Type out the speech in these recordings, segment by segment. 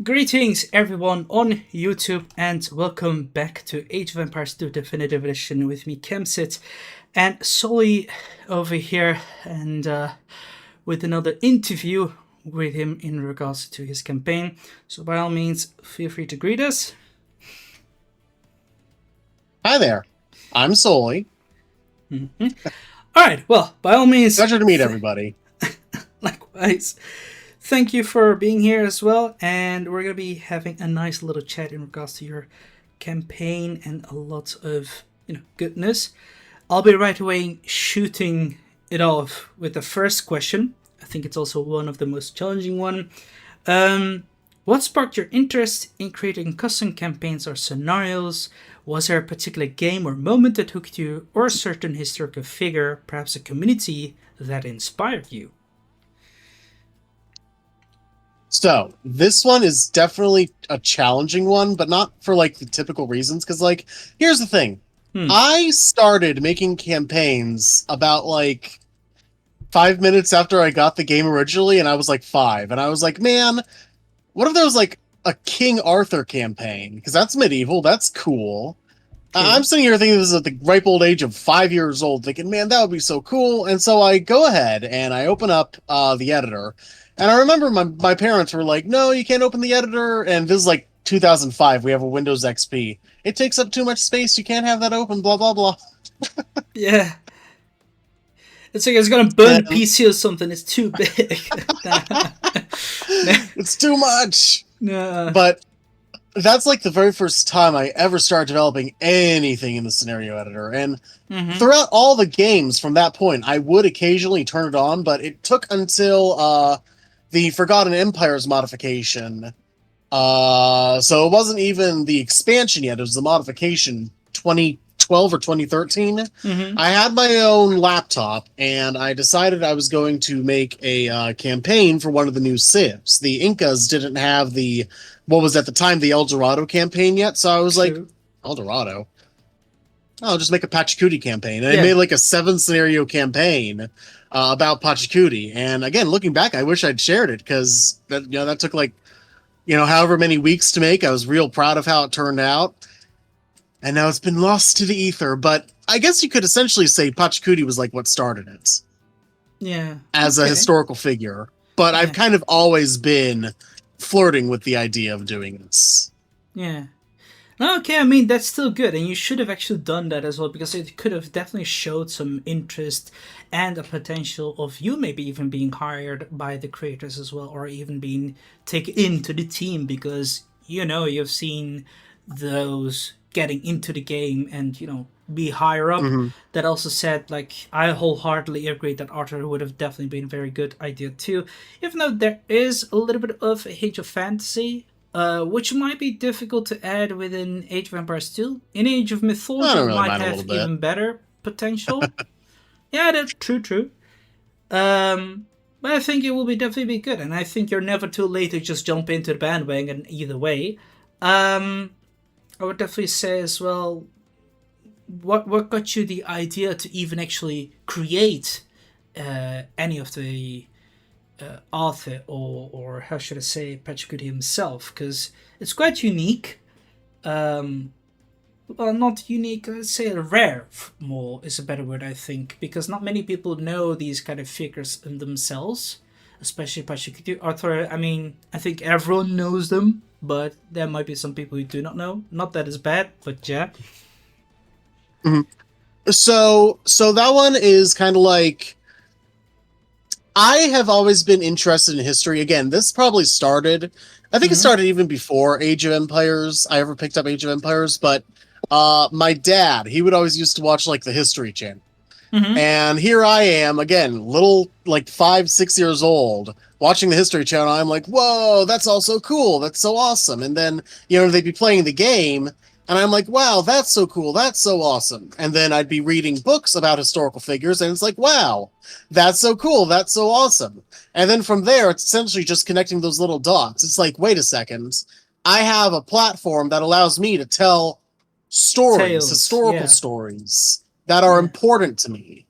Greetings everyone on YouTube and welcome back to Age of Empires 2 Definitive Edition with me, Kemsit, and Solly over here, and with another interview with him in regards to his campaign. So by all means, feel free to greet us. Hi there, I'm Solly. Alright, well, by all means... Pleasure to meet everybody. Likewise. Thank you for being here as well, and we're going to be having a nice little chat in regards to your campaign and a lot of, goodness. I'll be right away shooting it off with the first question. I think it's also one of the most challenging one. What sparked your interest in creating custom campaigns or scenarios? Was there a particular game or moment that hooked you, or a certain historical figure, perhaps a community, that inspired you? So, this one is definitely a challenging one, but not for, the typical reasons, because, here's the thing. I started making campaigns about, 5 minutes after I got the game originally, and I was, 5, and I was like, man, what if there was, a King Arthur campaign? Because that's medieval, that's cool. I'm sitting here thinking this is at the ripe old age of 5 years old, thinking, man, that would be so cool, and so I go ahead, and I open up the editor. And I remember my parents were like, no, you can't open the editor. And this is 2005. We have a Windows XP. It takes up too much space. You can't have that open, blah, blah, blah. Yeah. It's like it's going to burn the PC or something. It's too big. It's too much. No. But that's the very first time I ever started developing anything in the scenario editor. And throughout all the games from that point, I would occasionally turn it on, but it took until... the Forgotten Empires modification. So it wasn't even the expansion yet. It was the modification 2012 or 2013. I had my own laptop, and I decided I was going to make a campaign for one of the new civs. The Incas didn't have what was at the time the El Dorado campaign yet, so I was like, El Dorado? I'll just make a Pachacuti campaign. And I made a 7-scenario campaign about Pachacuti. And again, looking back, I wish I'd shared it, because that took however many weeks to make. I was real proud of how it turned out. And now it's been lost to the ether. But I guess you could essentially say Pachacuti was what started it. Yeah. As a historical figure. But I've kind of always been flirting with the idea of doing this. Yeah. Okay, I mean, that's still good, and you should have actually done that as well, because it could have definitely showed some interest and a potential of you maybe even being hired by the creators as well, or even being taken into the team, because, you've seen those getting into the game and, be higher up. That also said, I wholeheartedly agree that Arthur would have definitely been a very good idea too, even though there is a little bit of Age of Fantasy, which might be difficult to add within Age of Empires 2. In Age of Mythology, it might have even better potential. Yeah, that's true. But I think it will definitely be good, and I think you're never too late to just jump into the bandwagon either way. I would definitely say as well, what got you the idea to even actually create any of the Arthur, or how should I say, Pachacuti himself, because it's quite unique. Well, not unique, let's say rare more is a better word, I think, because not many people know these kind of figures in themselves, especially Pachacuti. Arthur, I mean, I think everyone knows them, but there might be some people who do not know. Not that it's bad, but yeah. So that one is kind of I have always been interested in history. Again, this probably started, I think it started even before Age of Empires. I ever picked up Age of Empires, but my dad, he would always used to watch the History Channel. And here I am, again, little 5, 6 years old, watching the History Channel. I'm like, whoa, that's all so cool. That's so awesome. And then, they'd be playing the game, and I'm like, wow, that's so cool. That's so awesome. And then I'd be reading books about historical figures, and it's like, wow, that's so cool. That's so awesome. And then from there, it's essentially just connecting those little dots. It's like, wait a second. I have a platform that allows me to tell stories, historical stories that are important to me.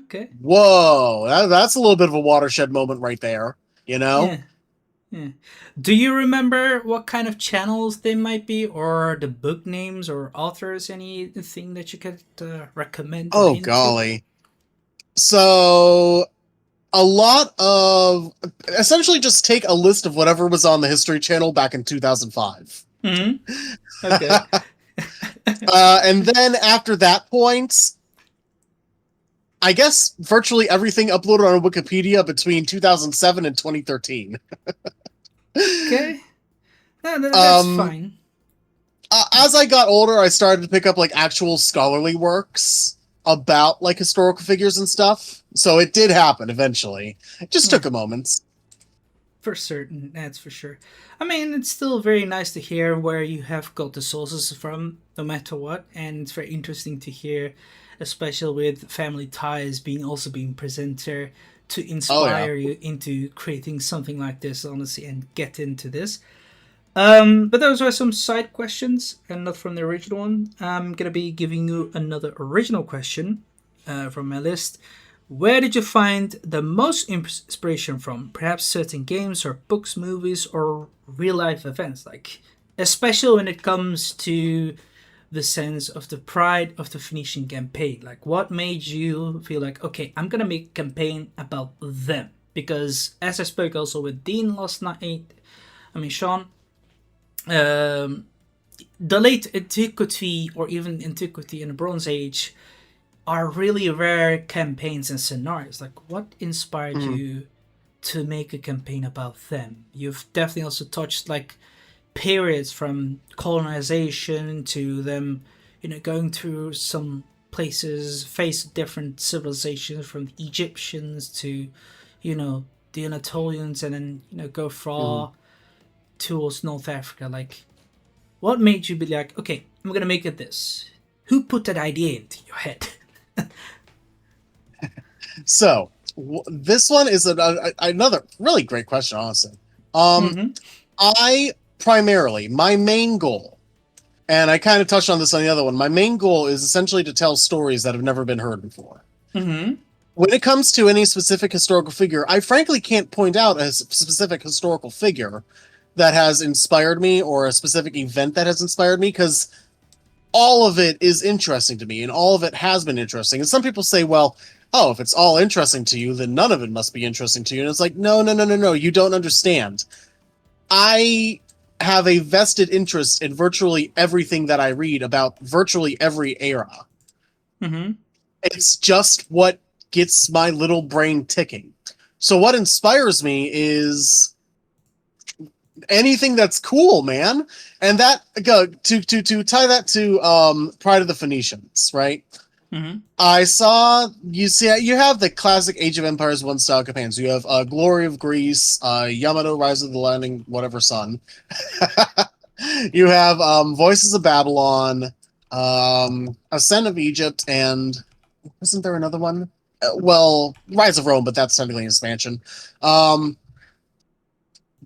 Okay. Whoa, that's a little bit of a watershed moment right there, Yeah. Yeah. Do you remember what kind of channels they might be, or the book names or authors? Anything that you could recommend or Oh hint to? golly. So a lot of essentially just take a list of whatever was on the History Channel back in 2005. Hmm. Okay. And then after that point, I guess virtually everything uploaded on Wikipedia between 2007 and 2013. Okay. No, that's um, fine. as I got older, I started to pick up like actual scholarly works about like historical figures and stuff. So it did happen eventually. It just Yeah. took a moment. For certain, that's for sure. I mean, it's still very nice to hear where you have got the sources from, no matter what, and it's very interesting to hear, especially with family ties being also being presented to Oh yeah. inspire you into creating something like this, honestly, and get into this. But those are some side questions, and not from the original one. I'm gonna be giving you another original question from my list. Where did you find the most inspiration from? Perhaps certain games or books, movies, or real life events, like especially when it comes to the sense of the pride of the Phoenician campaign. Like, what made you feel like, okay, I'm gonna make a campaign about them? Because as I spoke also with Dean last night, I mean Sean, um, the late antiquity or even antiquity in the Bronze Age are really rare campaigns and scenarios. Like, what inspired Mhm. you to make a campaign about them? You've definitely also touched like periods from colonization to them, going through some places, face different civilizations from the Egyptians to, the Anatolians, and then go Mhm. far towards North Africa. Like, what made you be like, okay, I'm gonna make it this? Who put that idea into your head? So this one is another really great question, honestly. Um, Mm-hmm. I primarily my main goal, and I kind of touched on this on the other one. My main goal is essentially to tell stories that have never been heard before. Mm-hmm. When it comes to any specific historical figure, I frankly can't point out a specific historical figure that has inspired me or a specific event that has inspired me because all of it is interesting to me and all of it has been interesting. And some people say, well, oh, if it's all interesting to you, then none of it must be interesting to you. And it's like, no, no, no, no, no, you don't understand. I have a vested interest in virtually everything that I read about virtually every era. Mm-hmm. It's just what gets my little brain ticking. So what inspires me is anything that's cool, man. And that go to tie that to Pride of the Phoenicians, right? Mm-hmm. I saw you see you have the classic Age of Empires one style campaigns. You have Glory of Greece, Yamato Rise of the Landing, whatever sun. You have Voices of Babylon, Ascent of Egypt, and isn't there another one? Well, Rise of Rome, but that's technically an expansion. Um,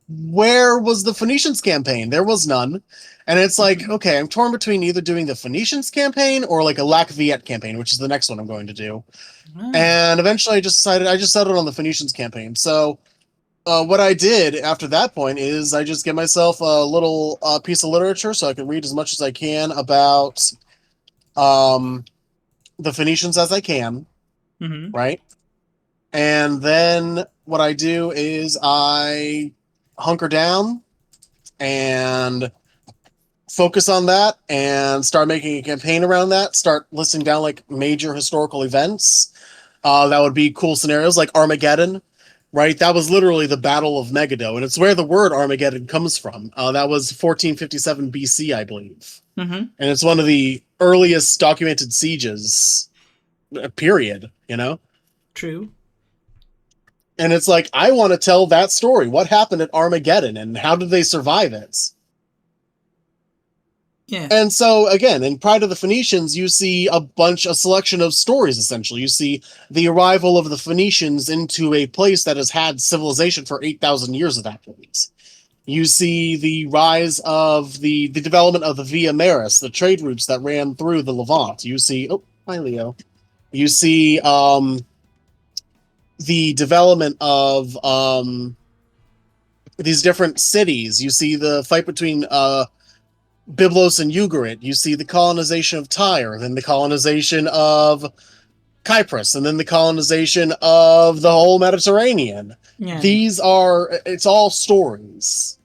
where was the Phoenicians campaign? There was none. And it's like, Mm-hmm. okay, I'm torn between either doing the Phoenicians campaign or like a Lac Viet campaign, which is the next one I'm going to do. Ah. And eventually I just settled on the Phoenicians campaign. So what I did after that point is I just get myself a little piece of literature so I can read as much as I can about um, the Phoenicians as I can, Mm-hmm. right? And then what I do is I hunker down and focus on that and start making a campaign around that. Start listing down like major historical events. That would be cool scenarios like Armageddon, right? That was literally the Battle of Megiddo, and it's where the word Armageddon comes from. That was 1457 BC, I believe, Mm-hmm. and it's one of the earliest documented sieges. Period. True. And it's like I want to tell that story. What happened at Armageddon, and how did they survive it? Yeah. And so again, in Pride of the Phoenicians, you see a selection of stories essentially. You see the arrival of the Phoenicians into a place that has had civilization for 8,000 years at that point. You see the rise of the development of the Via Maris, the trade routes that ran through the Levant. You see, oh, hi Leo. You see the development of these different cities. You see the fight between Byblos and Ugarit. You see the colonization of Tyre, then the colonization of Cyprus, and then the colonization of the whole Mediterranean. Yeah, It's all stories.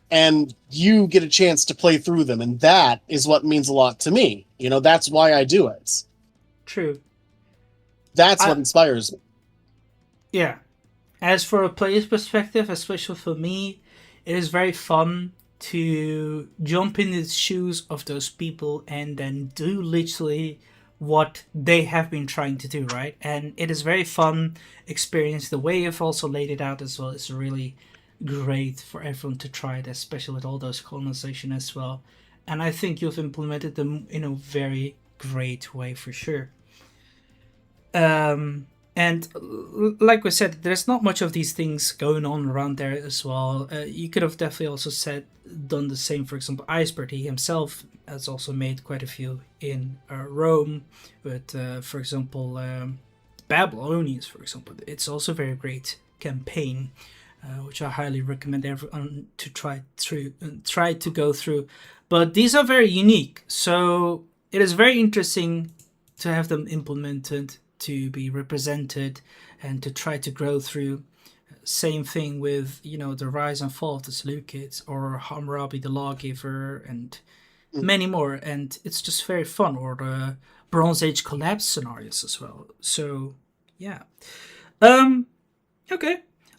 And you get a chance to play through them, and that is what means a lot to me. That's why I do it. true. That's what inspires me. Yeah. As for a player's perspective, especially for me, it is very fun to jump in the shoes of those people and then do literally what they have been trying to do, right? And it is very fun experience. The way you've also laid it out as well is really great for everyone to try it, especially with all those colonization as well. And I think you've implemented them in a very great way for sure. And like we said, there's not much of these things going on around there as well. You could have definitely also done the same. For example, Iceberg, he himself has also made quite a few in Rome. But for example, Babylonians, for example, it's also a very great campaign, which I highly recommend everyone to try to go through. But these are very unique, so it is very interesting to have them implemented, to be represented, and to try to grow through. Same thing with the rise and fall of the Seleucids or Hammurabi the lawgiver and many more, and it's just very fun. Or the Bronze Age collapse scenarios as well. So yeah, okay,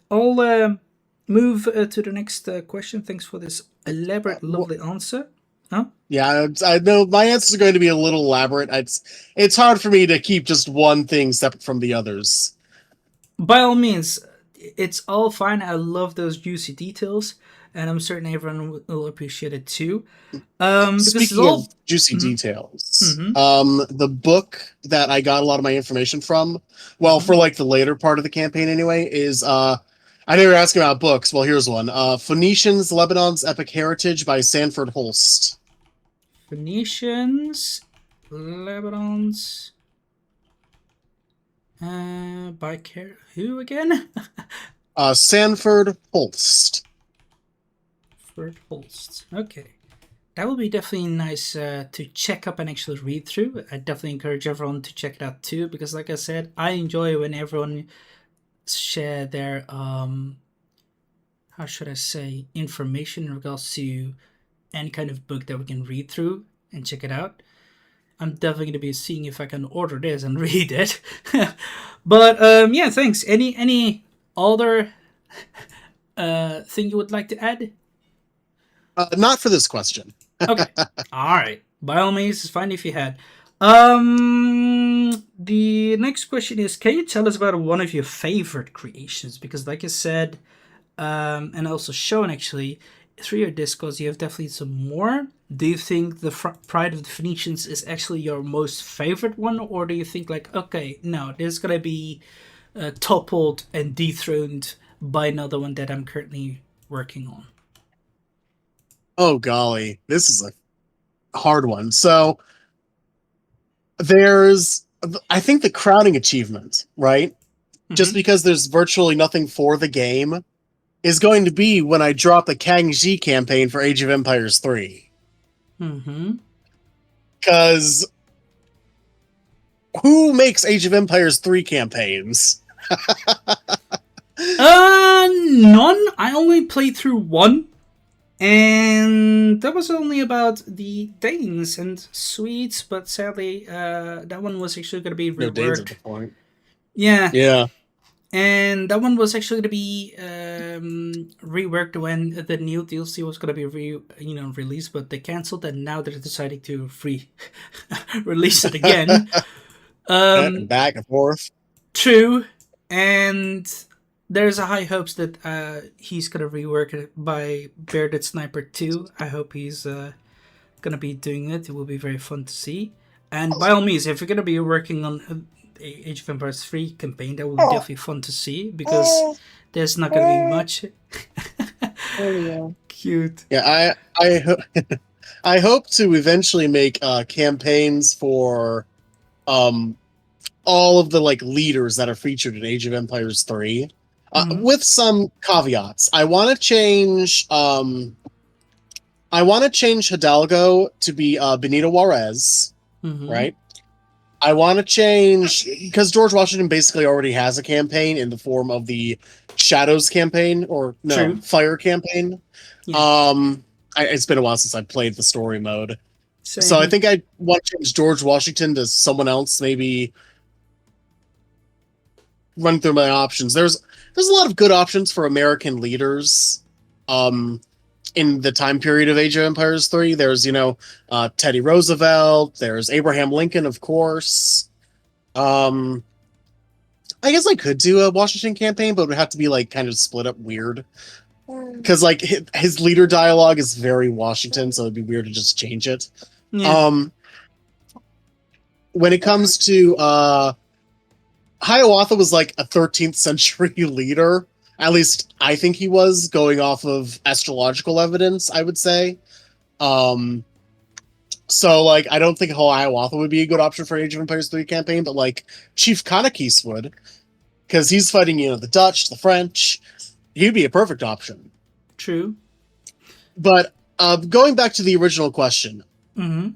I'll move to the next question. Thanks for this elaborate, lovely answer. Huh? Yeah, I know my answers are going to be a little elaborate. It's hard for me to keep just one thing separate from the others. By all means, it's all fine. I love those juicy details, and I'm certain everyone will appreciate it too. Speaking of juicy details, the book that I got a lot of my information from, well, for like the later part of the campaign anyway, is I know you're asking about books. Well, here's one: Phoenicians, Lebanon's Epic Heritage by Sanford Holst. Phoenicians, Lebanon's, by who again? Sanford Holst. Sanford Holst. Okay, that will be definitely nice to check up and actually read through. I definitely encourage everyone to check it out too, because like I said, I enjoy when everyone share their how should I say, information in regards to any kind of book that we can read through and check it out. I'm definitely going to be seeing if I can order this and read it. But yeah, thanks. Any other thing you would like to add? Not for this question. Okay. All right. By all means, it's fine if you had. The next question is: can you tell us about one of your favorite creations? Because, like I said, and also shown actually through your discourse, you have definitely some more. Do you think the Pride of the Phoenicians is actually your most favorite one, or do you think like, okay, no, this is gonna be toppled and dethroned by another one that I'm currently working on? Oh golly, this is a hard one. So there's, I think, the crowning achievement, right? Just because there's virtually nothing for the game, is going to be when I drop the Kangxi campaign for Age of Empires 3. Because who makes Age of Empires 3 campaigns? None. I only played through one, and that was only about the Danes and Swedes, but sadly, that one was actually going to be reworked. No Danes at the point. Yeah. Yeah. And that one was actually going to be reworked when the new DLC was going to be released, but they canceled, and now they're deciding to release it again. Back and forth. True, and there's a high hopes that he's going to rework it by Bearded Sniper 2. I hope he's going to be doing it. It will be very fun to see. And by all means, if you're going to be working on Age of Empires 3 campaign, that will be definitely fun to see, because there's not going to be much. Cute. Yeah, I hope to eventually make campaigns for all of the like leaders that are featured in Age of Empires 3. Mm-hmm. With some caveats. I want to change Hidalgo to be Benito Juarez, Mm-hmm. right? I want to change because George Washington basically already has a campaign in the form of the Shadows campaign, or no, True. Fire campaign. Yeah. Um, it's been a while since I played the story mode, so I Same. think I want to change George Washington to someone else. Maybe run through my options. There's a lot of good options for American leaders. Um, in the time period of Age of Empires 3, there's Teddy Roosevelt. There's Abraham Lincoln, of course. Um, I guess I could do a Washington campaign, but it would have to be like kind of split up weird because like his leader dialogue is very Washington, so it'd be weird to just change it. Yeah. Um, when it comes to Hiawatha was like a 13th century leader. At least I think he was, going off of astrological evidence, I would say. Um, so like I don't think Hiawatha would be a good option for an Age of Empires 3 campaign, but like Chief Kanakis would, because he's fighting, the Dutch, the French. He'd be a perfect option. True. But going back to the original question, Mm-hmm.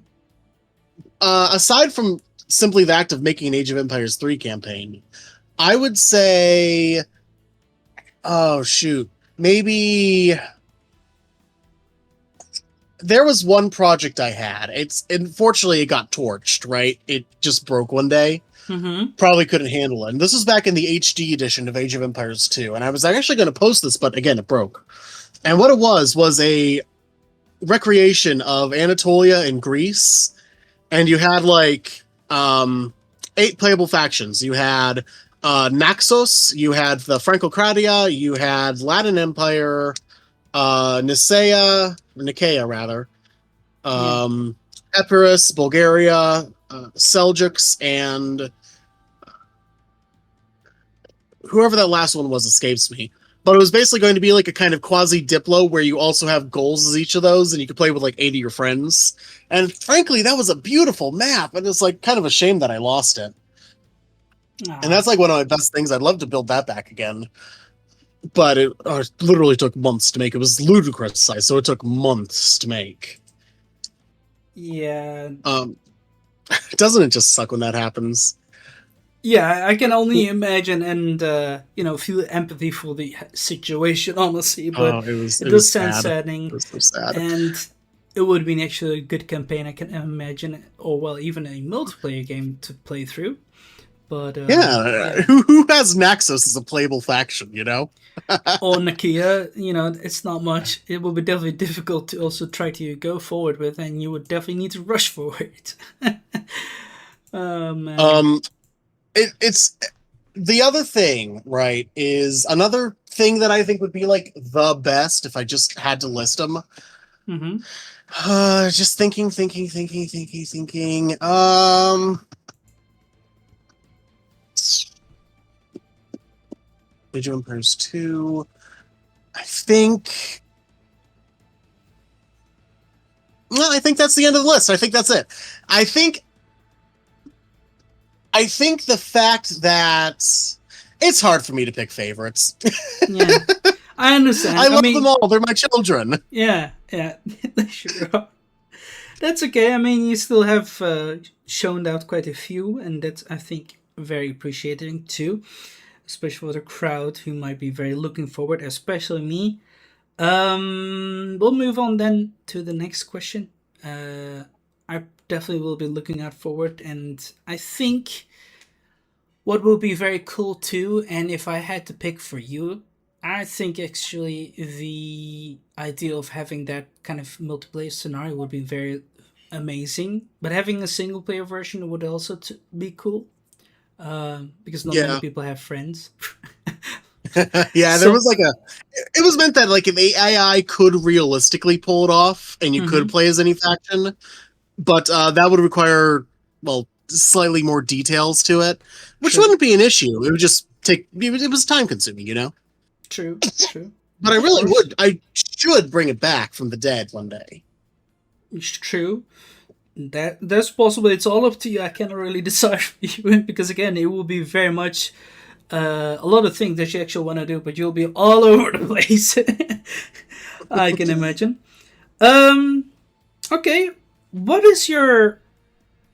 aside from simply the act of making an Age of Empires 3 campaign, I would say, oh shoot, maybe there was one project I had. It's unfortunately it got torched, right? It just broke one day. Mm-hmm. Probably couldn't handle it. And this was back in the HD edition of Age of Empires 2. And I was actually going to post this, but again, it broke. And what it was a recreation of Anatolia and Greece. And you had like 8 playable factions. You had Naxos, you had the Francocratia, you had Latin Empire, Nicaea rather, Yeah. Epirus, Bulgaria, Seljuks, and whoever that last one was escapes me. But it was basically going to be like a kind of quasi Diplo where you also have goals as each of those, and you could play with like 80 of your friends. And frankly, that was a beautiful map, and it's like kind of a shame that I lost it. And Ah. that's like one of my best things. I'd love to build that back again. But it literally took months to make. It was ludicrous size, so it took months to make. Yeah. Um, doesn't it just suck when that happens? Yeah, I can only imagine and feel empathy for the situation, honestly. But Oh, it was it it does was sound sad. It saddening, was so sad. and it would be actually a good campaign. I can imagine, or well, even a multiplayer game to play through. But Yeah, yeah, who has Naxos as a playable faction? or Nakia, it's not much. It will be definitely difficult to also try to go forward with, and you would definitely need to rush for it. Oh man. um, it's the other thing, right? Is another thing that I think would be like the best if I just had to list them. Mm-hmm. Just thinking. Age of Empires 2. I think. Well, I think that's the end of the list. I think that's it. I think. I think the fact that it's hard for me to pick favorites. Yeah, I understand. I I love them mean, all. They're my children. yeah, they sure are. That's okay. I mean, you still have shown out quite a few, and that's, I think, very appreciating too, especially for the crowd who might be very looking forward, especially me. We'll move on then to the next question. I definitely will be looking out forward, and I think what will be very cool too, and if I had to pick for you, I think actually the idea of having that kind of multiplayer scenario would be very amazing. But having a single player version would also be cool, because not many Yeah. people have friends. Yeah, there So, was like it was meant that like if AI could realistically pull it off and you could mhm, play as any faction, but that would require, well, slightly more details to it, which true, wouldn't be an issue. It would just it was time consuming. true, true. But I Of really course, I should bring it back from the dead one day. it's true. That's possible. It's all up to you. I cannot really decide for you because again, it will be very much a lot of things that you actually want to do, but you'll be all over the place. I can imagine. Um, okay, what is your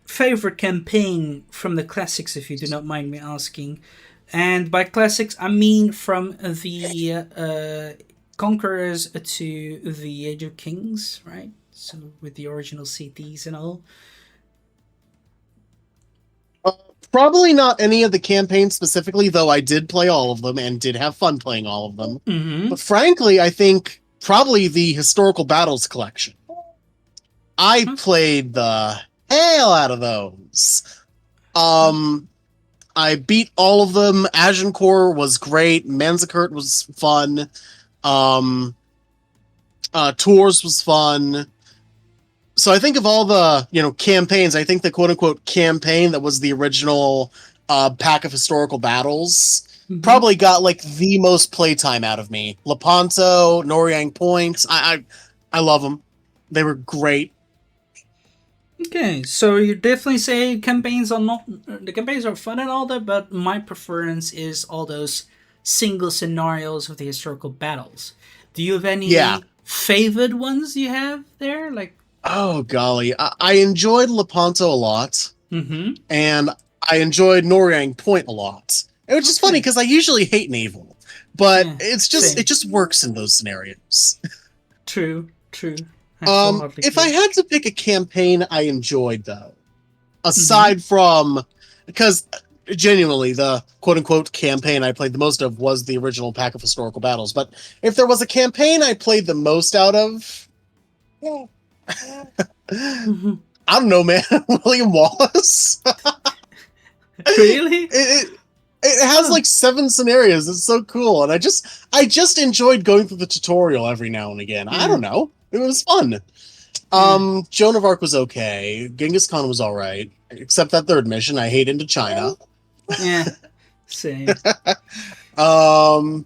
favorite campaign from the classics, if you do not mind me asking? And by classics, I mean from the Conquerors to the Age of Kings, right? So with the original cities and all. Uh, Probably not any of the campaigns specifically, though I did play all of them and did have fun playing all of them. Mm-hmm. But frankly, I think probably the Historical Battles collection. I played the hell out of those. I beat all of them. Agincourt was great. Manzikert was fun. Um, Tours was fun. So I think of all the campaigns, I think the quote unquote campaign that was the original pack of historical battles probably got like the most playtime out of me. Lepanto, Noryang Point, I love them. They were great. Okay, so you definitely say campaigns are not the campaigns are fun and all that, but my preference is all those single scenarios of the historical battles. Do you have Yeah. any favorite ones you have there? Like, Oh golly, I enjoyed Lepanto a lot, mm-hmm. and I enjoyed Noryang Point a lot. Which is funny because I usually hate naval, but Yeah, it just works in those scenarios. True, true. I wholeheartedly If I agree. had to pick a campaign I enjoyed though, aside from because genuinely the quote unquote campaign I played the most of was the original pack of historical battles, but if there was a campaign I played the most out of, Mhm. I don't know, man. William Wallace. Really? It has like 7 scenarios. It's so cool, and I just enjoyed going through the tutorial every now and again. I Yeah, don't know, it was fun. yeah, Joan of Arc was okay. Genghis Khan was all right, except that third mission. I hate Indochina. yeah. Same. Um,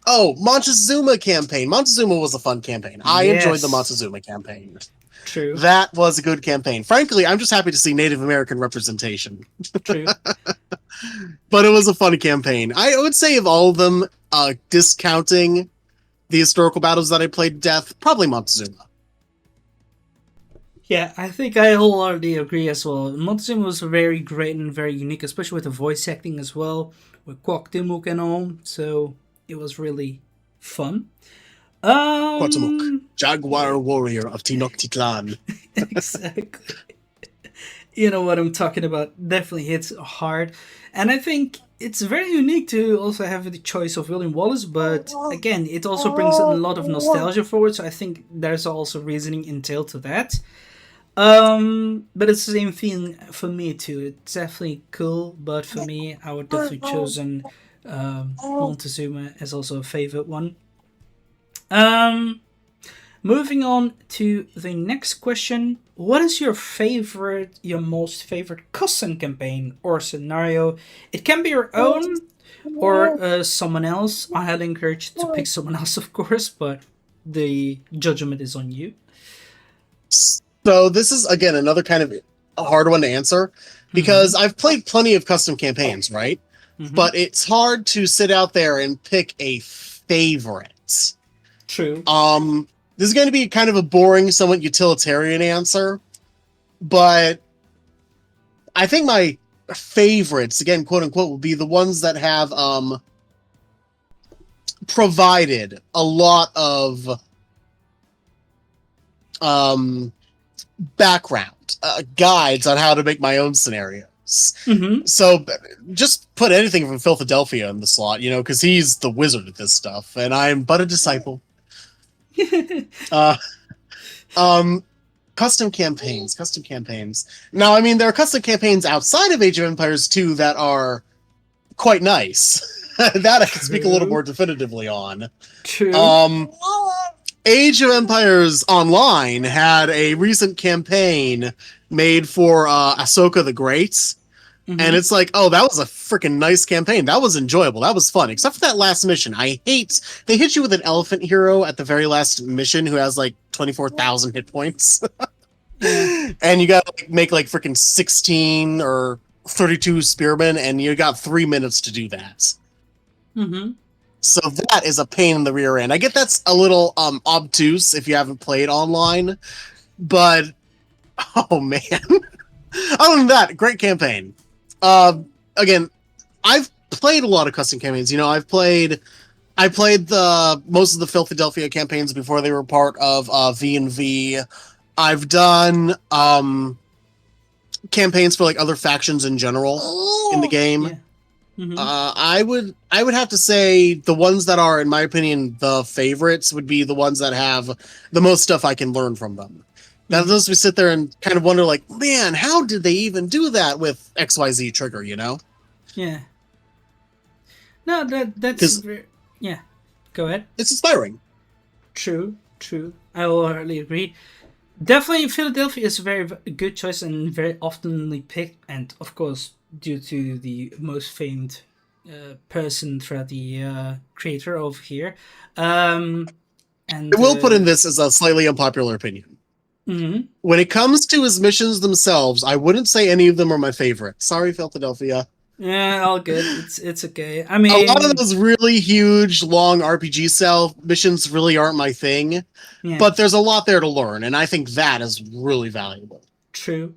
oh, Montezuma campaign. Montezuma was a fun campaign. I enjoyed the Yes. Montezuma campaign. True. That was a good campaign. Frankly, I'm just happy to see Native American representation. True. But it was a fun campaign. I would say of all of them, discounting the historical battles that I played to death, probably Montezuma. Yeah, I think I wholeheartedly agree as well. Montezuma was very great and very unique, especially with the voice acting as well, with Kwok and all. So it was really fun. Quatamuk, Um, Jaguar warrior of Tenochtitlan. exactly. You know what I'm talking about. Definitely hits hard, and I think it's very unique to also have the choice of William Wallace. But again, it also brings a lot of nostalgia forward. So I think there's also reasoning entailed to that. But it's the same thing for me too. It's definitely cool, but for me, I would definitely chosen Montezuma as also a favorite one. Um, Moving on to the next question. What is your most favorite custom campaign or scenario? It can be your own or someone else. I highly encourage you to pick someone else, of course, but the judgment is on you. So this is again another kind of a hard one to answer because I've played plenty of custom campaigns, right? Mm-hmm. But it's hard to sit out there and pick a favorite. True. This is going to be kind of a boring, somewhat utilitarian answer, but I think my favorites, again, quote unquote, will be the ones that have provided a lot of background guides on how to make my own scenarios. Mm-hmm. So just put anything from Philadelphia in the slot, because he's the wizard at this stuff, and I'm but a disciple. uh, Custom campaigns. Now, I mean, there are custom campaigns outside of Age of Empires 2 that are quite nice. That I can speak a little more definitively on. True. Age of Empires Online had a recent campaign made for Ahsoka the Great. And it's like, oh, that was a freaking nice campaign. That was enjoyable. That was fun. Except for that last mission. They hit you with an elephant hero at the very last mission who has like 24,000 hit points. And you gotta make like freaking 16 or 32 spearmen, and you got 3 minutes to do that. Mm-hmm. So that is a pain in the rear end. I get that's a little obtuse if you haven't played online, but oh man. Other than that, great campaign. Again, I've played a lot of custom campaigns. You know, I played the most of the Philadelphia campaigns before they were part of V&V. I've done campaigns for like other factions in general in the game. Yeah. Mm-hmm. I would have to say the ones that are, in my opinion, the favorites would be the ones that have the most stuff I can learn from them. That those we sit there and kind of wonder, like, man, how did they even do that with XYZ trigger? You know? Yeah. No, that's Because yeah. Go ahead. it's inspiring. True, true. I wholeheartedly agree. Definitely, Philadelphia is a very good choice and very oftenly picked, and of course, due to the most famed person throughout the creator over here. And I will put in this as a slightly unpopular opinion. Mm-hmm. When it comes to his missions themselves, I wouldn't say any of them are my favorite. Sorry, Philadelphia. Yeah, all good. It's okay. I mean, a lot of those really huge, long RPG style missions really aren't my thing, yeah, but there's a lot there to learn, and I think that is really valuable. true.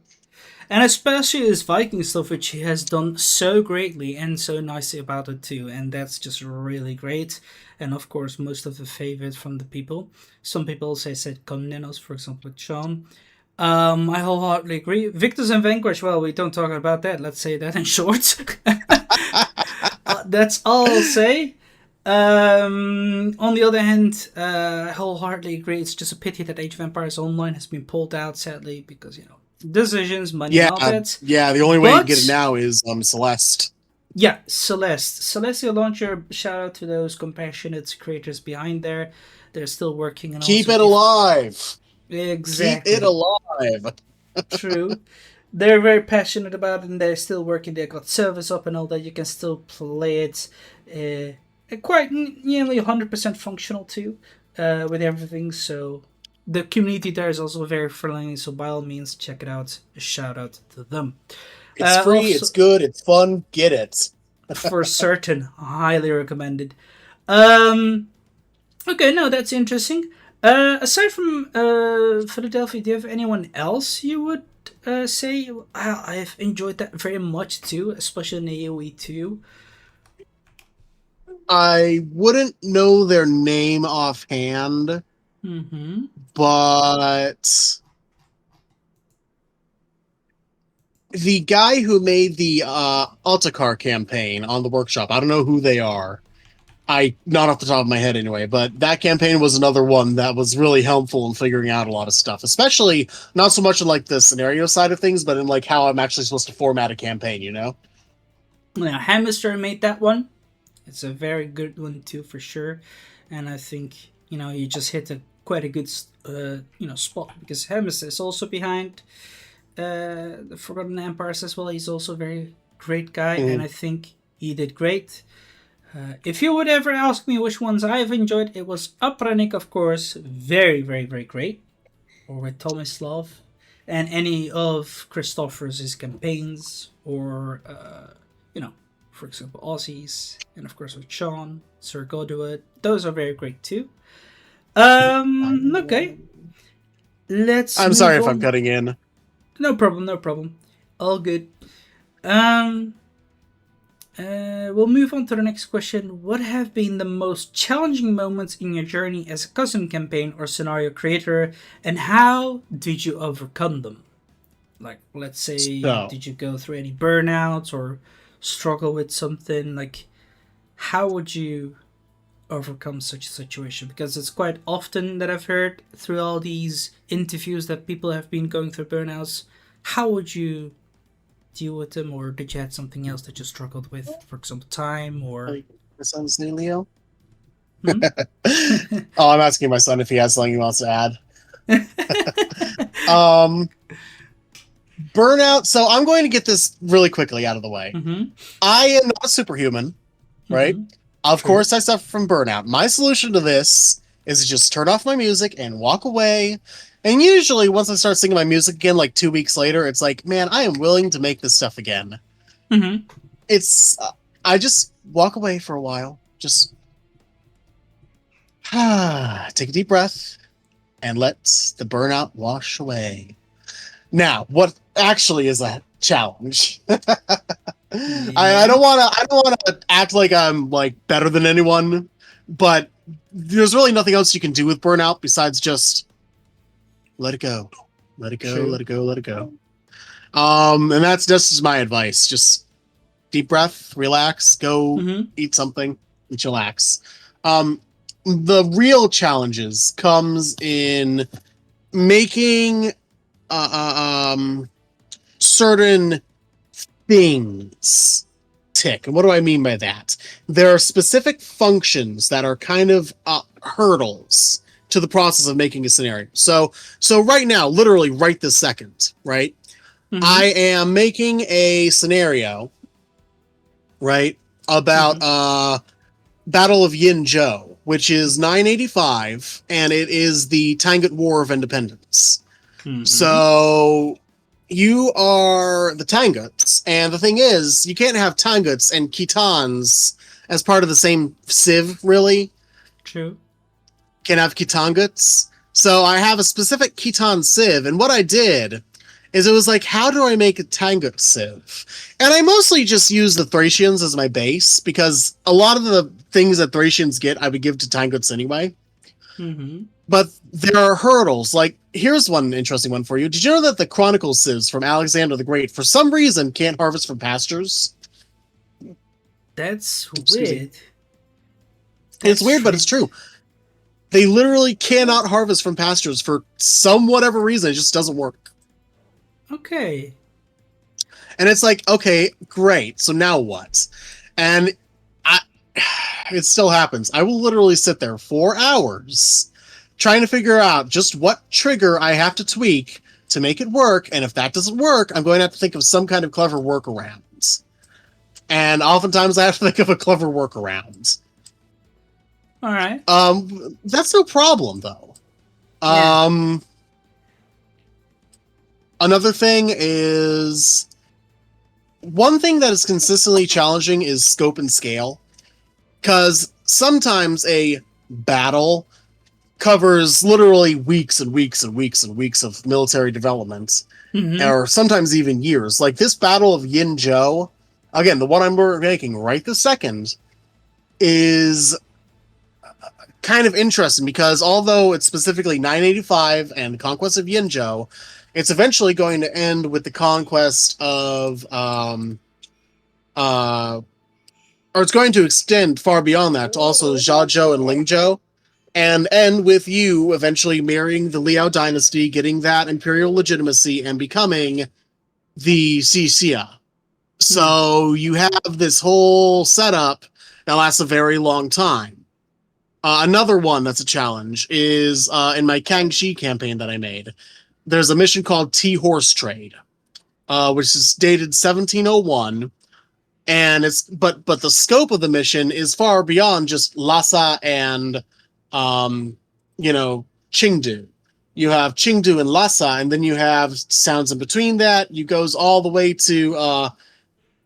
And especially his Viking stuff, which he has done so greatly and so nicely about it too, and that's just really great. And of course, most of the favorites from the people. Some people say said Nenos, for example, like Sean. I wholeheartedly agree. Victors and Vanquish, well, we don't talk about that. Let's say that in short. That's all I'll say. On the other hand, I wholeheartedly agree. It's just a pity that Age of Empires Online has been pulled out, sadly, because, you know, decisions, money, Yeah, and all that. yeah. The only way you can get it now is Celeste. Yeah, Celeste. Celestial Launcher, shout out to those compassionate creators behind there. They're still working on Keep it alive. Exactly. Keep it alive. True. They're very passionate about it and they're still working. They've got servers up and all that. You can still play it. Quite nearly 100% functional too, with everything. So the community there is also very friendly. So by all means, check it out. A shout out to them. It's free. Also, it's good. It's fun. Get it. For certain. Highly recommended. Okay, no, that's interesting. Aside from Philadelphia, do you have anyone else you would say I've enjoyed that very much too, especially in AoE 2? I wouldn't know their name offhand, but the guy who made the Altacar campaign on the workshop, I don't know who they are. Not off the top of my head anyway, but that campaign was another one that was really helpful in figuring out a lot of stuff, especially not so much in like the scenario side of things, but in like how I'm actually supposed to format a campaign, you know? Yeah, Hamister made that one. It's a very good one too, for sure. And I think, you know, you just hit quite a good, spot, because Hamister is also behind the Forgotten Empires as well. He's also a very great guy, and I think he did great. If you would ever ask me which ones I've enjoyed, it was Apranik, of course, very, very, very great. Or with Tomislav. And any of Christopher's campaigns, or, for example, Aussies. And of course with Sean, Sir Godward. Those are very great too. Okay. I'm sorry if I'm cutting in. No problem. All good. We'll move on to the next question. What have been the most challenging moments in your journey as a custom campaign or scenario creator, and how did you overcome them? Like, let's say, did you go through any burnouts or struggle with something? Like, how would you overcome such a situation? Because it's quite often that I've heard through all these interviews that people have been going through burnouts. How would you deal with them, or did you have something else that you struggled with, for example, time, or my son's name Leo? Oh, I'm asking my son if he has something he wants to add. Burnout. So I'm going to get this really quickly out of the way. I am not a superhuman, right? Of course I suffer from burnout. My solution to this is to just turn off my music and walk away. And usually once I start singing my music again, like 2 weeks later, it's like, man, I am willing to make this stuff again. Mm-hmm. It's I just walk away for a while, just take a deep breath and let the burnout wash away. Now, what actually is a challenge? I Yeah. don't want to. I don't want to act like I'm like better than anyone, but there's really nothing else you can do with burnout besides just let it go, let it go, True. let it go, let it go. And that's just my advice. Just deep breath, relax, go Mm-hmm. eat something, and chillax. The real challenges comes in making certain things tick. And what do I mean by that? There are specific functions that are kind of hurdles to the process of making a scenario. So right now, literally right this second, right? I Mm-hmm. am making a scenario, right, about Mm-hmm. Battle of Yinzhou, which is 985, and it is the Tangut War of Independence. Mm-hmm. So you are the Tanguts, and the thing is, you can't have Tanguts and Khitans as part of the same civ, really. True. Can have Khitanguts. So I have a specific Khitan civ, and what I did is it was like, how do I make a Tangut civ? And I mostly just use the Thracians as my base, because a lot of the things that Thracians get, I would give to Tanguts anyway. Mm-hmm. But there are hurdles. Like, here's one interesting one for you. Did you know that the Chronicle civs from Alexander the Great, for some reason, can't harvest from pastures? That's Excuse me. weird. It's That's weird, but it's strange. true. They literally cannot harvest from pastures for some whatever reason. It just doesn't work. Okay. And it's like, okay, great. So now what? And I, it still happens. I will literally sit there 4 hours trying to figure out just what trigger I have to tweak to make it work. And if that doesn't work, I'm going to have to think of some kind of clever workaround. And oftentimes I have to think of a clever workaround. All right. That's no problem though. Yeah. Um, Another thing is one thing that is consistently challenging is scope and scale. Because sometimes a battle covers literally weeks and weeks and weeks and weeks of military development, Mm-hmm. or sometimes even years. Like this Battle of Yinzhou, again, the one I'm making right this second, is kind of interesting because although it's specifically 985 and the conquest of Yinzhou, it's eventually going to end with the conquest of uh or it's going to extend far beyond that to also Jiazhou and Lingzhou, and end with you eventually marrying the Liao dynasty, getting that imperial legitimacy, and becoming the Xixia. Hmm. So you have this whole setup that lasts a very long time. Another one that's a challenge is in my Kangxi campaign that I made. There's a mission called Tea Horse Trade, which is dated 1701, and it's but the scope of the mission is far beyond just Lhasa and um Chengdu. You have Chengdu and Lhasa, and then you have sounds in between that. You goes all the way to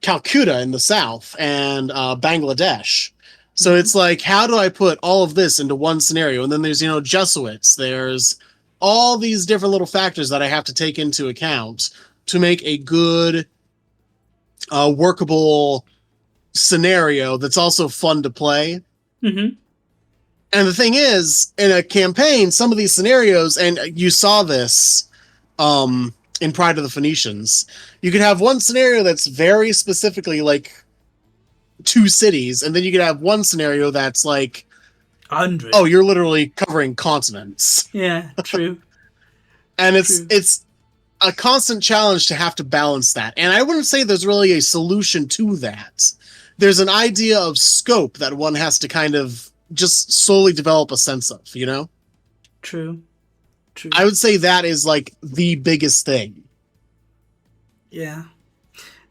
Calcutta in the south and Bangladesh. So Mm-hmm. it's like, how do I put all of this into one scenario? And then there's Jesuits. There's all these different little factors that I have to take into account to make a good workable scenario that's also fun to play. Mm-hmm. And the thing is, in a campaign, some of these scenarios, and you saw this in Pride of the Phoenicians, you could have one scenario that's very specifically like two cities, and then you could have one scenario that's like, oh, 100. you're literally covering continents. Yeah. True. And it's True. it's a constant challenge to have to balance that. And I wouldn't say there's really a solution to that. There's an idea of scope that one has to kind of just slowly develop a sense of, you know? True. I True. would say that is like the biggest thing. Yeah.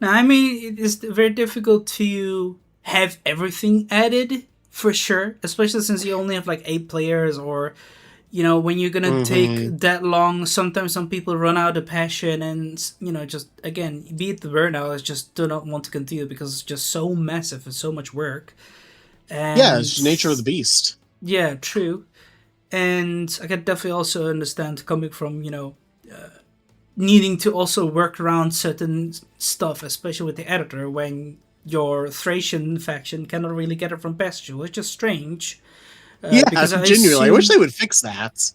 Now, I mean, it is very difficult to have everything added for sure, especially since you only have like 8 players or You know, when you're gonna take Hmm. that long, sometimes some people run out of passion and, you know, just again, be it the burnout, is just do not want to continue because it's just so massive and so much work. Yeah, And it's the nature of the beast. yeah, true. And I can definitely also understand coming from, you know, needing to also work around certain stuff, especially with the editor, when your Thracian faction cannot really get it from Pasture, which is strange. Yeah, Because I genuinely. I wish assume, they would fix that.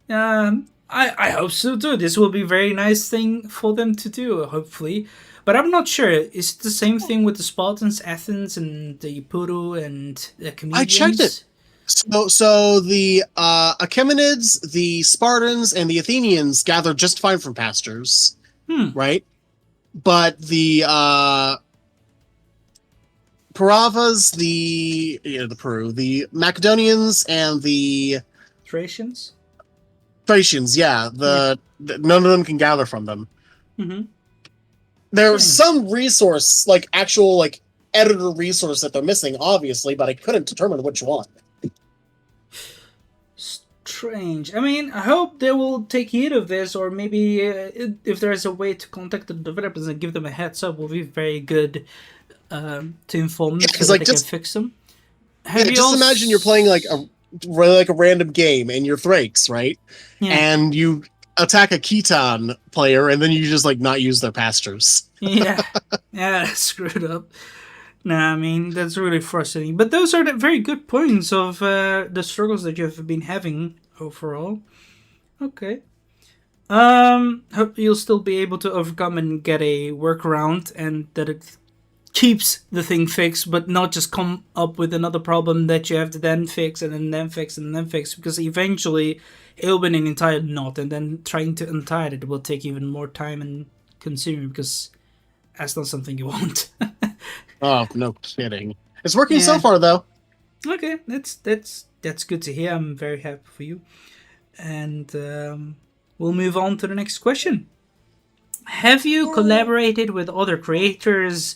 I hope so too. This will be a very nice thing for them to do, hopefully. But I'm not sure. Is it the same thing with the Spartans, Athens, and the Puru and the I checked it. comedians? So the Achaemenids, the Spartans, and the Athenians gathered just fine from pastures, Hmm. right? But the Paravas, the Peru, the Macedonians, and the Thracians? Thracians, yeah, Yeah. none of them can gather from them. Mm-hmm. There's Strange. some resource, like actual like editor resource that they're missing, obviously, but I couldn't determine which one. Strange. I mean, I hope they will take heed of this, or maybe if there's a way to contact the developers and give them a heads up, will be very good to inform Yeah, them so because that like they can fix them. yeah, Have you just imagine you're playing like also? a random game and you're Thrakes, right? Yeah, And you attack a Khitan player and then you just like not use their pastures. yeah, yeah. That's screwed up. Nah, I mean that's really frustrating. But those are the very good points of the struggles that you have been having overall. Okay. Hope you'll still be able to overcome and get a workaround, and that it keeps the thing fixed, but not just come up with another problem that you have to then fix and then fix and then fix, because eventually it'll be an entire knot, and then trying to untie it will take even more time and consuming because that's not something you want. Oh, no kidding. It's working so Yeah. far though. Okay, that's good to hear. I'm very happy for you, and we'll move on to the next question. Have you collaborated with other creators?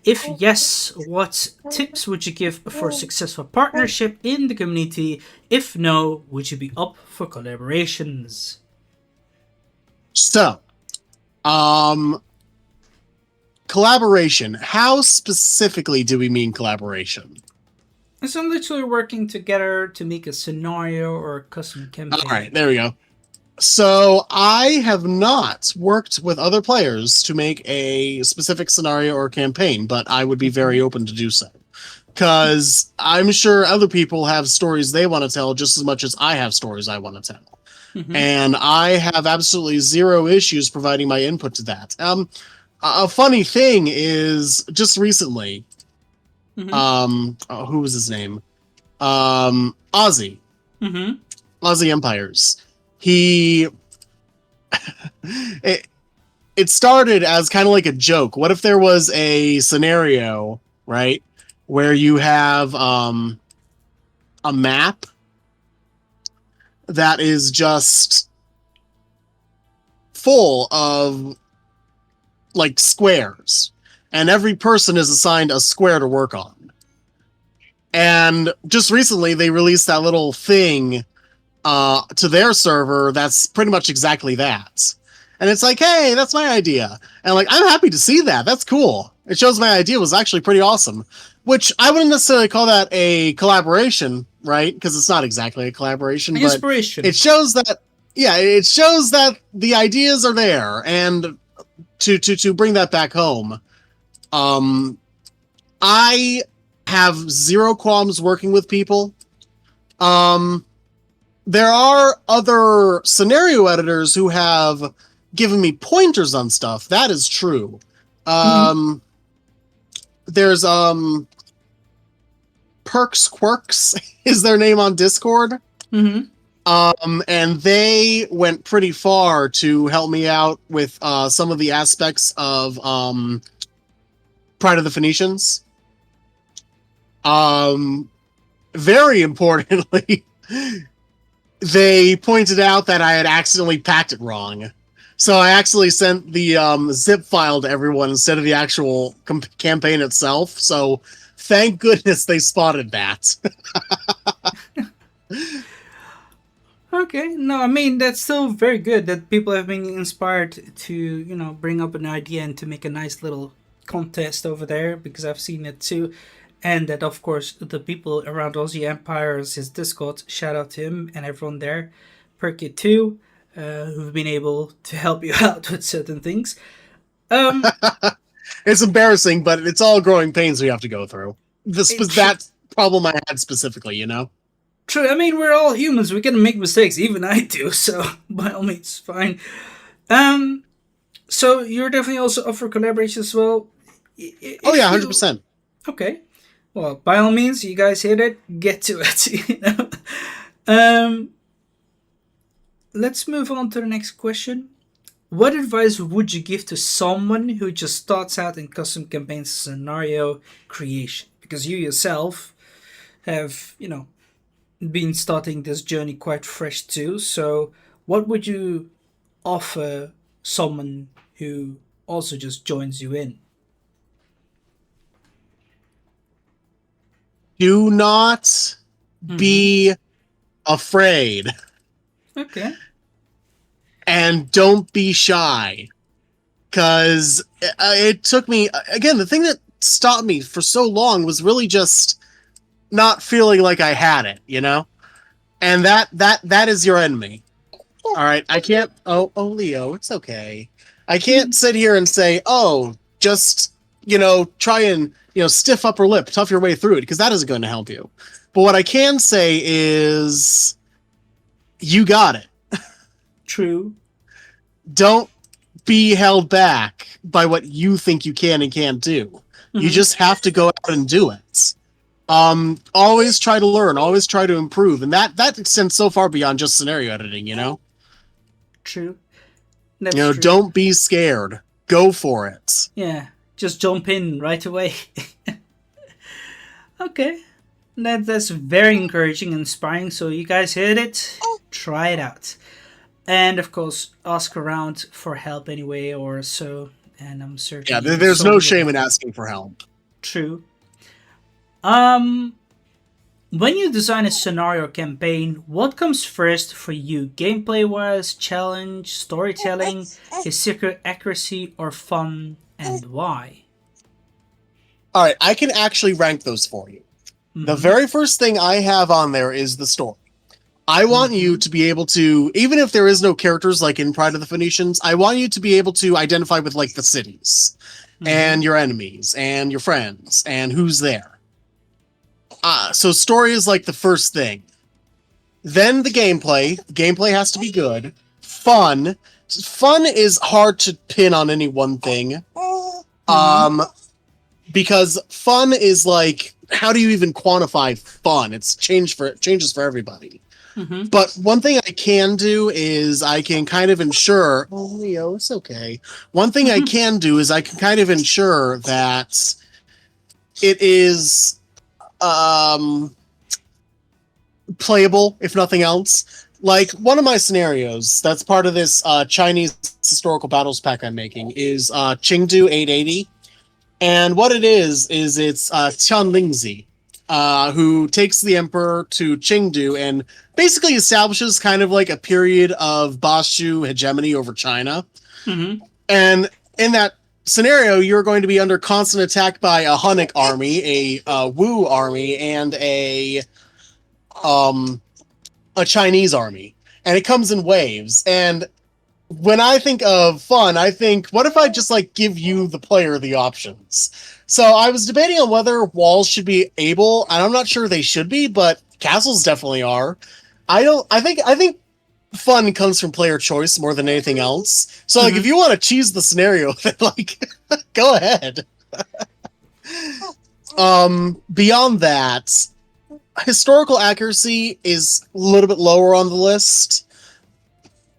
If yes, what tips would you give for successful partnership in the community? If no, would you be up for collaborations? So, um collaboration. How specifically do we mean collaboration? So literally working together to make a scenario or a custom All right, campaign. there we go. So I have not worked with other players to make a specific scenario or campaign, but I would be very Mm-hmm. open to do so. Because I'm sure other people have stories they want to tell just as much as I have stories I want to tell. Mm-hmm. And I have absolutely zero issues providing my input to that. A funny thing is just recently, Mm-hmm. who was his name? Ozzy. Mm-hmm. Ozzy Empires. He it, it started as kind of like a joke. What if there was a scenario, right, where you have a map that is just full of like squares, and every person is assigned a square to work on. And just recently, they released that little thing to their server that's pretty much exactly that. And it's like, hey, that's my idea. And like, I'm happy to see that. That's cool. It shows my idea was actually pretty awesome. Which I wouldn't necessarily call that a collaboration, right? Because it's not exactly a collaboration, but it Inspiration. shows that, yeah, it shows that the ideas are there. And to bring that back home, um, I have zero qualms working with people. Um, there are other scenario editors who have given me pointers on stuff. That is true. Mm-hmm. There's Perks Quirks is their name on Discord. Mm-hmm. And they went pretty far to help me out with some of the aspects of Pride of the Phoenicians. Very importantly, they pointed out that I had accidentally packed it wrong. So I actually sent the zip file to everyone instead of the actual campaign itself. So thank goodness they spotted that. Okay, no, I mean that's still very good that people have been inspired to, bring up an idea and to make a nice little contest over there because I've seen it too. And that of course the people around Aussie Empires, his Discord, shout out to him and everyone there, Perky too, who've been able to help you out with certain things. Um It's embarrassing, but it's all growing pains we have to go through. This was that problem I had specifically, you know? True, I mean we're all humans, we can make mistakes, even I do, so by all means fine. Um so you're definitely also up for collaboration as well. Oh If yeah, you 100%. Okay. Well, by all means, you guys hit it. Get to it. Um, let's move on to the next question. What advice would you give to someone who just starts out in custom campaign scenario creation? Because you yourself have, been starting this journey quite fresh too. So, what would you offer someone who also just joins you in? Do not Mm-hmm. be afraid Okay. and don't be shy. Because it took me, again, the thing that stopped me for so long was really just not feeling like I had it, you know? And that is your enemy. All right, I can't. Oh, Leo, it's okay. I can't sit here and say, oh, just try and stiff upper lip, tough your way through it, because that isn't going to help you. But what I can say is, you got it. True. Don't be held back by what you think you can and can't do. You Mm-hmm. just have to go out and do it. Always try to learn, always try to improve, and that extends so far beyond just scenario editing. True. That's true. Don't be scared. Go for it. Yeah, just jump in right away. Okay, that's very encouraging and inspiring. So you guys heard it, try it out, and of course ask around for help anyway or so. And I'm Yeah, certain there's no someone will shame help in you. asking for help. True. Um, when you design a scenario campaign, what comes first for you, gameplay wise, challenge, storytelling, is secret accuracy, or fun, and why? All right, I can actually rank those for you. The Mm-hmm. very first thing I have on there is the story. I want you Mm-hmm. to be able to, even if there is no characters like in Pride of the Phoenicians, I want you to be able to identify with like the cities Mm-hmm. and your enemies and your friends and who's there. So story is like the first thing. Then the gameplay. The gameplay has to be good. Fun. Fun is hard to pin on any one thing. Mm-hmm. Um, because fun is like, how do you even quantify fun? It's changes for everybody. Mm-hmm. But one thing I can do is I can kind of ensure. Oh, Leo, it's okay. One thing I Mm-hmm. can do is I can kind of ensure that it is playable, if nothing else. Like one of my scenarios that's part of this Chinese historical battles pack I'm making is Qingdu 880. And what it is it's Tian Lingzi, who takes the emperor to Qingdu and basically establishes kind of like a period of Bashu hegemony over China. Mm-hmm. And in that scenario, you're going to be under constant attack by a Hunnic army, a Wu army, and um, a Chinese army. And it comes in waves. And when I think of fun, I think, what if I just like give you the player the options? So I was debating on whether walls should be able, and I'm not sure they should be, but castles definitely are. I think fun comes from player choice more than anything else. So like if Mm-hmm. you want to cheese the scenario, then like go ahead. Beyond that, historical accuracy is a little bit lower on the list.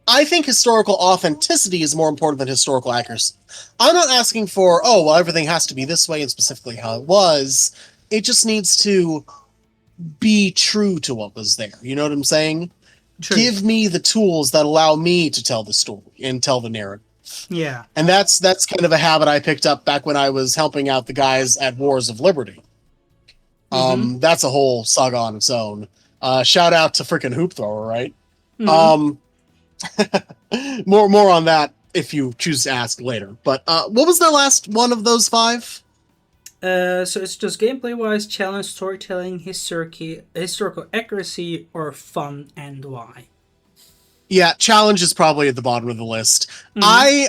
I think historical authenticity is more important than historical accuracy. I'm not asking for, oh, well, everything has to be this way and specifically how it was. It just needs to be true to what was there. You know what I'm saying? True. Give me the tools that allow me to tell the story and tell the narrative. Yeah. And that's kind of a habit I picked up back when I was helping out the guys at Wars of Liberty. Mm-hmm. That's a whole saga on its own. Shout out to freaking Hoop Thrower, right? Mm-hmm. Um, more on that if you choose to ask later. But what was the last one of those 5? So it's just gameplay wise, challenge, storytelling, historical accuracy, or fun, and why. Yeah, challenge is probably at the bottom of the list. Mm-hmm. I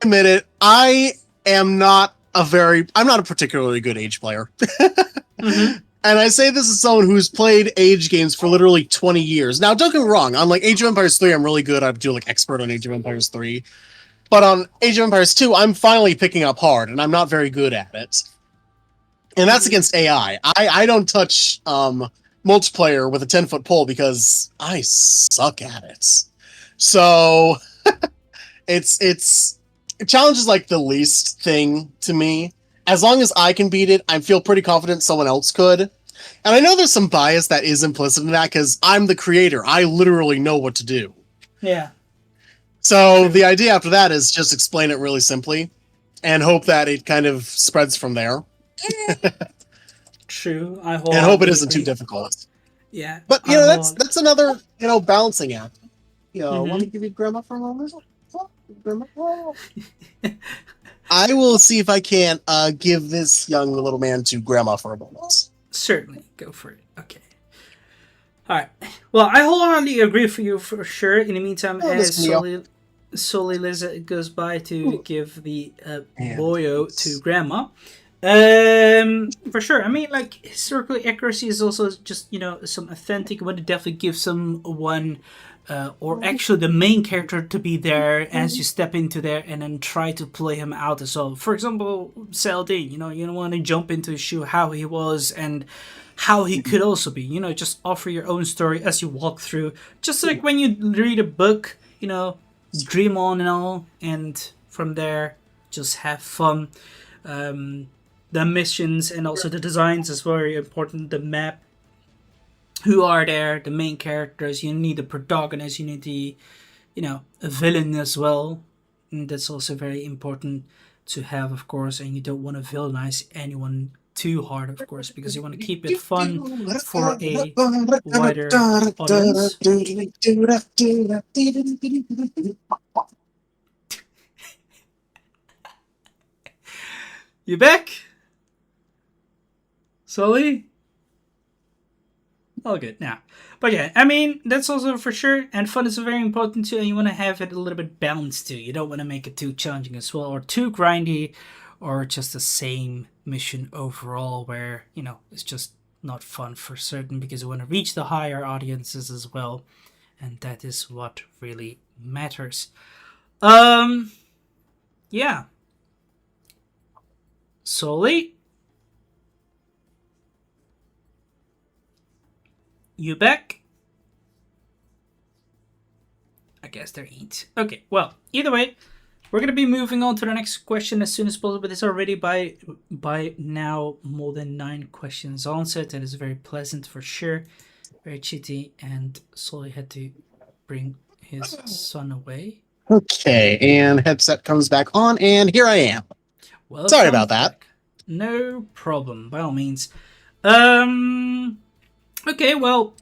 admit it. I'm not a particularly good Age player. Mm-hmm. And I say this as someone who's played Age games for literally 20 years. Now, don't get me wrong. On like Age of Empires 3, I'm really good. I do like expert on Age of Empires 3. But on Age of Empires 2, I'm finally picking up hard, and I'm not very good at it. And that's against AI. I don't touch multiplayer with a 10-foot pole because I suck at it. So it's challenge is like the least thing to me. As long as I can beat it, I feel pretty confident someone else could. And I know there's some bias that is implicit in that because I'm the creator. I literally know what to do. Yeah. So True. the idea after that is just explain it really simply and hope that it kind of spreads from there. True. I And hope it wholeheartedly isn't too agree. difficult. Yeah. But I wholeheartedly. that's another balancing act. Want to Mm-hmm. give you grandma for a moment? I will see if I can give this young little man to grandma for a moment. Certainly. Go for it. Okay. Alright. Well, I wholeheartedly agree for you for sure. In the meantime, Oh, as Miss Mio. SoullyLizzer goes by to give the And boyo to grandma. For sure. I mean, like, historical accuracy is also just, some authentic, but it definitely gives someone, or actually the main character to be there as you step into there and then try to play him out as well. For example, Saladin, you don't want to jump into his shoe, how he was and how he could also be, just offer your own story as you walk through. Just like when you read a book, dream on and all, and from there, just have fun. The missions and also the designs is very important. The map, who are there, the main characters. You need the protagonist. You need the, a villain as well. And that's also very important to have, of course. And you don't want to villainize anyone too hard, of course, because you want to keep it fun for a wider audience. You back, Sully? All good now. But yeah, I mean, that's also for sure. And fun is very important too. And you want to have it a little bit balanced too. You don't want to make it too challenging as well, or too grindy, or just the same mission overall where, it's just not fun for certain because you want to reach the higher audiences as well. And that is what really matters. Yeah. Sully? You back? I guess there ain't. Okay, well, either way, we're gonna be moving on to the next question as soon as possible. But it's already by now more than 9 questions answered. That is very pleasant for sure. Very cheaty, and Sully had to bring his son away. Okay, and headset comes back on, and here I am. Welcome Sorry about that. back. No problem, by all means. Okay, well,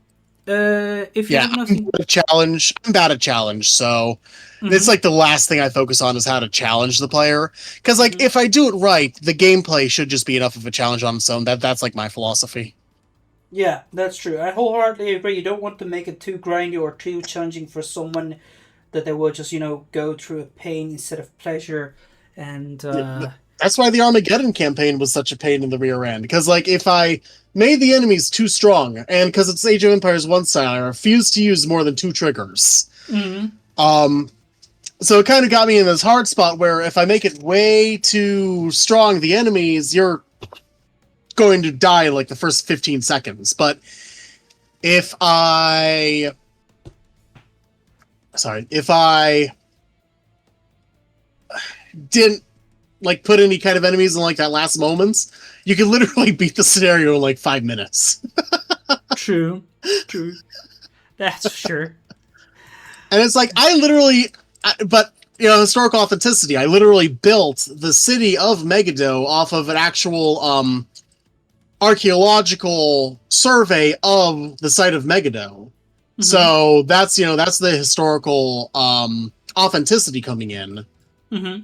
if you have nothing, I'm bad at challenge, so it's like the last thing I focus on is how to challenge the player. Because if I do it right, the gameplay should just be enough of a challenge on its own. That's like my philosophy. Yeah, that's true. I wholeheartedly agree. You don't want to make it too grindy or too challenging for someone that they will just, go through a pain instead of pleasure. And that's why the Armageddon campaign was such a pain in the rear end. Because if I made the enemies too strong, and because it's Age of Empires 1 style, I refuse to use more than 2 triggers. So it kind of got me in this hard spot where if I make it way too strong, the enemies, you're going to die in like the first 15 seconds. But if I didn't put any kind of enemies in that last moments, you can literally beat the scenario in 5 minutes. True. That's for sure. And it's historical authenticity. I literally built the city of Megiddo off of an actual archaeological survey of the site of Megiddo. Mm-hmm. So that's the historical authenticity coming in. Mm-hmm.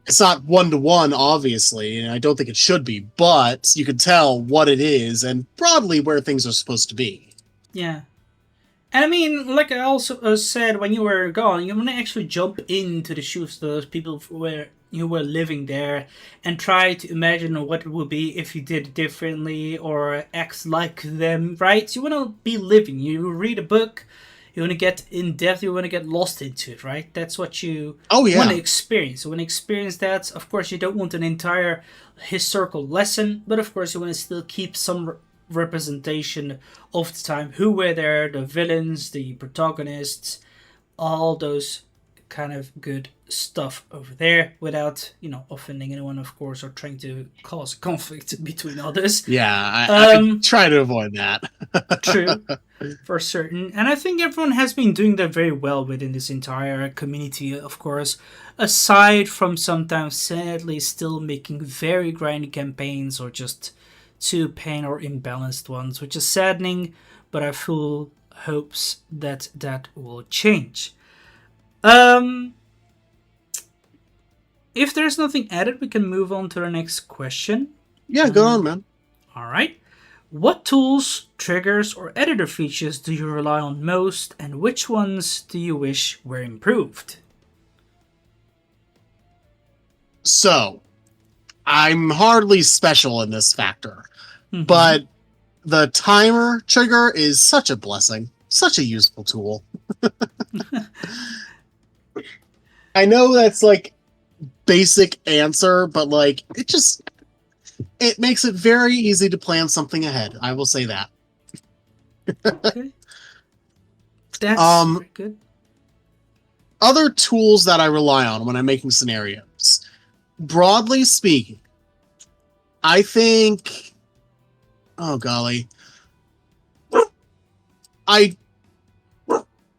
It's not one to one, obviously, and I don't think it should be, but you can tell what it is and broadly where things are supposed to be. Yeah. And I mean, like I also said when you were gone, you want to actually jump into the shoes of those people where you were living there and try to imagine what it would be if you did it differently or act like them, right? You want to be living. You read a book, you want to get in depth, you want to get lost into it, right? That's what you Oh want to yeah, experience. You want to experience that. Of course, you don't want an entire historical lesson, but of course, you want to still keep some representation of the time, who were there, the villains, the protagonists, all those kind of good stuff over there without, offending anyone, of course, or trying to cause conflict between others. yeah. I Um, try to avoid that. True, for certain. And I think everyone has been doing that very well within this entire community, of course, aside from sometimes sadly still making very grindy campaigns or just too pain or imbalanced ones, which is saddening, but I have full hopes that that will change. Um, if there's nothing added, we can move on to the next question. Yeah, go on, Um, man. all right. What tools, triggers, or editor features do you rely on most, and which ones do you wish were improved? So, I'm hardly special in this factor, Mm-hmm. but the timer trigger is such a blessing, such a useful tool. I know that's like basic answer, but like it makes it very easy to plan something ahead. I will say that. Okay, that's Um, very good. Other tools that I rely on when I'm making scenarios. Broadly speaking, I think, oh golly, I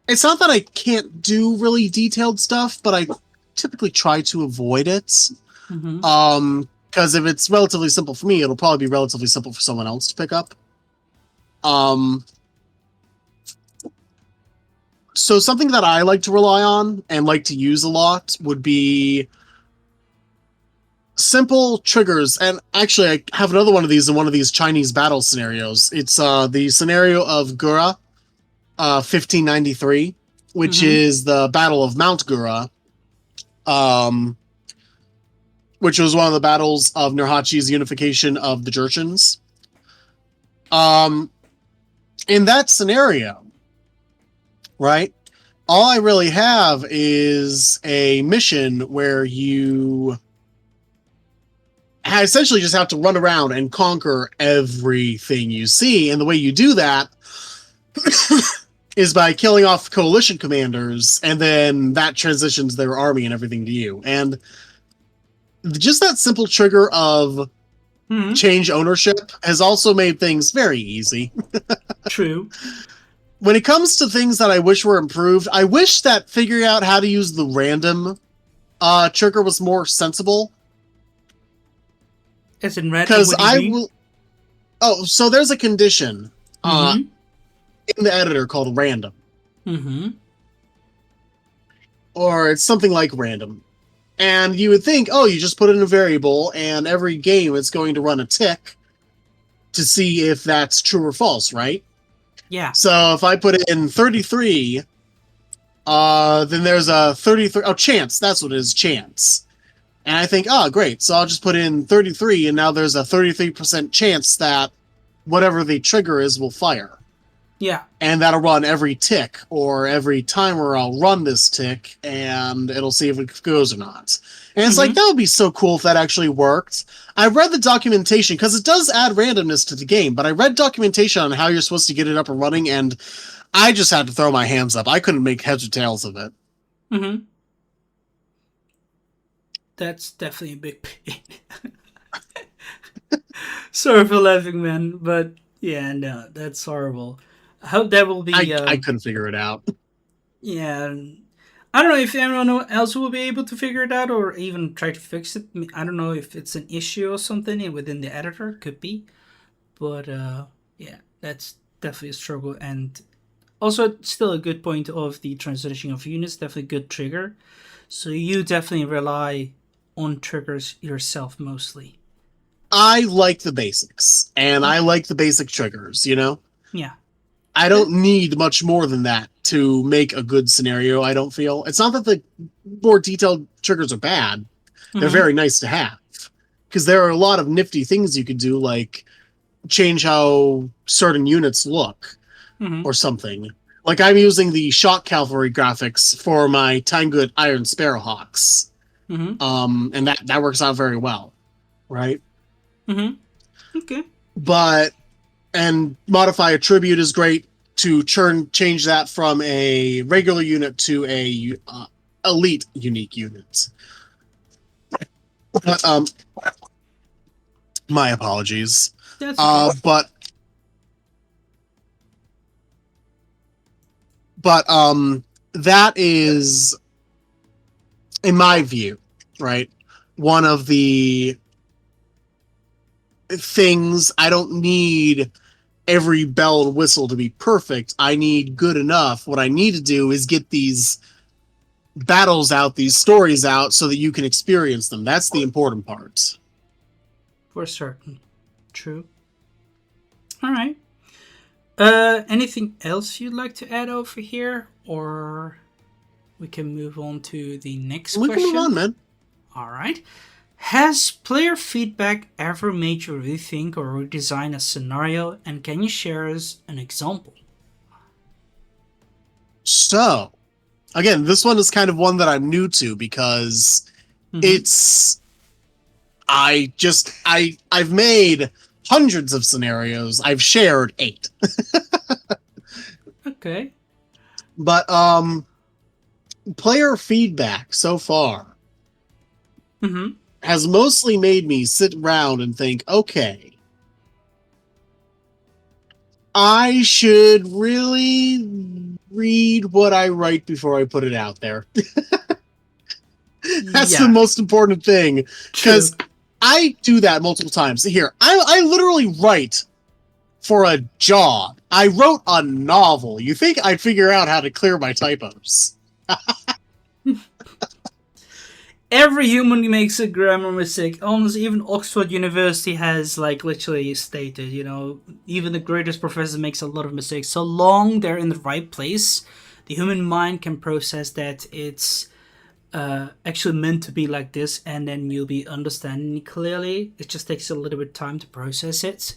it's not that I can't do really detailed stuff, but I typically try to avoid it. Mm-hmm. Because if it's relatively simple for me, it'll probably be relatively simple for someone else to pick up. Um, so something that I like to rely on and like to use a lot would be simple triggers. And actually, I have another one of these in one of these Chinese battle scenarios. It's the scenario of Gura, 1593, which Mm-hmm. is the Battle of Mount Gura, um, which was one of the battles of Nurhachi's unification of the Jurchens. Um, in that scenario, right? All I really have is a mission where you essentially just have to run around and conquer everything you see. And the way you do that is by killing off coalition commanders, and then that transitions their army and everything to you. And just that simple trigger of Mm-hmm. change ownership has also made things very easy. True. When it comes to things that I wish were improved, I wish that figuring out how to use the random trigger was more sensible. As in random, Because what do you I mean? will. Oh, so there's a condition Mm-hmm. in the editor called random, Mm-hmm. or it's something like random. And you would think, oh, you just put in a variable, and every game it's going to run a tick to see if that's true or false, right? Yeah. So if I put in 33, then there's a 33. Oh, chance. That's what it is, chance. And I think, oh, great. So I'll just put in 33, and now there's a 33% chance that whatever the trigger is will fire. Yeah. And that'll run every tick, or every timer I'll run this tick, and it'll see if it goes or not. And it's like, Mm-hmm. that would be so cool if that actually worked. I read the documentation, because it does add randomness to the game, but I read documentation on how you're supposed to get it up and running, and I just had to throw my hands up. I couldn't make heads or tails of it. Mm-hmm. That's definitely a big pain. Sorry for laughing, man, but yeah, no, that's horrible. I hope that will be. I couldn't figure it out. Yeah, I don't know if anyone else will be able to figure it out or even try to fix it. I don't know if it's an issue or something within the editor. Could be, but yeah, that's definitely a struggle. And Also, still a good point of the transition of units. Definitely good trigger. So you definitely rely on triggers yourself mostly. I like the basics, and I Okay. like the basic triggers, you know? Yeah. I Yeah. don't need much more than that to make a good scenario, I don't feel. It's not that the more detailed triggers are bad. They're Mm-hmm. very nice to have. Because there are a lot of nifty things you could do, like change how certain units look Mm-hmm. or something. Like I'm using the shock cavalry graphics for my Time Good Iron Sparrowhawks. Mm-hmm. And that works out very well, right? Mm-hmm. Okay. But and modify a tribute is great to change that from a regular unit to a elite unique unit. Um, my apologies. That's okay. But that is, in my view, right, one of the things. I don't need every bell and whistle to be perfect. I need good enough. What I need to do is get these battles out, these stories out, so that you can experience them. That's the important part. For certain. True. All right. Anything else you'd like to add over here, or we can move on to the next We can move question? on, man. All right. Has player feedback ever made you rethink or redesign a scenario, and can you share us an example? So, again, this one is kind of one that I'm new to because Mm-hmm. it's I've made hundreds of scenarios. I've shared 8. Okay. But player feedback so far Mm-hmm. has mostly made me sit around and think, okay, I should really read what I write before I put it out there. That's the Yeah. most important thing, True. because I do that multiple times. Here, I literally write for a job. I wrote a novel. You think I'd figure out how to clear my typos? Every human makes a grammar mistake. Almost even Oxford University has like literally stated, even the greatest professor makes a lot of mistakes. So long they're in the right place, the human mind can process that it's actually meant to be like this, and then you'll be understanding it clearly. It just takes a little bit of time to process it.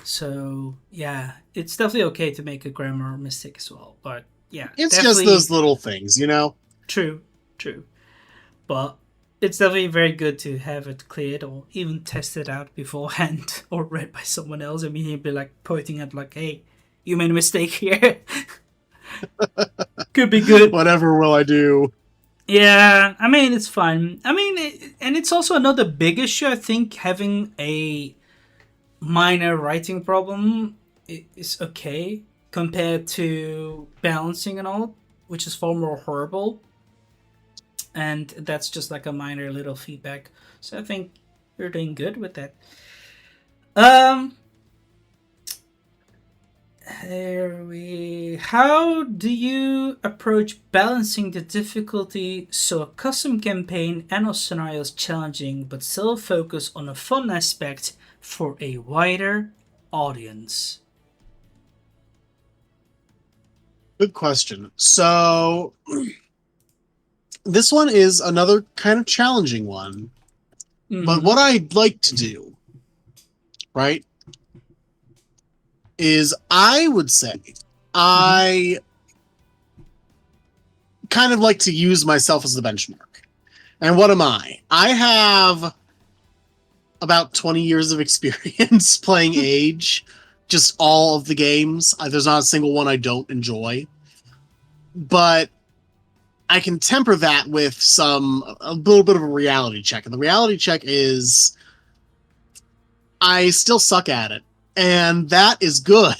So yeah, it's definitely okay to make a grammar mistake as well. But yeah, It's just definitely those little things, you know? true, true. But it's definitely very good to have it cleared or even tested out beforehand or read by someone else. I mean, he'd be like pointing at like, "Hey, you made a mistake here." Could be good. Whatever will I do? Yeah, I mean it's fine. I mean, and it's also another big issue. I think having a minor writing problem is okay compared to balancing and all, which is far more horrible. And that's just like a minor little feedback. So I think you're doing good with that. Um, here we. How do you approach balancing the difficulty so a custom campaign and a scenario is challenging, but still focus on a fun aspect for a wider audience? Good question. So, this one is another kind of challenging one. But Mm-hmm. what I'd like to do, right, is I would say Mm-hmm. I kind of like to use myself as the benchmark. And what am I? I have about 20 years of experience playing Age, just all of the games. There's not a single one I don't enjoy. But I can temper that with a little bit of a reality check. And the reality check is I still suck at it. And that is good.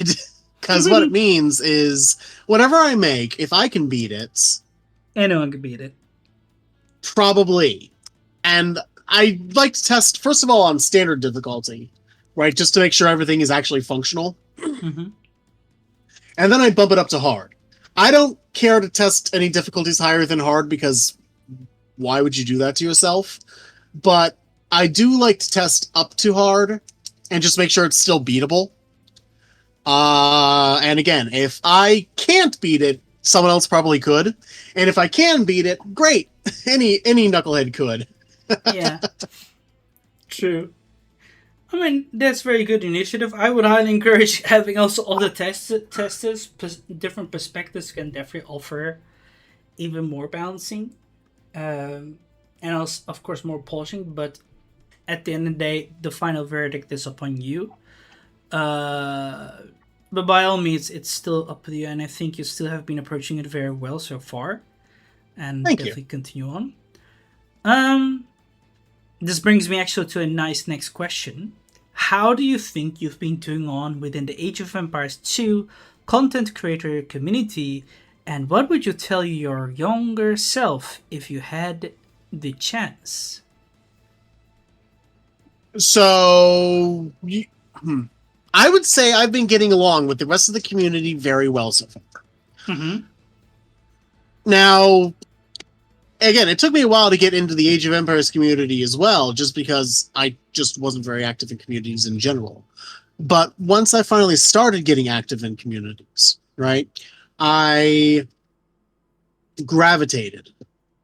Because what it means is whatever I make, if I can beat it, Anyone can beat it. probably. And I like to test, first of all, on standard difficulty, right? Just to make sure everything is actually functional. Mm-hmm. and then I bump it up to hard. I don't care to test any difficulties higher than hard because why would you do that to yourself? But I do like to test up to hard and just make sure it's still beatable. And again, if I can't beat it, someone else probably could. And if I can beat it, great. Any knucklehead could. Yeah, true. I mean, that's very good initiative. I would highly encourage having also other testers. Different perspectives can definitely offer even more balancing, and also, of course, more polishing. But at the end of the day, the final verdict is upon you. Uh, but by all means, it's still up to you, and I think you still have been approaching it very well so far, and Thank you. definitely continue on. Um, this brings me actually to a nice next question. How do you think you've been doing on within the Age of Empires 2 content creator community, and what would you tell your younger self if you had the chance? So, I would say I've been getting along with the rest of the community very well so far. Mm-hmm. Now, again, it took me a while to get into the Age of Empires community as well, just because I just wasn't very active in communities in general. But once I finally started getting active in communities, right, I gravitated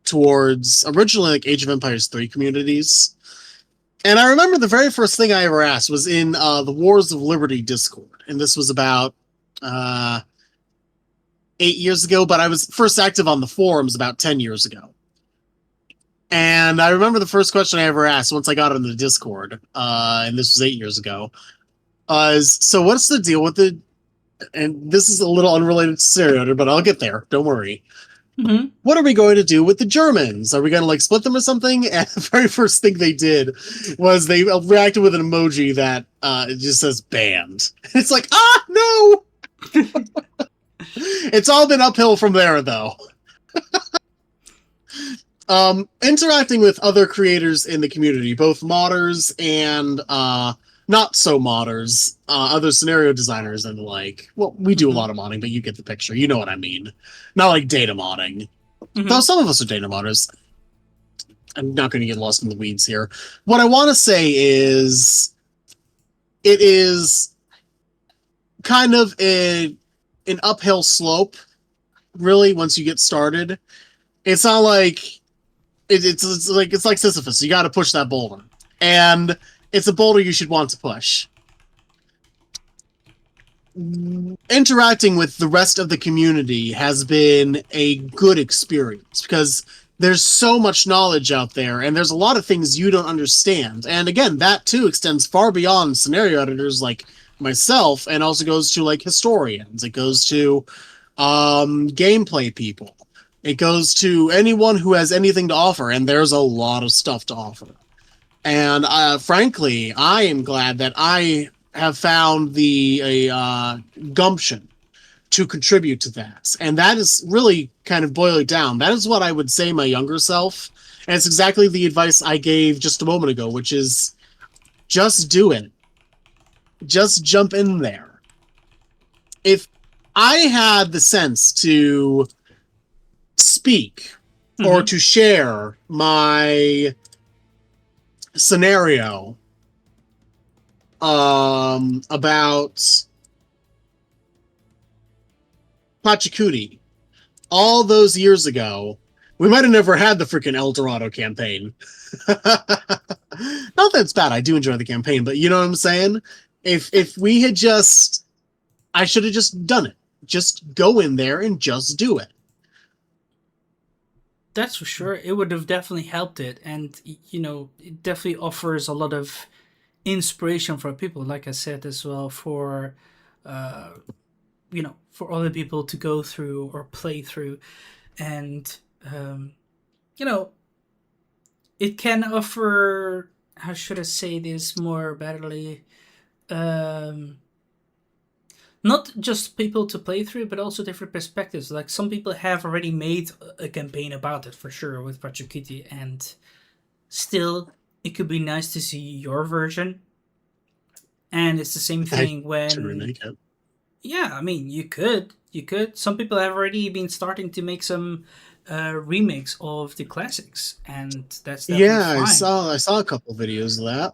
towards originally like Age of Empires 3 communities. And I remember the very first thing I ever asked was in the Wars of Liberty Discord. And this was about uh, 8 years ago, but I was first active on the forums about 10 years ago. And I remember the first question I ever asked once I got on the Discord, and this was 8 years ago, is so what's the deal with the, and this is a little unrelated to Seriator, but I'll get there. Don't worry. Mm-hmm. What are we going to do with the Germans? Are we going to like split them or something? And the very first thing they did was they reacted with an emoji that it just says banned. It's like, no! It's all been uphill from there, though. Interacting with other creators in the community, both modders and not so modders, other scenario designers and the like. Well, we do a Mm-hmm. lot of modding, but you get the picture. You know what I mean. Not like data modding. Though Mm-hmm. some of us are data modders. I'm not going to get lost in the weeds here. What I want to say is it is kind of an uphill slope, really, once you get started. It's not like it's like Sisyphus. You got to push that boulder, and it's a boulder you should want to push. Interacting with the rest of the community has been a good experience because there's so much knowledge out there and there's a lot of things you don't understand. And again, that too extends far beyond scenario editors like myself and also goes to like historians. It goes to gameplay people. It goes to anyone who has anything to offer, and there's a lot of stuff to offer. And frankly, I am glad that I have found the gumption to contribute to that. And that is really kind of boil it down. That is what I would say my younger self. And it's exactly the advice I gave just a moment ago, which is just do it. Just jump in there. If I had the sense to speak or Mm-hmm. to share my scenario about Pachacuti all those years ago, we might have never had the freaking El Dorado campaign. Not that it's bad. I do enjoy the campaign, but you know what I'm saying? If we had just, I should have just done it. Just go in there and just do it. That's for sure. It would have definitely helped it, and it definitely offers a lot of inspiration for people. Like I said as well, for uh, for other people to go through or play through, and um, you know, it can offer. How should I say this more betterly? Um, Not just people to play through, but also different perspectives. Like some people have already made a campaign about it for sure with Pachukiti, and still, it could be nice to see your version. And it's the same I thing should when remake it. Yeah, I mean, you could. You could. Some people have already been starting to make some remakes of the classics, and that's definitely Yeah, fine. I saw a couple videos of that.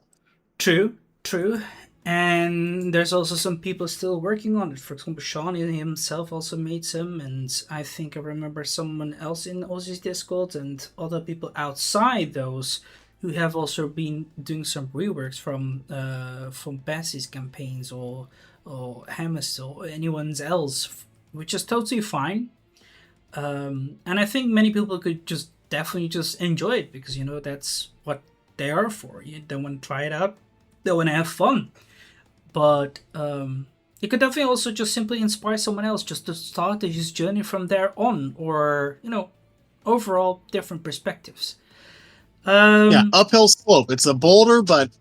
True, true. And there's also some people still working on it. For example, Sean himself also made some, and I think I remember someone else in Ozzy's Discord and other people outside those who have also been doing some reworks from Bassy's campaigns or Hammers or anyone else, which is totally fine. And I think many people could just definitely just enjoy it because that's what they are for. They want to try it out, they want to have fun. But it could definitely also just simply inspire someone else just to start his journey from there on, or overall different perspectives. Yeah, Um, uphill slope. It's a boulder, but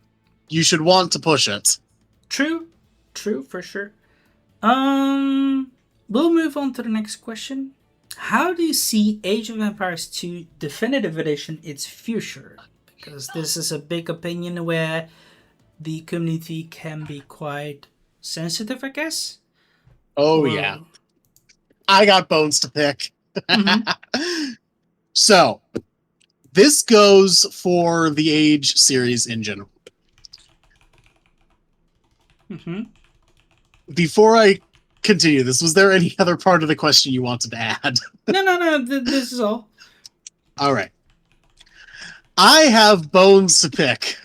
you should want to push it. true, true for sure. We'll move on to the next question. How do you see Age of Empires 2 Definitive Edition its future? Because this is a big opinion where the community can be quite sensitive, I guess. Oh yeah, Or I got bones to pick. mm-hmm, So this goes for the Age series in general. mm-hmm. Before I continue this, was there any other part of the question you wanted to add? No. This is all. All right. I have bones to pick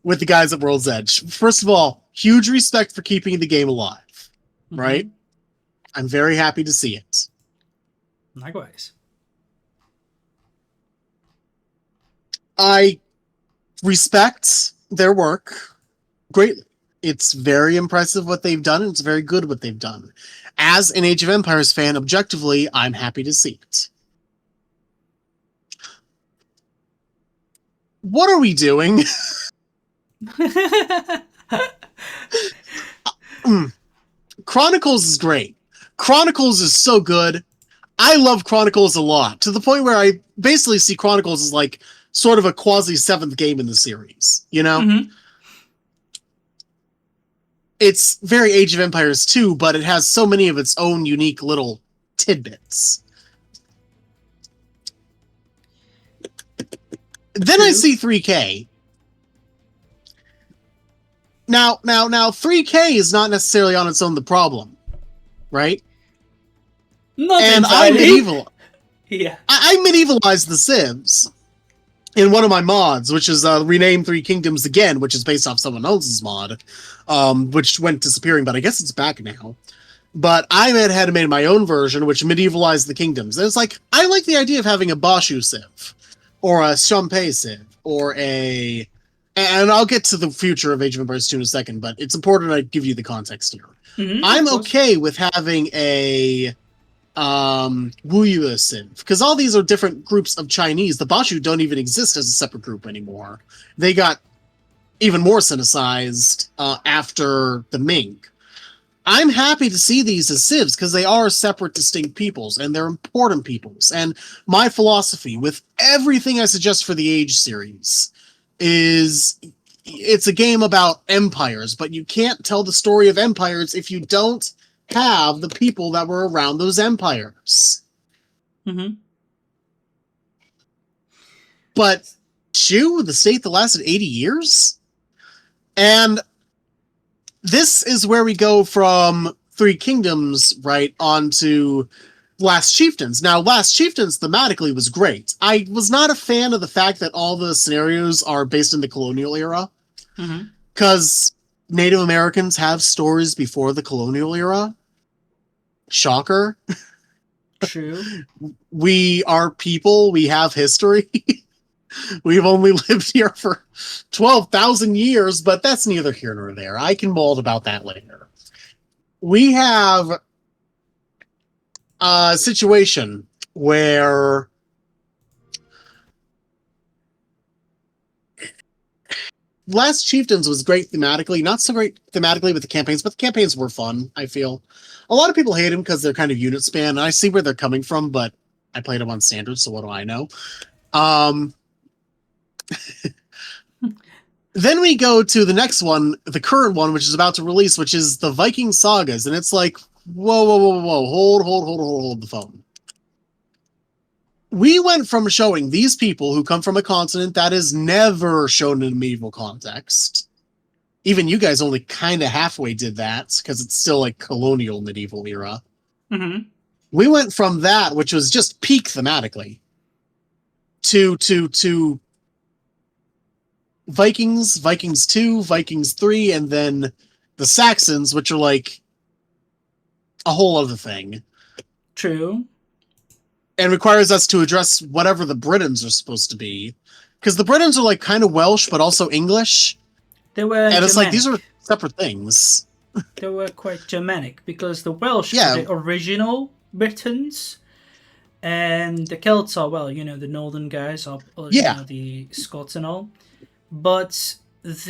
with the guys at World's Edge. First of all, huge respect for keeping the game alive, Mm-hmm. right? I'm very happy to see it. Likewise. I respect their work greatly. It's very impressive what they've done, and it's very good what they've done. As an Age of Empires fan, objectively, I'm happy to see it. What are we doing? Chronicles is great. Chronicles is so good. I love Chronicles a lot, to the point where I basically see Chronicles as like sort of a quasi seventh game in the series, you know? Mm-hmm. It's very Age of Empires 2, but it has so many of its own unique little tidbits. Then I True. see 3K. Now 3K is not necessarily on its own the problem, right? Not And entirely. Yeah. I medievalized the Civs in one of my mods, which is rename Three Kingdoms again, which is based off someone else's mod, which went disappearing, but I guess it's back now. But I had made my own version, which medievalized the kingdoms. And it's like, I like the idea of having a Bashu Civ, or a Champay Civ, or a... And I'll get to the future of Age of Empires 2 in a second, but it's important I give you the context here. Mm-hmm. Of I'm course. okay with having a Wu Civ, because all these are different groups of Chinese. The Bashu don't even exist as a separate group anymore. They got even more sinicized after the Ming. I'm happy to see these as civs because they are separate, distinct peoples, and they're important peoples. And my philosophy with everything I suggest for the Age series is it's a game about empires, but you can't tell the story of empires if you don't have the people that were around those empires. Mm-hmm. But Shu, the state that lasted 80 years? And this is where we go from Three Kingdoms, right, onto Last Chieftains. Now, Last Chieftains thematically was great. I was not a fan of the fact that all the scenarios are based in the colonial era, Mm-hmm. because Native Americans have stories before the colonial era. Shocker. True. We are people, we have history. We've only lived here for 12,000 years, but that's neither here nor there. I can mold about that later. We have a situation where Last Chieftains was great thematically, not so great thematically with the campaigns, but the campaigns were fun, I feel. A lot of people hate them because they're kind of unit span, and I see where they're coming from, but I played them on standard, so what do I know? Um, Then we go to the next one, the current one, which is about to release, which is the Viking Sagas, and it's like, whoa, hold the phone. We went from showing these people who come from a continent that is never shown in a medieval context. Even you guys only kind of halfway did that, because it's still like colonial medieval era. Mm-hmm. We went from that, which was just peak thematically, to Vikings, Vikings 2, Vikings 3, and then the Saxons, which are like a whole other thing. True. And requires us to address whatever the Britons are supposed to be. Because the Britons are like kind of Welsh, but also English. They were and Germanic. It's like, these are separate things. They were quite Germanic, because the Welsh Yeah. are the original Britons, and the Celts are, well, the northern guys, are the Scots and all. But if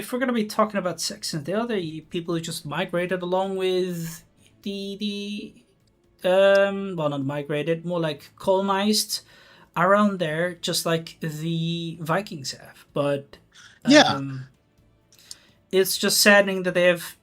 we're going to be talking about Saxons, they are the people who just migrated along with well, not migrated, more like colonized around there, just like the Vikings have. But it's just saddening that they have.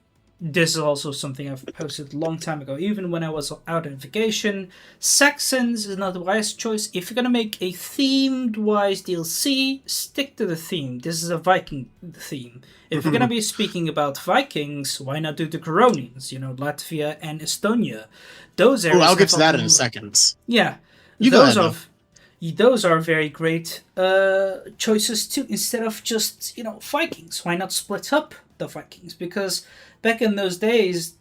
This is also something I've posted a long time ago, even when I was out on vacation. Saxons is not the wise choice. If you're going to make a themed-wise DLC, stick to the theme. This is a Viking theme. If you're going to be speaking about Vikings, why not do the Curonians? Latvia and Estonia. Those areas. I'll get to that in a second. Yeah. Those are very great choices too. Instead of just, Vikings, why not split up the Vikings? Because back in those days,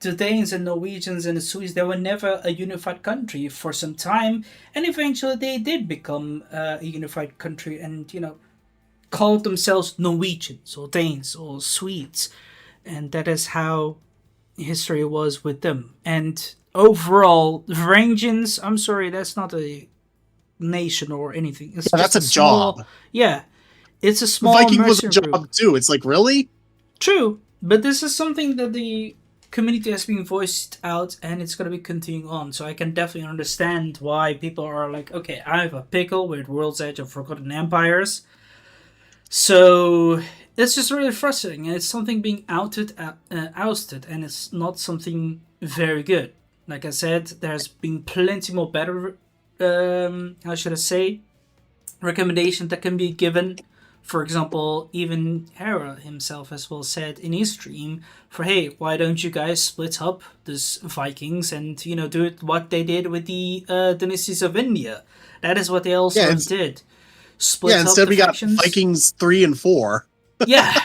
the Danes and Norwegians and the Swedes, they were never a unified country for some time, and eventually they did become a unified country and, called themselves Norwegians or Danes or Swedes. And that is how history was with them. And overall, Varangians, I'm sorry, that's not a nation or anything. It's that's a job. Yeah. It's a small Viking was a job group too. It's like, really? True, but this is something that the community has been voiced out, and it's going to be continuing on. So I can definitely understand why people are like, okay, I have a pickle with World's Edge of Forgotten Empires. So it's just really frustrating, and it's something being ousted, and it's not something very good. Like I said, there's been plenty more better, how should I say, recommendations that can be given. For example, even Hera himself as well said in his stream, hey, why don't you guys split up this Vikings and, do it what they did with the dynasties of India. That is what they also did. Split up instead the we factions. got Vikings 3 and 4. Yeah,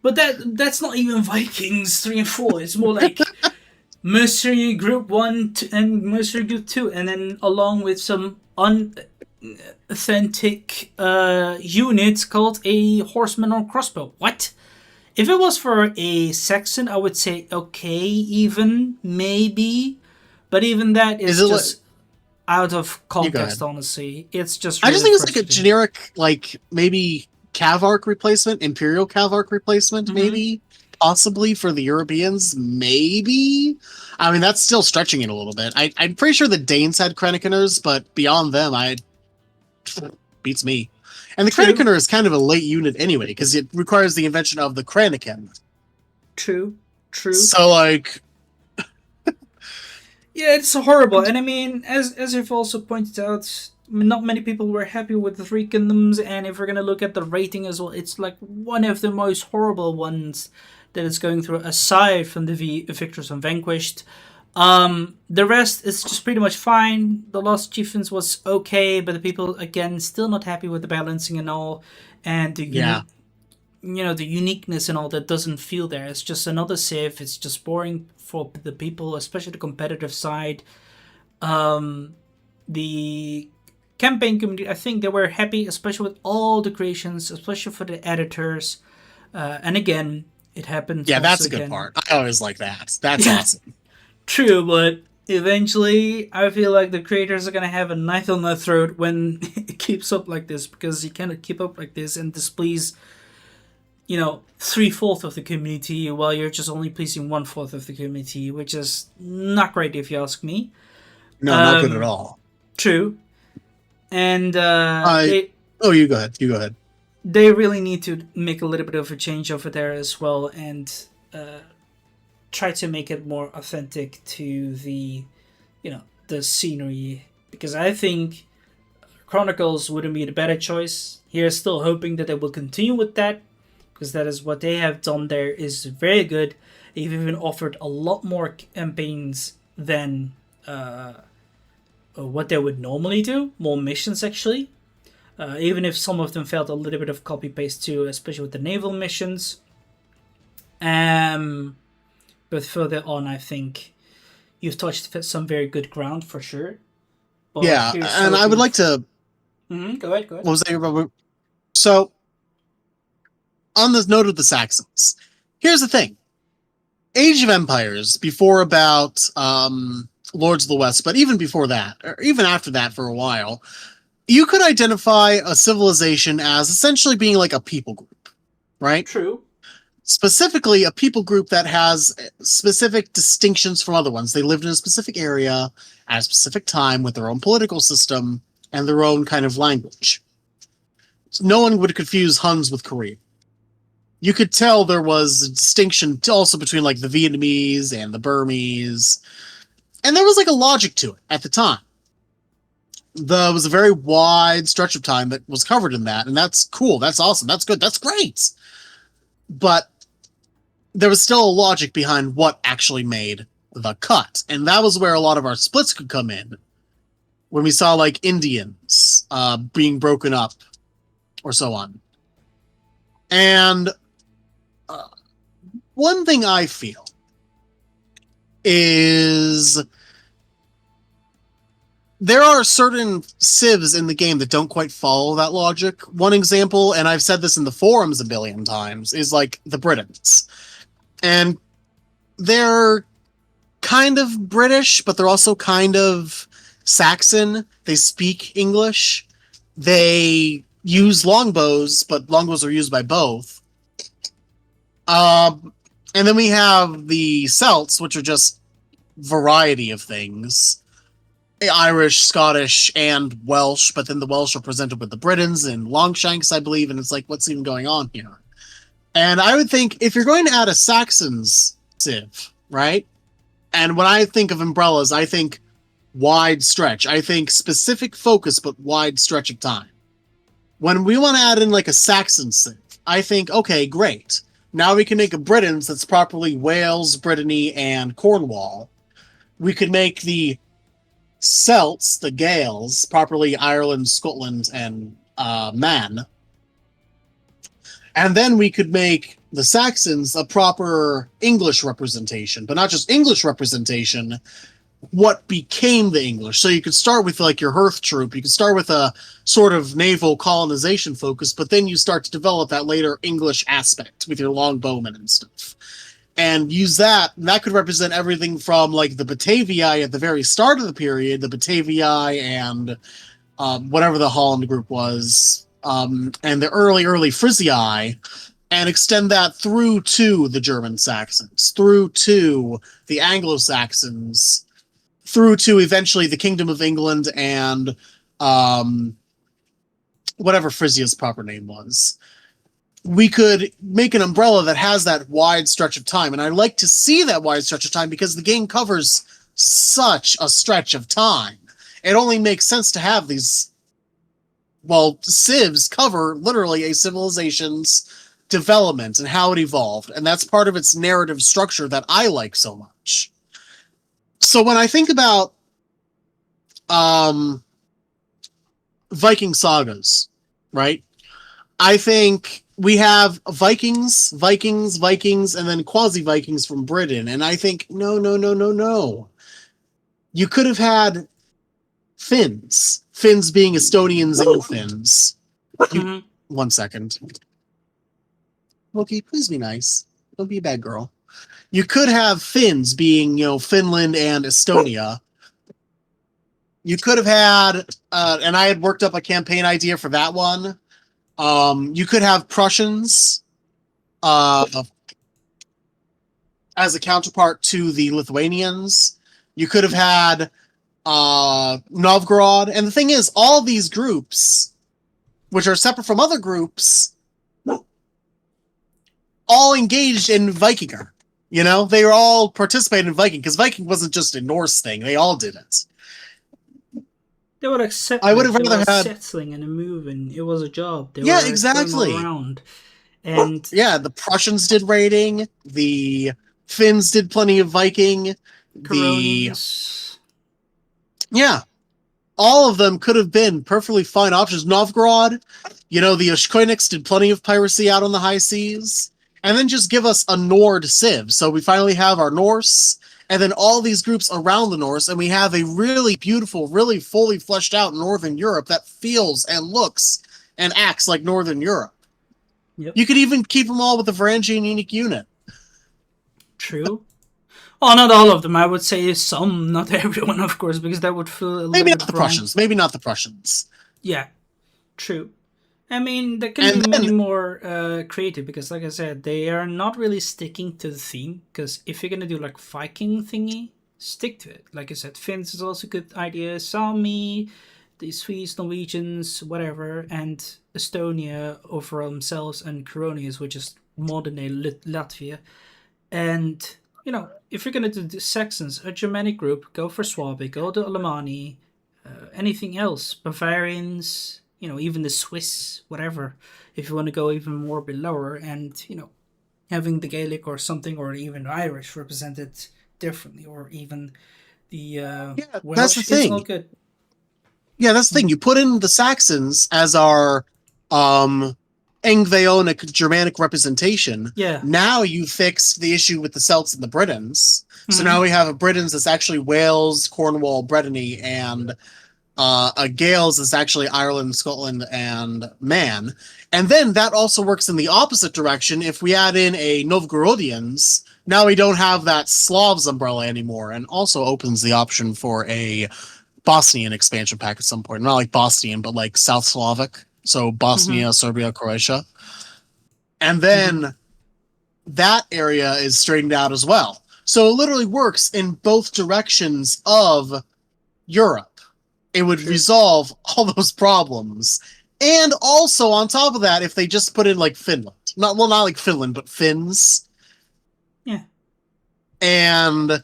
but that's not even Vikings 3 and 4. It's more like Mercenary Group 1 and Mercenary Group 2, and then along with some authentic unit called a horseman or crossbow. What? If it was for a Saxon, I would say okay, even maybe, but even that is just out of context. Honestly, it's just. Really I just think it's like a generic, like maybe Cavark replacement, Imperial Cavark replacement, maybe. Possibly for the Europeans, maybe. I mean, that's still stretching it a little bit. I'm pretty sure the Danes had Kranikeners, but beyond them, beats me. And the Kranikener is kind of a late unit anyway, because it requires the invention of the Kraniken. True. So, like... yeah, it's horrible. And I mean, as you've also pointed out, not many people were happy with the Three Kingdoms, and if we're going to look at the rating as well, it's like one of the most horrible ones that it's going through, aside from the Victors and Vanquished. The rest is just pretty much fine. The Lost Chieftains was okay, but the people, again, still not happy with the balancing and all, and the the uniqueness and all that doesn't feel there. It's just another Civ. It's just boring for the people, especially the competitive side. The campaign community, I think they were happy, especially with all the creations, especially for the editors. And again, it happened. Yeah, that's a good part. I always like that. That's awesome. True, but eventually I feel like the creators are going to have a knife on their throat when it keeps up like this, because you cannot keep up like this and displease, 3/4 of the community while you're just only pleasing 1/4 of the community, which is not great if you ask me. No, not good at all. True. And Oh, you go ahead. You go ahead. They really need to make a little bit of a change over there as well, and try to make it more authentic to the, the scenery. Because I think Chronicles wouldn't be the better choice. Here, still hoping that they will continue with that, because that is what they have done there is very good. They've even offered a lot more campaigns than what they would normally do, more missions actually. Even if some of them felt a little bit of copy paste too, especially with the naval missions. But further on, I think you've touched some very good ground for sure. But Yeah, here's and I would hoping. like to. Go ahead, go ahead. What was that? So, on the note of the Saxons, here's the thing: Age of Empires, before about Lords of the West, but even before that, or even after that, for a while, you could identify a civilization as essentially being like a people group, right? True. Specifically, a people group that has specific distinctions from other ones. They lived in a specific area at a specific time with their own political system and their own kind of language. So no one would confuse Huns with Korean. You could tell there was a distinction also between like the Vietnamese and the Burmese, and there was like a logic to it at the time. There was a very wide stretch of time that was covered in that, and that's cool. That's awesome. That's good. That's great. But there was still a logic behind what actually made the cut, and that was where a lot of our splits could come in. When we saw like Indians being broken up, or so on. And one thing I feel is there are certain civs in the game that don't quite follow that logic. One example, and I've said this in the forums a billion times, is like the Britons. And they're kind of British, but they're also kind of Saxon. They speak English. They use longbows, but longbows are used by both. And then we have the Celts, which are just variety of things. Irish, Scottish, and Welsh, but then the Welsh are presented with the Britons and Longshanks, I believe, and it's like, what's even going on here? And I would think, if you're going to add a Saxons civ, right? And when I think of umbrellas, I think wide stretch. I think specific focus, but wide stretch of time. When we want to add in like a Saxon civ, I think, okay, great. Now we can make a Britons that's properly Wales, Brittany, and Cornwall. We could make the Celts, the Gaels, properly Ireland, Scotland, and Man. And then we could make the Saxons a proper English representation, but not just English representation, what became the English. So you could start with like your Hearth troop, you could start with a sort of naval colonization focus, but then you start to develop that later English aspect with your longbowmen and stuff. And use that, and that could represent everything from like the Bataviae at the very start of the period, the Bataviae and whatever the Holland group was, and the early Frisiae, and extend that through to the German Saxons, through to the Anglo-Saxons, through to eventually the Kingdom of England and whatever Frisia's proper name was. We could make an umbrella that has that wide stretch of time. And I like to see that wide stretch of time because the game covers such a stretch of time. It only makes sense to have these, well, civs cover literally a civilization's development and how it evolved. And that's part of its narrative structure that I like so much. So when I think about Viking sagas, right? I think we have Vikings, and then quasi-Vikings from Britain. And I think, no. You could have had Finns. Finns being Estonians and Finns. One second. Wookie, please be nice. Don't be a bad girl. You could have Finns being, Finland and Estonia. You could have had, and I had worked up a campaign idea for that one. You could have Prussians as a counterpart to the Lithuanians. You could have had Novgorod. And the thing is, all these groups which are separate from other groups, all engaged in Vikinger. You know, they were all participating in Viking, because Viking wasn't just a Norse thing; they all did it. They were accept I would like have they rather were had, settling and moving. It was a job. They yeah, were going all exactly. around. And Yeah, the Prussians did raiding, the Finns did plenty of Viking, the Coronians. yeah, all of them could have been perfectly fine options. Novgorod, you know, the Oshkoiniks did plenty of piracy out on the high seas. And then just give us a Nord civ. So we finally have our Norse, and then all these groups around the Norse, and we have a really beautiful, really fully fleshed out Northern Europe that feels and looks and acts like Northern Europe. Yep. You could even keep them all with the Varangian unique unit. True. Well, not all of them. I would say some, not everyone, of course, because that would feel a Maybe little not bit the wrong. Prussians. Maybe not the Prussians. Yeah, true. I mean, there can be And many then, more creative because, like I said, they are not really sticking to the theme. Because if you're gonna do like Viking thingy, stick to it. Like I said, Finns is also a good idea. Sami, the Swedes, Norwegians, whatever, and Estonia over themselves, and Coronius, which is modern day Latvia. And if you're gonna do the Saxons, a Germanic group, go for Swabic, go to Alemanni, anything else, Bavarians, even the Swiss, whatever. If you want to go even more below, and having the Gaelic or something, or even Irish represented differently, or even the yeah, that's the Welsh, it's all thing. good. Yeah, that's the thing. Mm-hmm. You put in the Saxons as our Angvaonic Germanic representation. Yeah. Now you fixed the issue with the Celts and the Britons. So Mm-hmm. now we have a Britons that's actually Wales, Cornwall, Brittany, and a Gales is actually Ireland, Scotland, and Man. And then that also works in the opposite direction. If we add in a Novgorodians, now we don't have that Slavs umbrella anymore, and also opens the option for a Bosnian expansion pack at some point. Not like Bosnian, but like South Slavic. So Mm-hmm. Bosnia, Serbia, Croatia. And Mm-hmm. then that area is straightened out as well. So it literally works in both directions of Europe. It would True. resolve all those problems. And also on top of that, if they just put in like Finland. Not like Finland, but Finns. Yeah. And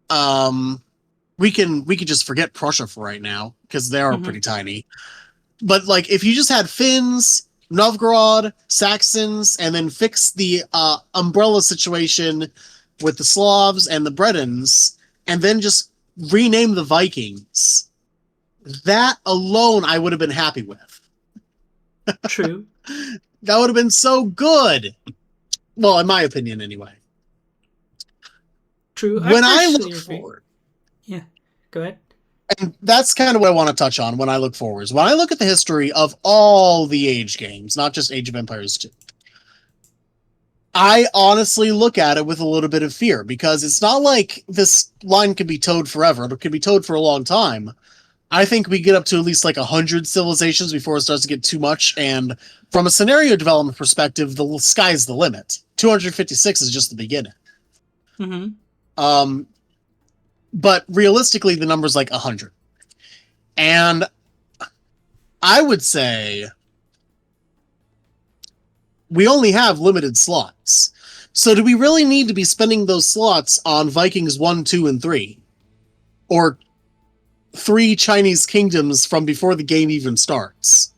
um we could just forget Prussia for right now, because they are Mm-hmm. pretty tiny. But like if you just had Finns, Novgorod, Saxons, and then fix the umbrella situation with the Slavs and the Bretons, and then just rename the Vikings, that alone I would have been happy with. True. That would have been so good. Well, in my opinion, anyway. True. I When I partially look agree. forward, Yeah. Go ahead. and that's kind of what I want to touch on when I look forwards. When I look at the history of all the Age games, not just Age of Empires 2, I honestly look at it with a little bit of fear, because it's not like this line can be towed forever. It can be towed for a long time. I think we get up to at least like 100 civilizations before it starts to get too much. And from a scenario development perspective, the sky's the limit. 256 is just the beginning. Mm-hmm. Um, but realistically, the number's like 100. And I would say we only have limited slots. So do we really need to be spending those slots on Vikings 1, 2, and 3? Or 3 Chinese kingdoms from before the game even starts?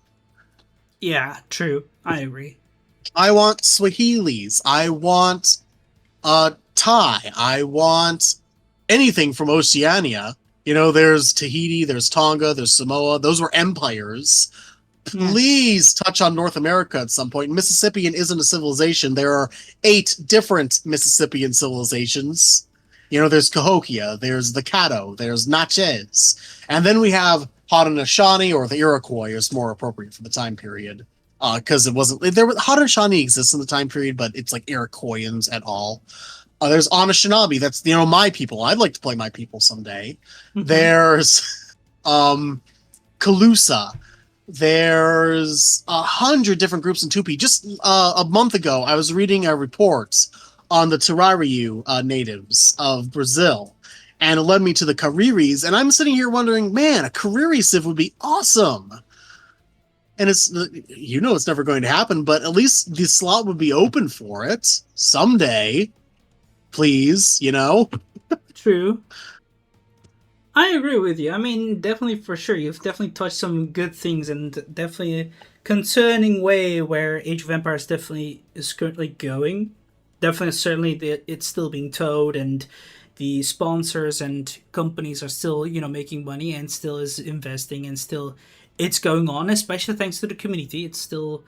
Yeah. True. I agree. I want Swahilis. I want Thai. I want anything from Oceania. You know, there's Tahiti, there's Tonga, there's Samoa. Those were empires. Yeah. Please touch on North America at some point. Mississippian isn't a civilization. There are 8 different Mississippian civilizations. You know, there's Cahokia, there's the Caddo, there's Natchez. And then we have Haudenosaunee, or the Iroquois is more appropriate for the time period. Because it wasn't there. Haudenosaunee exists in the time period, but it's like Iroquoians at all. There's Anishinaabe. That's my people. I'd like to play my people someday. Mm-hmm. There's Calusa. There's 100 different groups in Tupi. Just a month ago, I was reading a report on the Turariu natives of Brazil, and it led me to the Kariris. And I'm sitting here wondering, man, a Kariri civ would be awesome. and it's it's never going to happen, but at least the slot would be open for it someday. Please, True. I agree with you. I mean, definitely for sure. You've definitely touched some good things and definitely concerning way where Age of Empires definitely is currently going. Definitely, certainly, it's still being towed, and the sponsors and companies are still, making money and still is investing and still it's going on, especially thanks to the community. It's still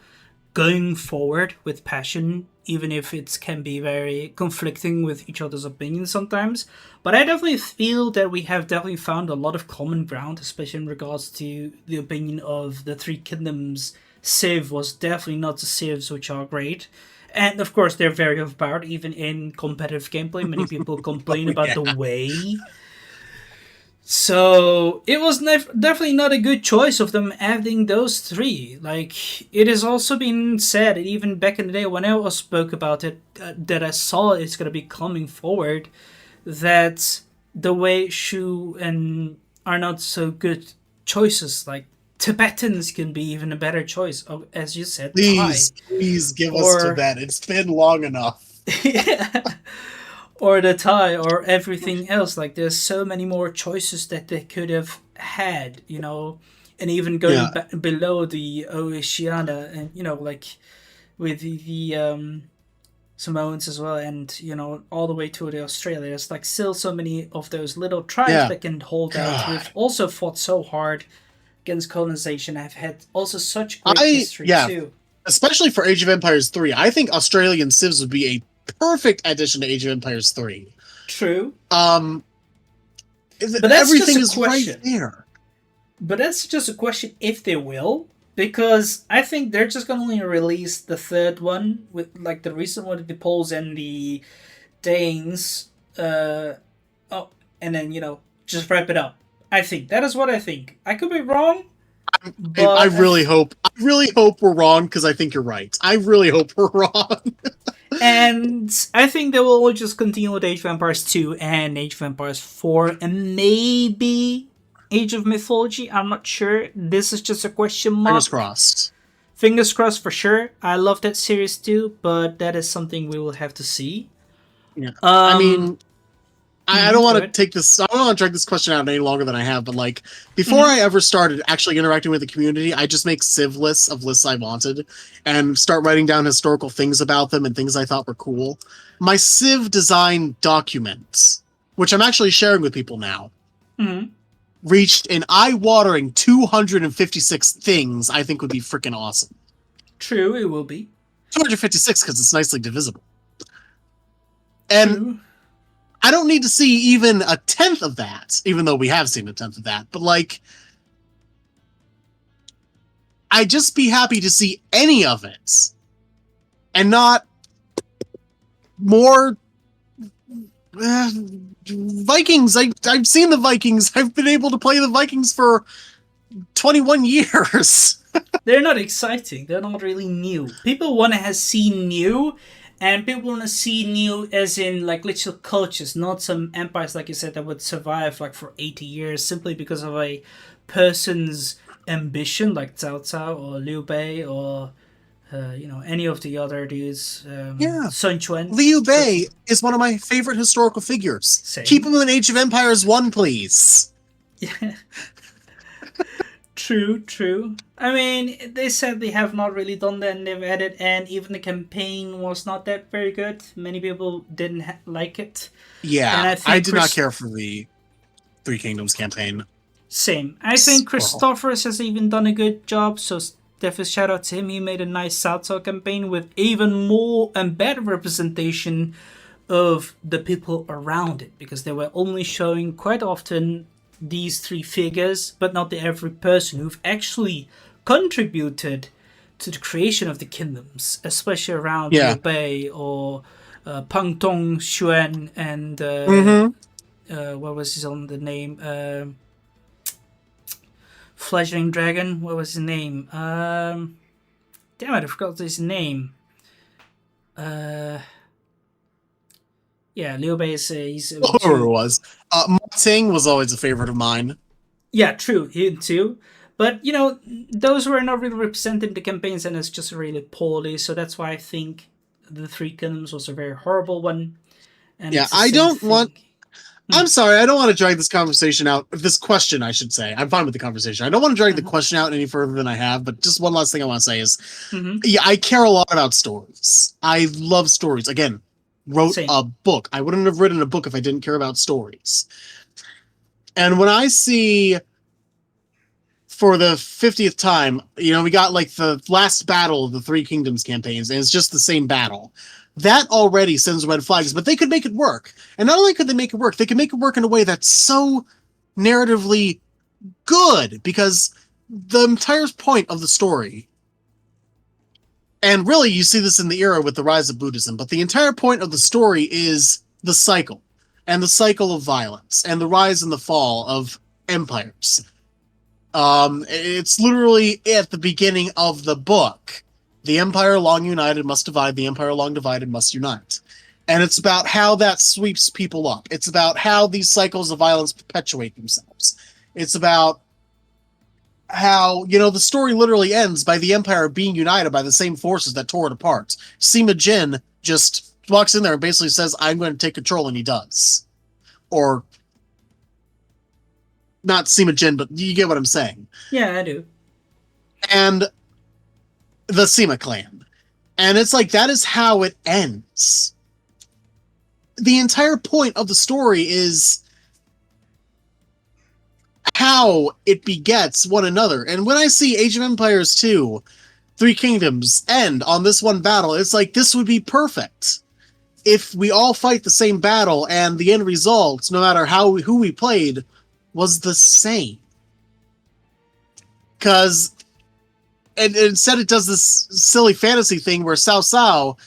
going forward with passion, even if it can be very conflicting with each other's opinions sometimes. But I definitely feel that we have definitely found a lot of common ground, especially in regards to the opinion of the Three Kingdoms. Civ was definitely not the civs which are great. And of course, they're very overpowered, even in competitive gameplay. Many people complain Oh, about yeah. the way, so it was definitely not a good choice of them adding those three. Like, it has also been said, even back in the day when I was spoke about it, that I saw it's gonna be coming forward, that the way Shu and are not so good choices. Like, Tibetans can be even a better choice. As you said, Thai Please give us to or that. It's been long enough. yeah, or the Thai or everything else. Like, there's so many more choices that they could have had, and even going Yeah. below the Oceania, and like with the Samoans as well, and all the way to the Australia. There's like still so many of those little tribes Yeah. that can hold out, who have God. also fought so hard against colonization. Have had also such great I history yeah, too. especially for Age of Empires 3. I think Australian Civs would be a perfect addition to Age of Empires 3. True, Um but that's just everything a is right question. there. But that's just a question if they will, because I think they're just gonna only release the third one with like the recent one with the Poles and the Danes. Oh, and then just wrap it up. I think that is what I think. I could be wrong, I but really hope we're wrong because I think you're right. I really hope we're wrong. and I think they will just continue with Age of Empires 2 and Age of Empires 4 and maybe Age of Mythology. I'm not sure. This is just a question Fingers mark. crossed. Fingers crossed for sure. I love that series too, but that is something we will have to see. Yeah. I Um, mean, I don't want Go to ahead. take this. I don't want to drag this question out any longer than I have. But like, before Mm-hmm. I ever started actually interacting with the community, I just make civ lists of lists I wanted, and start writing down historical things about them and things I thought were cool. My civ design documents, which I'm actually sharing with people now, Mm-hmm. reached an eye-watering 256 things I think would be freaking awesome. True, it will be. 256 because it's nicely divisible, and True. I don't need to see even a tenth of that, even though we have seen a tenth of that. But like, I'd just be happy to see any of it, and not more Vikings. I've seen the Vikings. I've been able to play the Vikings for 21 years. They're not exciting. They're not really new. People want to see new, and people want to see new as in like literal cultures, not some empires like you said that would survive like for 80 years simply because of a person's ambition, like Cao Cao or Liu Bei or any of the other dudes, Yeah. Sun Quan. Liu Bei is one of my favorite historical figures. Keep Same. him in Age of Empires 1, please. Yeah. True, true. I mean, they said they have not really done that and they've added, and even the campaign was not that very good. Many people didn't like it. And Yeah, I I think did not care for the Three Kingdoms campaign. Same. I think Christophorus has even done a good job, so definitely shout out to him. He made a nice South campaign with even more and better representation of the people around it, because they were only showing quite often these three figures, but not the every person who've actually contributed to the creation of the kingdoms, especially around Liu Yeah. Bei or Pang Tong Xuan and Mm-hmm. what was his own the name? Fledgling Dragon. What was his name? Damn it, I forgot his name. Yeah, Liu Bei is he's Whoever it too. was. Ma Ting was always a favorite of mine. Yeah, true. Him too. But those were not really represented in the campaigns, and it's just really poorly. So that's why I think the Three Kingdoms was a very horrible one, and Yeah, it's the I same don't want. thing. I'm sorry, I don't want to drag this conversation out. This question, I should say. I'm fine with the conversation. I don't want to drag the question out any further than I have, but just one last thing I want to say is, yeah, I care a lot about stories. I love stories. Again, wrote Same. a book. I wouldn't have written a book if I didn't care about stories. And when I see, for the 50th time, we got like the last battle of the Three Kingdoms campaigns, and it's just the same battle. That already sends red flags, but they could make it work. And not only could they make it work, they could make it work in a way that's so narratively good, because the entire point of the story, and really you see this in the era with the rise of Buddhism, but the entire point of the story is the cycle, and the cycle of violence, and the rise and the fall of empires. It's literally at the beginning of the book. The empire long united must divide, the empire long divided must unite. And it's about how that sweeps people up. It's about how these cycles of violence perpetuate themselves. It's about how, the story literally ends by the empire being united by the same forces that tore it apart. Sima Jin just walks in there and basically says, I'm going to take control, and he does. Or, not Sima Jin, but you get what I'm saying. Yeah, I do. And the Sima clan. And it's like, that is how it ends. The entire point of the story is how it begets one another. And when I see Age of Empires 2, Three Kingdoms end on this one battle, it's like, this would be perfect. If we all fight the same battle and the end result, no matter who we played, was the same. Because and instead it does this silly fantasy thing where Cao Cao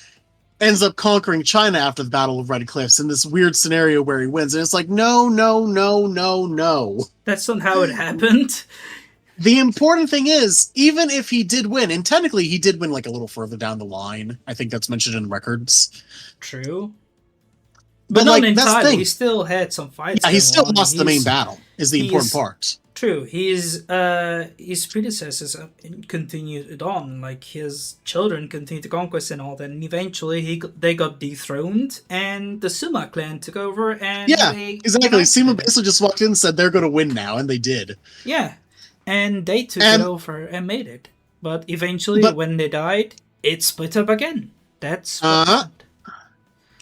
ends up conquering China after the Battle of Red Cliffs in this weird scenario where he wins. And it's like, no. That's not how it happened. The important thing is, even if he did win, and technically he did win like a little further down the line. I think that's mentioned in records. True. But not entirely. He still had some fights. Yeah, he still lost the main battle, is the important part. True. His predecessors continued it on. Like, his children continued the conquest and all that. And eventually they got dethroned, and the Sima clan took over. And yeah, exactly. Sima basically just walked in and said they're going to win now, and they did. Yeah. And they took it over and made it. But eventually, when they died, it split up again. That's what happened.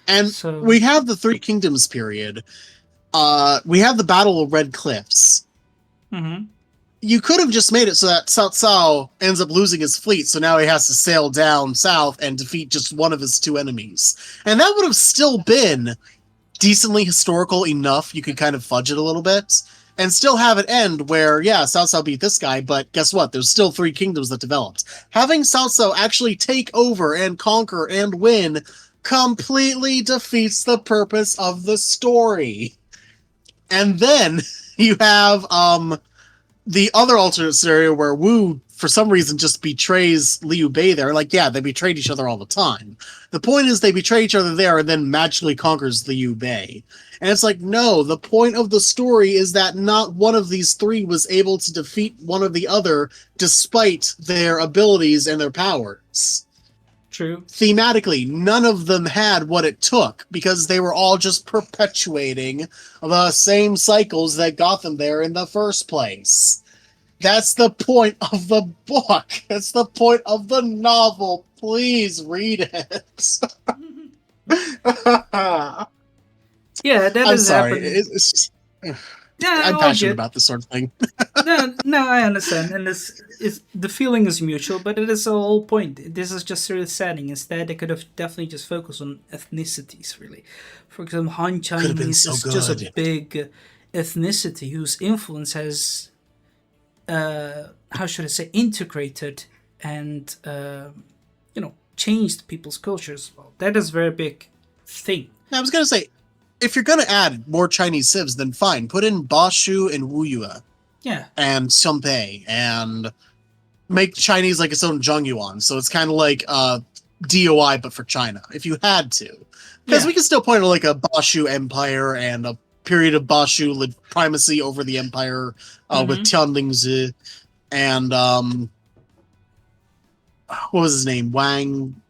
And so, we have the Three Kingdoms period. We have the Battle of Red Cliffs. Mm-hmm. You could have just made it so that Cao Cao ends up losing his fleet, so now he has to sail down south and defeat just one of his two enemies. And that would have still been decently historical enough. You could kind of fudge it a little bit and still have it end where, yeah, Cao Cao beat this guy, but guess what? There's still Three Kingdoms that developed. Having Cao Cao actually take over and conquer and win completely defeats the purpose of the story. And then you have the other alternate scenario where Wu, for some reason, just betrays Liu Bei there. Like, yeah, they betrayed each other all the time. The point is they betray each other there and then magically conquers Liu Bei. And it's like, no, the point of the story is that not one of these three was able to defeat one of the other despite their abilities and their powers. True. Thematically, none of them had what it took because they were all just perpetuating the same cycles that got them there in the first place. That's the point of the book. That's the point of the novel. Please read it. Yeah, that I'm sorry. It's just, I'm passionate about this sort of thing. No, I understand, and the feeling is mutual, but it is the whole point. This is just really setting. Instead, they could have definitely just focused on ethnicities. Really, for example, Han Chinese is just a big ethnicity whose influence has, how should I say, integrated and changed people's cultures. Well, that is a very big thing. I was gonna say, if you're gonna add more Chinese civs, then fine. Put in Bashu and Wuyue. Yeah. And Xianpei, and make Chinese like its own Zhongyuan. So it's kind of like DOI, but for China, if you had to. Because we can still point to like a Bashu Empire and a period of Bashu primacy over the empire with Tianlingzi. and what was his name? Wang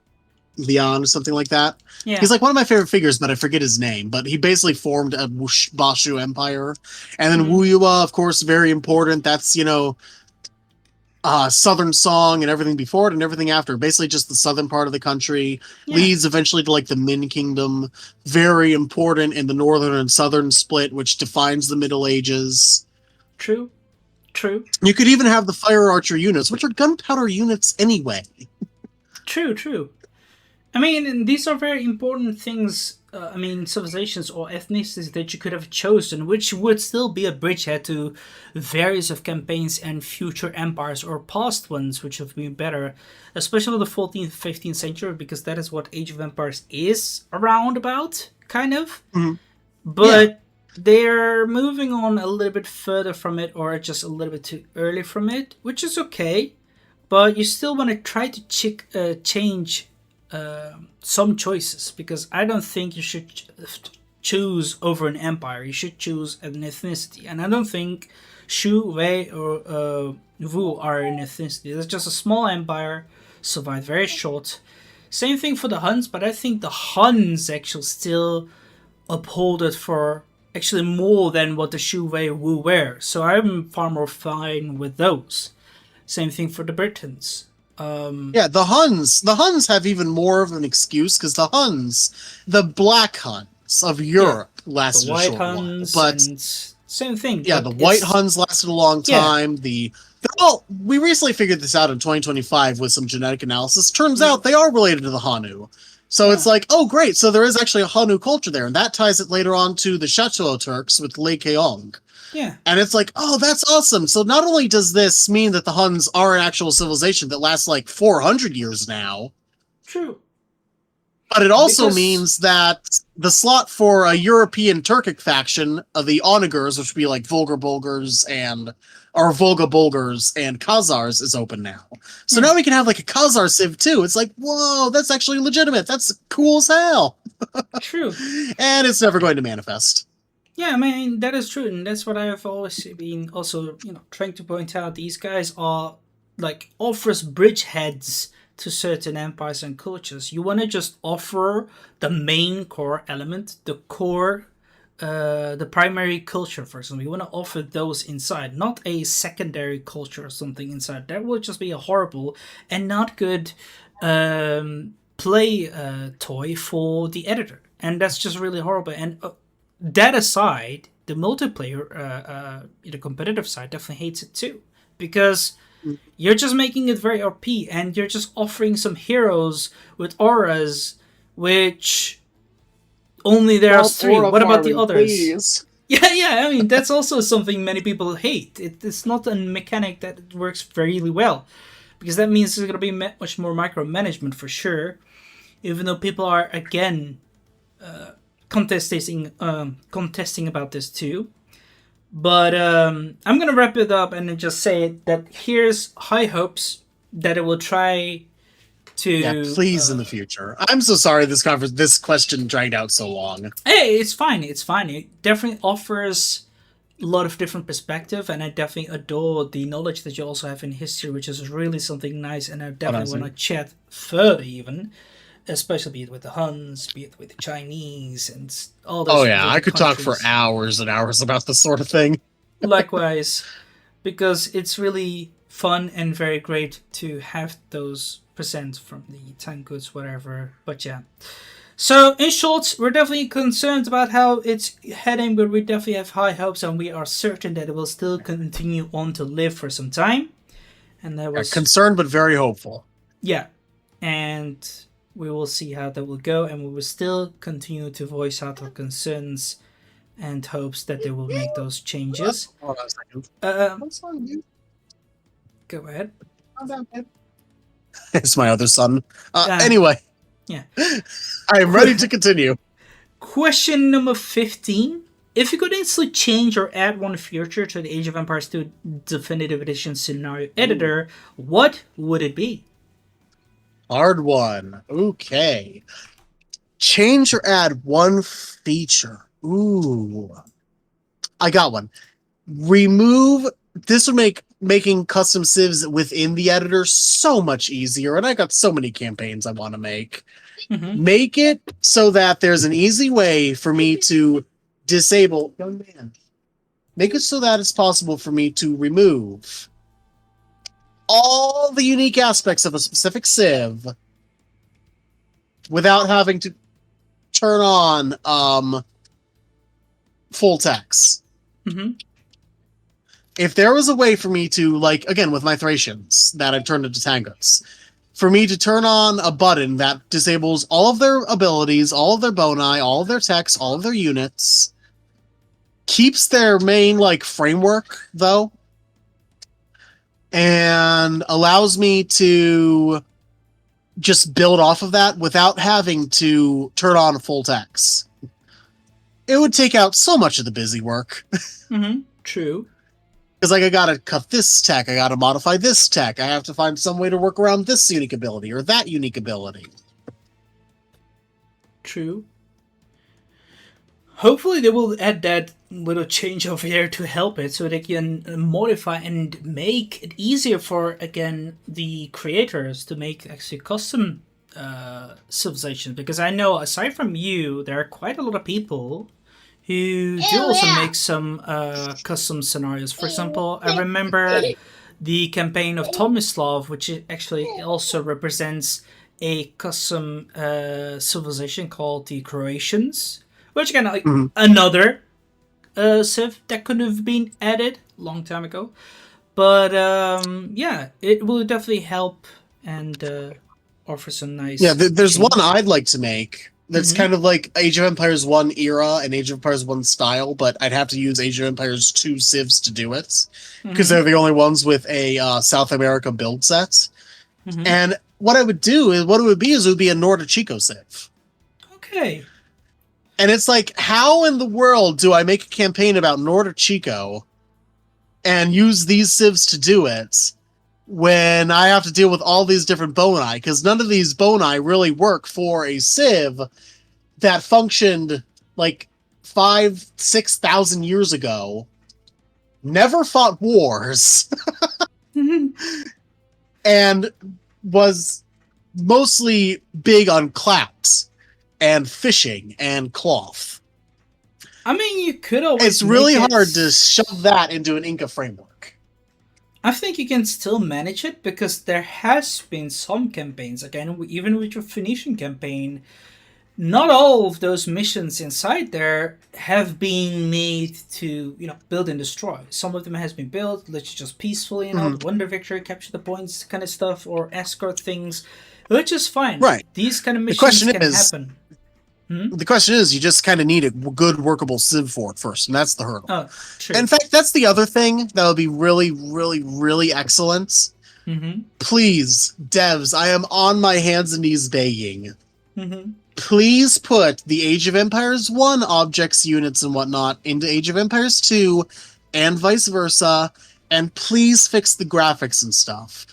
Lian or something like that. Yeah. He's like one of my favorite figures, but I forget his name. But he basically formed a Bashu empire. And then Wu Yuwa, of course, very important. That's, Southern Song and everything before it and everything after. Basically just the southern part of the country. Yeah. Leads eventually to like the Min Kingdom. Very important in the northern and southern split, which defines the Middle Ages. True. You could even have the fire archer units, which are gunpowder units anyway. True. I mean, these are very important things. Civilizations or ethnicities that you could have chosen, which would still be a bridgehead to various of campaigns and future empires or past ones, which have been better, especially the 14th, 15th century, because that is what Age of Empires is around about, kind of. Mm-hmm. But they're moving on a little bit further from it, or just a little bit too early from it, which is okay. But you still want to try to change some choices, because I don't think you should choose over an empire. You should choose an ethnicity, and I don't think Shu, Wei, or Wu are an ethnicity. It's just a small empire, survived very short. Same thing for the Huns, but I think the Huns actually still uphold it for actually more than what the Shu, Wei, Wu were. So I'm far more fine with those. Same thing for the Britons. The Huns have even more of an excuse, because the Huns, the Black Huns of Europe, lasted a short while. But same thing. Yeah, the White Huns lasted a long time. We recently figured this out in 2025 with some genetic analysis. Turns out they are related to the Hanu. So it's like, oh great, so there is actually a Hanu culture there, and that ties it later on to the Chateau Turks with Lei Keong. Yeah. And it's like, oh, that's awesome. So not only does this mean that the Huns are an actual civilization that lasts like 400 years now. True. But it also means that the slot for a European Turkic faction of the Onagers, which would be like Volga Bulgars and Khazars, is open now. So now we can have like a Khazar civ too. It's like, whoa, that's actually legitimate. That's cool as hell. True. And it's never going to manifest. Yeah, I mean, that is true, and that's what I've always been also, trying to point out. These guys are, like, offers bridgeheads to certain empires and cultures. You want to just offer the main core element, the primary culture, for example. You want to offer those inside, not a secondary culture or something inside. That would just be a horrible and not good play toy for the editor, and that's just really horrible. And that aside, the multiplayer, the competitive side definitely hates it too, because you're just making it very OP, and you're just offering some heroes with auras, which only there are three. What about the others? Please. Yeah. I mean, that's also something many people hate. It's not a mechanic that works really well, because that means there's going to be much more micromanagement for sure. Even though people are again contesting about this too. But I'm going to wrap it up and then just say that here's high hopes that it will try to... Yeah, please in the future. I'm so sorry this question dragged out so long. Hey, it's fine. It definitely offers a lot of different perspective, and I definitely adore the knowledge that you also have in history, which is really something nice, and I definitely want to chat further even. Especially be it with the Huns, be it with the Chinese, and all those. Oh yeah, I could talk for hours and hours about this sort of thing. Likewise, because it's really fun and very great to have those present from the time goods, whatever. But yeah. So in short, we're definitely concerned about how it's heading, but we definitely have high hopes, and we are certain that it will still continue on to live for some time. And that was concerned but very hopeful. Yeah, and we will see how that will go, and we will still continue to voice out our concerns and hopes that they will make those changes. Hold on a second. Go ahead. It's my other son. Anyway. Yeah. I am ready to continue. Question number 15. If you could instantly change or add one feature to the Age of Empires 2 Definitive Edition scenario editor, what would it be? Hard one. Okay. Change or add one feature. Ooh. I got one. This would make making custom civs within the editor so much easier, and I got so many campaigns I want to make. Mm-hmm. Make it so that there's an easy way for me to disable. Young man. Make it so that it's possible for me to remove all the unique aspects of a specific civ without having to turn on full text. Mm-hmm. If there was a way for me to, like, again, with my Thracians that I've turned into tangos, for me to turn on a button that disables all of their abilities, all of their boni, all of their text, all of their units, keeps their main, like, framework, though, and allows me to just build off of that without having to turn on full text. It would take out so much of the busy work. Mm-hmm. True. Because, like, I gotta cut this tech, I gotta modify this tech, I have to find some way to work around this unique ability or that unique ability. True. Hopefully they will add that little change over here to help it so they can modify and make it easier for, again, the creators to make actually custom civilizations. Because I know, aside from you, there are quite a lot of people who do also make some custom scenarios. For example, I remember the campaign of Tomislav, which actually also represents a custom civilization called the Croatians, which kind of like another civ that could have been added long time ago. But yeah, it will definitely help and offer some nice. Yeah, there's change. one I'd like to make that's kind of like Age of Empires 1 era and Age of Empires 1 style, but I'd have to use Age of Empires 2 civs to do it, because they're the only ones with a South America build set. And what I would do is, what it would be a Nordichico civ. Okay. And it's like, how in the world do I make a campaign about Nordichico and use these civs to do it when I have to deal with all these different boni? Because none of these boni really work for a civ that functioned like 5,000-6,000 years ago, never fought wars, and was mostly big on clout and fishing and cloth. I mean, you could always. It's really hard to shove that into an Inca framework. I think you can still manage it because there has been some campaigns, again, even with your Phoenician campaign, not all of those missions inside there have been made to, build and destroy. Some of them has been built, let's just peacefully, wonder victory, capture the points kind of stuff, or escort things, which is fine. Right. These kind of missions can happen. The question is, you just kind of need a good workable civ for it first, and that's the hurdle. Oh, true. In fact, that's the other thing that would be really, really, really excellent. Please, devs, I am on my hands and knees begging. Please put the Age of Empires 1 objects, units, and whatnot into Age of Empires 2, and vice versa, and please fix the graphics and stuff.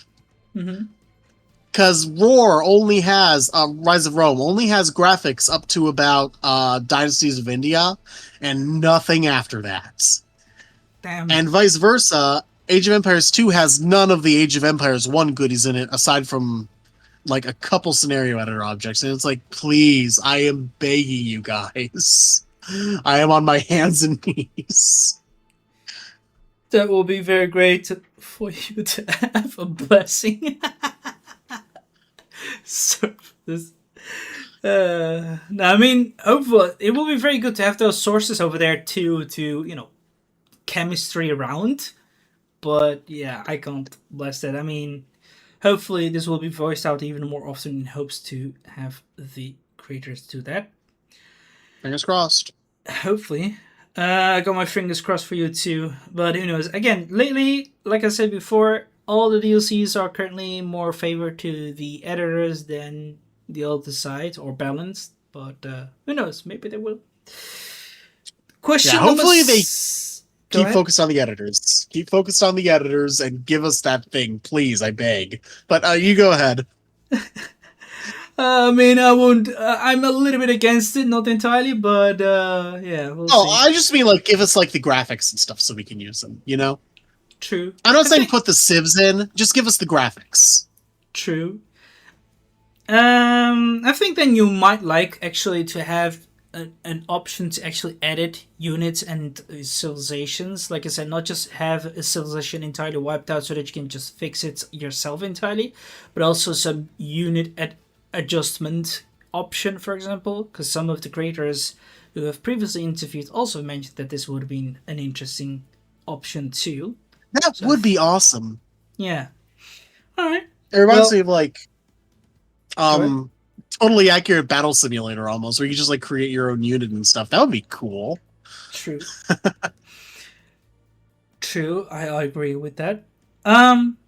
Because Roar only has, Rise of Rome only has graphics up to about Dynasties of India, and nothing after that. Damn. And vice versa, Age of Empires 2 has none of the Age of Empires 1 goodies in it, aside from like a couple scenario editor objects. And it's like, please, I am begging you guys. I am on my hands and knees. That will be very great for you to have a blessing. So this, no, I mean, hopefully it will be very good to have those sources over there to chemistry around. But yeah, I can't bless that. I mean, hopefully this will be voiced out even more often in hopes to have the creators do that. Fingers crossed. Hopefully. I got my fingers crossed for you too, but who knows. Again, lately, like I said before, all the DLCs are currently more favored to the editors than the other side, or balanced, but who knows, maybe they will. Question hopefully they keep ahead. focused on the editors. Keep focused on the editors and give us that thing, please, I beg. But you go ahead. I mean, I won't. I'm a little bit against it, not entirely, but yeah, we'll see. I just mean, like, give us like the graphics and stuff so we can use them. True. I'm not I saying think put the civs in, just give us the graphics. true. I think then you might like actually to have an option to actually edit units and civilizations. Like I said, not just have a civilization entirely wiped out so that you can just fix it yourself entirely, but also some adjustment option, for example, because some of the creators who have previously interviewed also mentioned that this would have been an interesting option too. That So would be awesome. yeah. All right. It reminds me Well, of like go ahead. um totally accurate battle simulator almost, where you just like create your own unit and stuff. That would be cool. True. True, I agree with that. Um,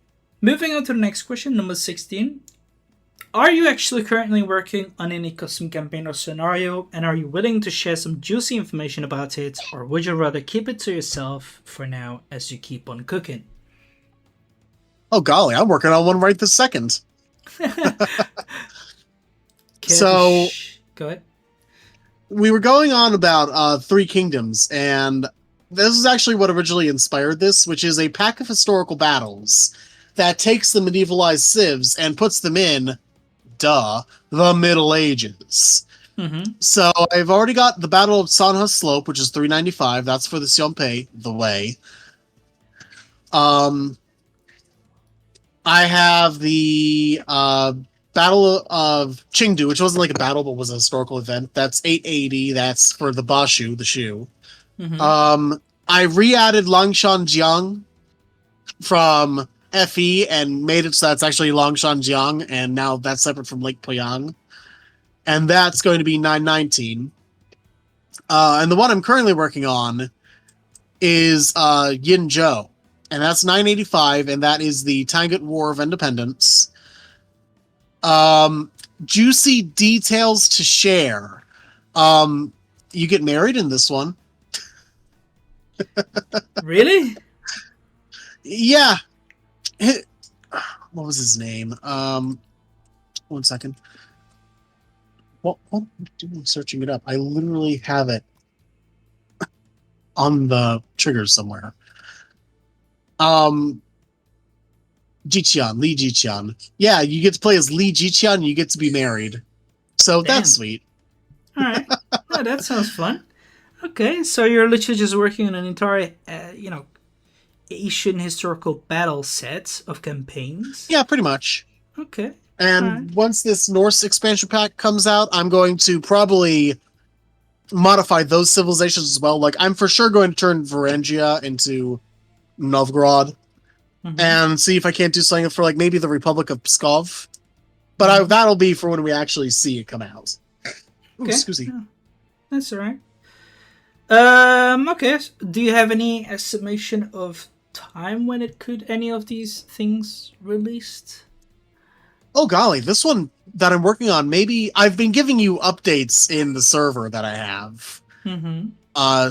Moving on to the next question, number 16. Are you actually currently working on any custom campaign or scenario, and are you willing to share some juicy information about it, or would you rather keep it to yourself for now as you keep on cooking? Oh golly, I'm working on one right this second. Care to So go ahead? we were going on about Three Kingdoms, and this is actually what originally inspired this, which is a pack of historical battles that takes the medievalized civs and puts them in, duh, the Middle Ages. Mm-hmm. So I've already got the Battle of Sanha Slope, which is 395. That's for the Sionpei, the way. Um, I have the Battle of Chengdu, which wasn't like a battle, but was a historical event. That's 880. That's for the Bashu, the shoe. Mm-hmm. I re-added Langshan Jiang from FE and made it so that's actually Langshan Jiang, and now that's separate from Lake Poyang. And that's going to be 919. And the one I'm currently working on is Yinzhou, and that's 985, and that is the Tangut War of Independence. Juicy details to share. You get married in this one. Really? Yeah. What was his name? 1 second. What am I doing searching it up? I literally have it on the triggers somewhere. Jiqian, Li Jiqian. Yeah, you get to play as Li Jiqian and you get to be married. So that's Damn. sweet. All right. Oh, that sounds fun. Okay, so you're literally just working on an entire, Asian historical battle set of campaigns. Yeah, pretty much. Okay. All right. And once this Norse expansion pack comes out, I'm going to probably modify those civilizations as well. Like, I'm for sure going to turn Varangia into Novgorod and see if I can't do something for, like, maybe the Republic of Pskov. But that'll be for when we actually see it come out. Ooh, Okay. excuse me. Yeah, that's all right. Okay. Do you have any estimation of time when it could any of these things released? Oh golly, this one that I'm working on, maybe I've been giving you updates in the server that I have.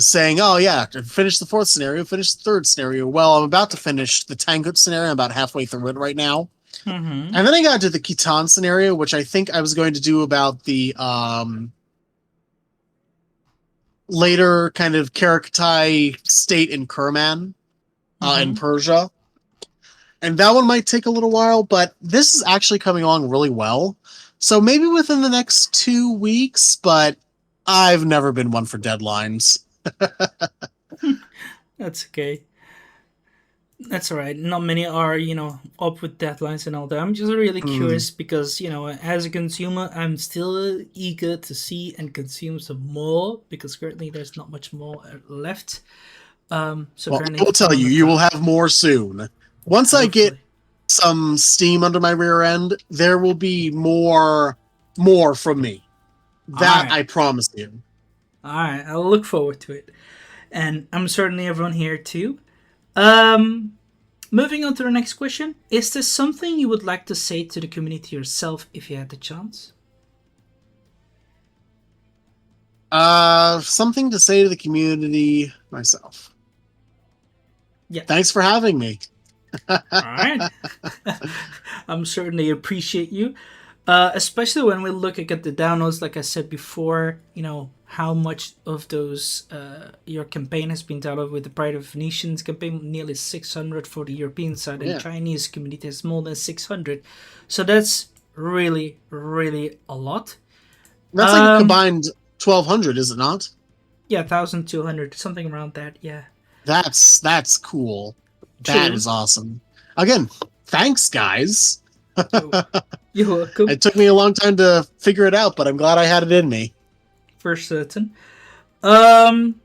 Saying, oh yeah, finish the fourth scenario, finish the third scenario. Well, I'm about to finish the Tangut scenario. I'm about halfway through it right now. And then I got to the Khitan scenario, which I think I was going to do about the later kind of Karaktai state in Kerman in Persia. And that one might take a little while, but this is actually coming along really well. So maybe within the next 2 weeks, but I've never been one for deadlines. That's okay. That's all right. Not many are, up with deadlines and all that. I'm just really curious because, as a consumer, I'm still eager to see and consume some more because currently there's not much more left. So Well, currently, I will tell you, you will have more soon. Once I get some steam under my rear end, there will be more from me. That right. I promise you. All right, I'll look forward to it, and I'm certainly everyone here too. Moving on to the next question: is there something you would like to say to the community yourself if you had the chance? Something to say to the community myself. Yeah. Thanks for having me. All right. I'm certainly appreciate you. Especially when we look at the downloads, like I said before, how much of those your campaign has been downloaded with the Pride of Nations campaign, nearly 600 for the European side, and Yeah. Chinese community has more than 600. So that's really, really a lot. That's like a Um, combined 1,200, is it not? yeah, 1,200, something around that. Yeah, That's cool. That true. is awesome. Again, thanks, guys. You're, you're welcome, It took me a long time to figure it out, but I'm glad I had it in me. for certain. Um,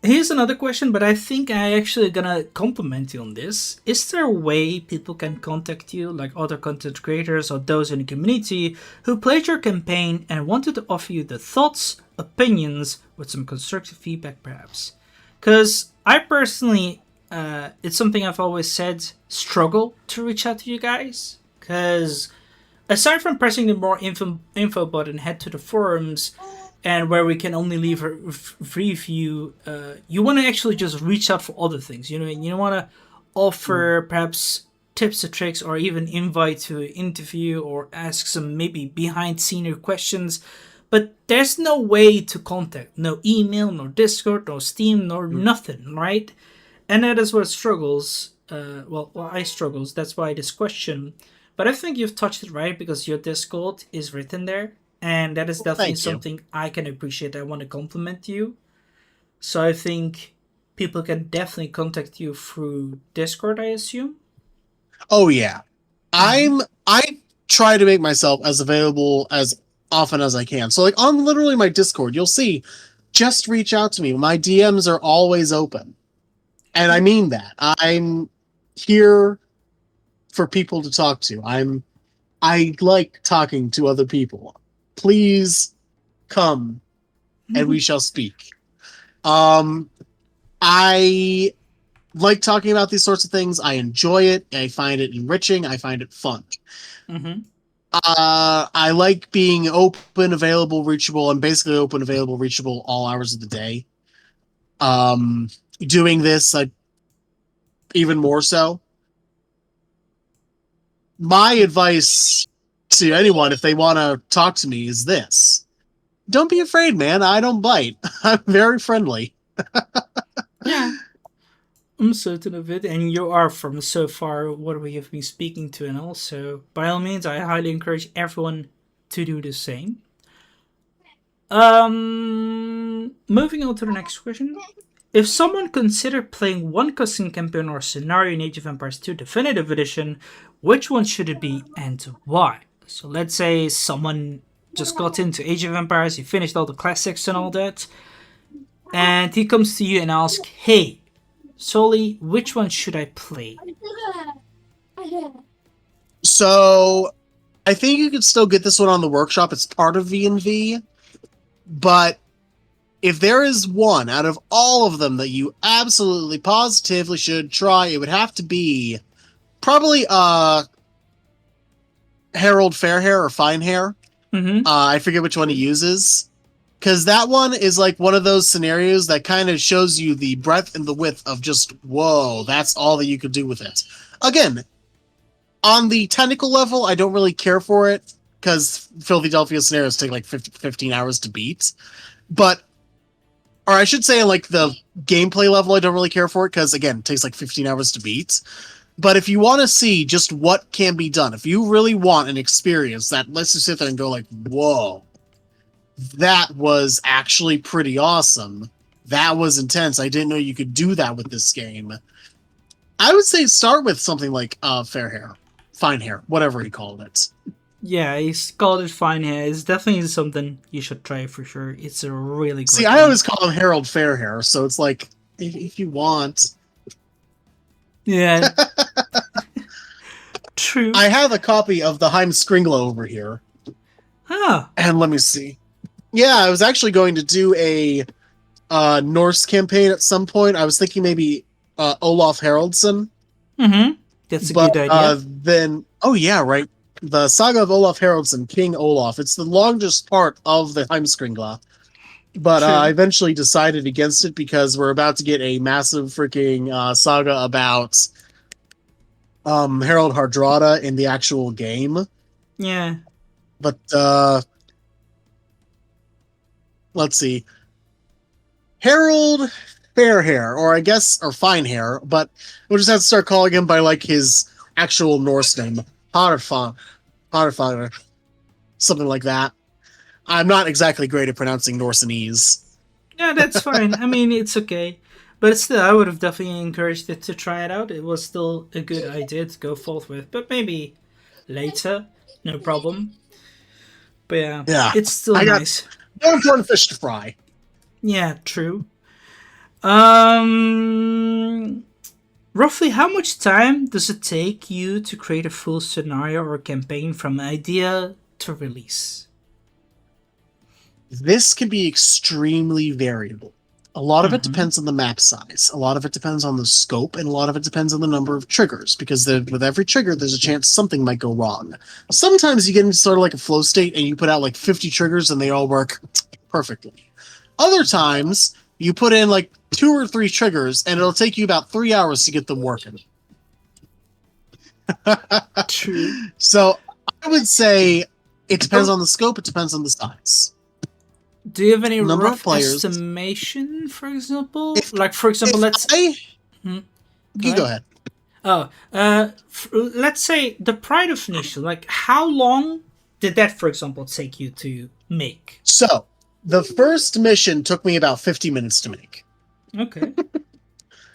Here's another question, but I think I actually gonna compliment you on this. Is there a way people can contact you, like other content creators or those in the community who played your campaign and wanted to offer you the thoughts, opinions, with some constructive feedback, perhaps? Because I personally, it's something I've always said, struggle to reach out to you guys. Because aside from pressing the more info button, head to the forums, and where we can only leave a review, you want to actually just reach out for other things. You want to offer perhaps tips or tricks, or even invite to an interview, or ask some maybe behind scenes questions. But there's no way to contact, no email, no Discord, no Steam, nor nothing, right? And that is where it struggles. Well, I struggles. That's why this question. But I think you've touched it right, because your Discord is written there, and that is Well, definitely thank you. something I can appreciate. I want to compliment you. So I think people can definitely contact you through Discord, I assume. Oh yeah. Mm-hmm. I try to make myself as available as often as I can. So like on literally my Discord, you'll see just reach out to me. My DMs are always open. And I mean that. I'm here for people to talk to. I like talking to other people. Please come and we shall speak. Um I like talking about these sorts of things. I enjoy it. I find it enriching. I find it fun. Mm-hmm. I like being open, available, reachable, and basically open, available, reachable all hours of the day. Um, Doing this, even more so. My advice to anyone, if they want to talk to me, is this: don't be afraid, man. I don't bite. I'm very friendly. Yeah, I'm certain of it, and you are, from so far what we have been speaking to, and also by all means, I highly encourage everyone to do the same. Moving on to the next question. If someone considered playing one custom campaign or scenario in Age of Empires 2 Definitive Edition, which one should it be and why? So let's say someone just got into Age of Empires, he finished all the classics and all that, and he comes to you and asks, "Hey, Sully, which one should I play?" So I think you could still get this one on the workshop. It's part of V&V, but if there is one out of all of them that you absolutely positively should try, it would have to be probably Harold Fairhair or Finehair. Mm-hmm. I forget which one he uses. Because that one is like one of those scenarios that kind of shows you the breadth and the width of just, whoa, that's all that you could do with it. Again, on the technical level, I don't really care for it, because Philadelphia scenarios take like 15 hours to beat. But, or I should say, like the gameplay level, I don't really care for it, because again, it takes like 15 hours to beat. But if you want to see just what can be done, if you really want an experience that lets you sit there and go like, whoa, that was actually pretty awesome. That was intense. I didn't know you could do that with this game. I would say start with something like Fair Hair, Fine Hair, whatever he called it. Yeah, he's called it fine here. It's definitely something you should try for sure. It's a really See, great I one. always call him Harold Fairhair, so it's like, if you want. Yeah, true. I have a copy of the Heimskringla over here. Ah. And let me see. Yeah, I was actually going to do a Norse campaign at some point. I was thinking maybe Olaf Haraldsson. Mm-hmm. That's a But good idea. then, oh yeah, right. The Saga of Olaf Haraldsson, King Olaf. It's the longest part of the Heimskringla. But I True. eventually decided against it because we're about to get a massive freaking saga about Harold Hardrada in the actual game. Yeah. But let's see. Harold Fairhair, or I guess, or Fine Hair, but we'll just have to start calling him by like his actual Norse name, Harfar, something like that. I'm not exactly great at pronouncing Norsenese. Yeah, that's fine. I mean, it's okay. But still, I would have definitely encouraged it to try it out. It was still a good idea to go forth with. But maybe later, no problem. But yeah, Yeah, it's still I got nice. more important fish to fry. Yeah, true. Um, Roughly how much time does it take you to create a full scenario or campaign from idea to release? This can be extremely variable. A lot of it Mm-hmm. depends on the map size. A lot of it depends on the scope, and a lot of it depends on the number of triggers, because with every trigger, there's a chance something might go wrong. Sometimes you get into sort of like a flow state and you put out like 50 triggers and they all work perfectly. Other times, you put in like 2 or 3 triggers and it'll take you about 3 hours to get them working. True. So I would say it depends on the scope, it depends on the size. Do you have any Number of rough players. estimation, for example? If Like, for example, if let's. I Hmm, you go ahead. Oh, let's say the Pride of Phoenicia. Like, how long did that, for example, take you to make? So the first mission took me about 50 minutes to make. Okay,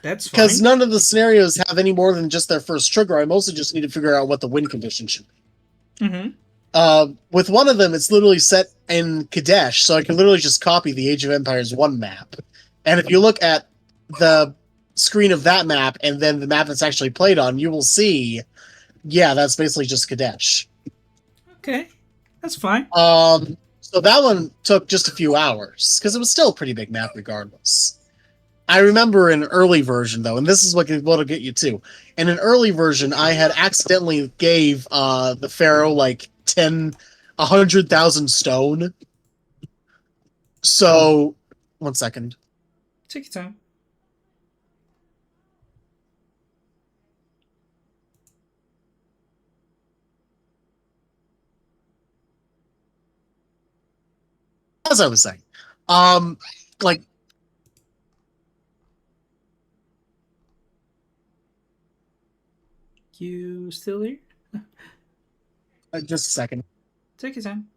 that's Because fine. none of the scenarios have any more than just their first trigger. I mostly just need to figure out what the win condition should be. Mm-hmm. With one of them, it's literally set in Kadesh, so I can literally just copy the Age of Empires 1 map. And if you look at the screen of that map and then the map that's actually played on, you will see, yeah, that's basically just Kadesh. Okay, that's fine. So that one took just a few hours, because it was still a pretty big map regardless. I remember an early version, though, and this is what'll get you too. In an early version, I had accidentally gave the Pharaoh like 100,000 stone. So, 1 second. Take your time. As I was saying, um, like You still here? just a second. Take your time.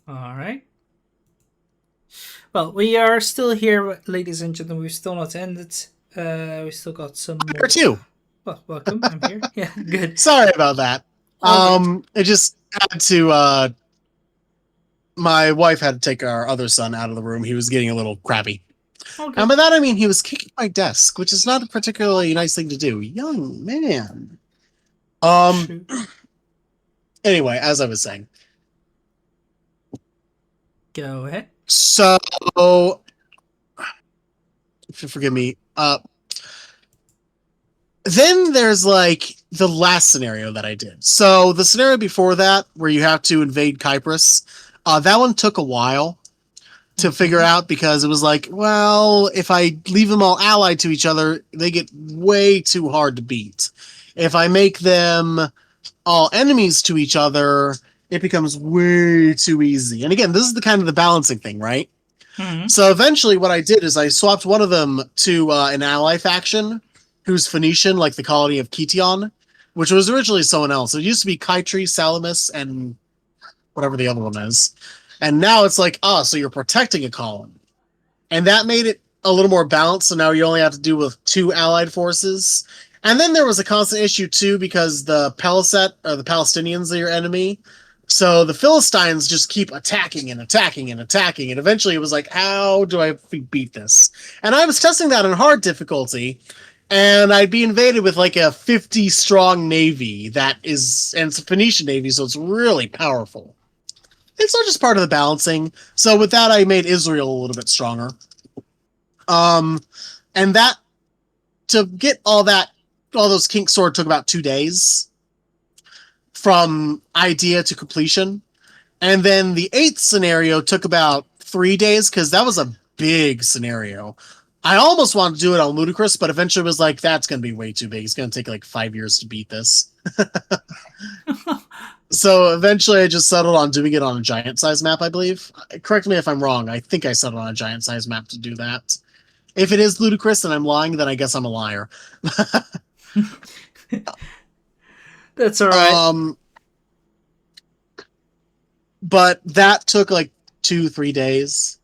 All right. Well, we are still here, ladies and gentlemen. We've still not ended. We still got some I'm more. here too. Well, welcome. I'm here. Yeah, good. Sorry about that. All good. It just had to. My wife had to take our other son out of the room. He was getting a little crabby. All And good. by that I mean he was kicking my desk, which is not a particularly nice thing to do. Young man. True. Anyway, as I was saying. Go ahead. So forgive me. Then there's like the last scenario that I did. So the scenario before that, where you have to invade Kyprus, that one took a while to figure out, because it was like, well, if I leave them all allied to each other, they get way too hard to beat. If I make them all enemies to each other, it becomes way too easy. And again, this is the kind of the balancing thing, right? Mm-hmm. So eventually what I did is I swapped one of them to an ally faction who's Phoenician, like the colony of Kition, which was originally someone else. It used to be Kaitri, Salamis, and whatever the other one is. And now it's like, so you're protecting a colony. And that made it a little more balanced, so now you only have to do with 2 allied forces. And then there was a constant issue, too, because the Paliset, or the Palestinians, are your enemy. So the Philistines just keep attacking and attacking and attacking. And eventually it was like, how do I beat this? And I was testing that in hard difficulty. and I'd be invaded with like a 50 strong navy and it's a Phoenician navy, so it's really powerful. It's not just part of the balancing. So with that, I made Israel a little bit stronger. Um, and that to get all those kinks sorted took about 2 days from idea to completion. And then the 8th scenario took about 3 days because that was a big scenario. I almost wanted to do it on Ludicrous, but eventually was like, that's going to be way too big. It's going to take like 5 years to beat this. So eventually I just settled on doing it on a giant size map, I believe. Correct me if I'm wrong. I think I settled on a giant size map to do that. If it is Ludicrous and I'm lying, then I guess I'm a liar. That's all right. But that took like 2-3 days.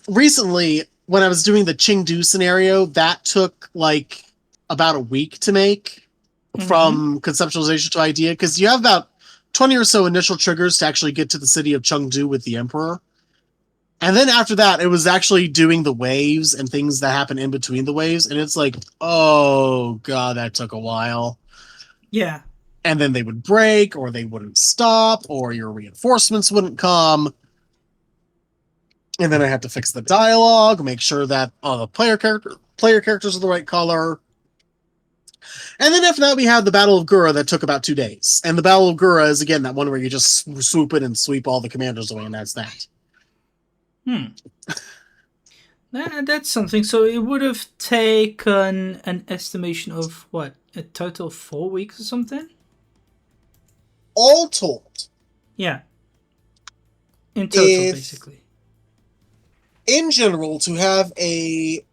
Recently, when I was doing the Chengdu scenario, that took like about a week to make from conceptualization to idea, because you have about 20 or so initial triggers to actually get to the city of Chengdu with the Emperor. And then after that, it was actually doing the waves and things that happen in between the waves. And it's like, oh, God, that took a while. Yeah. And then they would break, or they wouldn't stop, or your reinforcements wouldn't come. And then I had to fix the dialogue, make sure that all the player characters are the right color. And then after that, we had the Battle of Gura that took about 2 days. And the Battle of Gura is, again, that one where you just swoop in and sweep all the commanders away, and that's that. That's something. So it would have taken an estimation of what, a total of 4 weeks or something? All told. Yeah. In total, basically. In general, to have a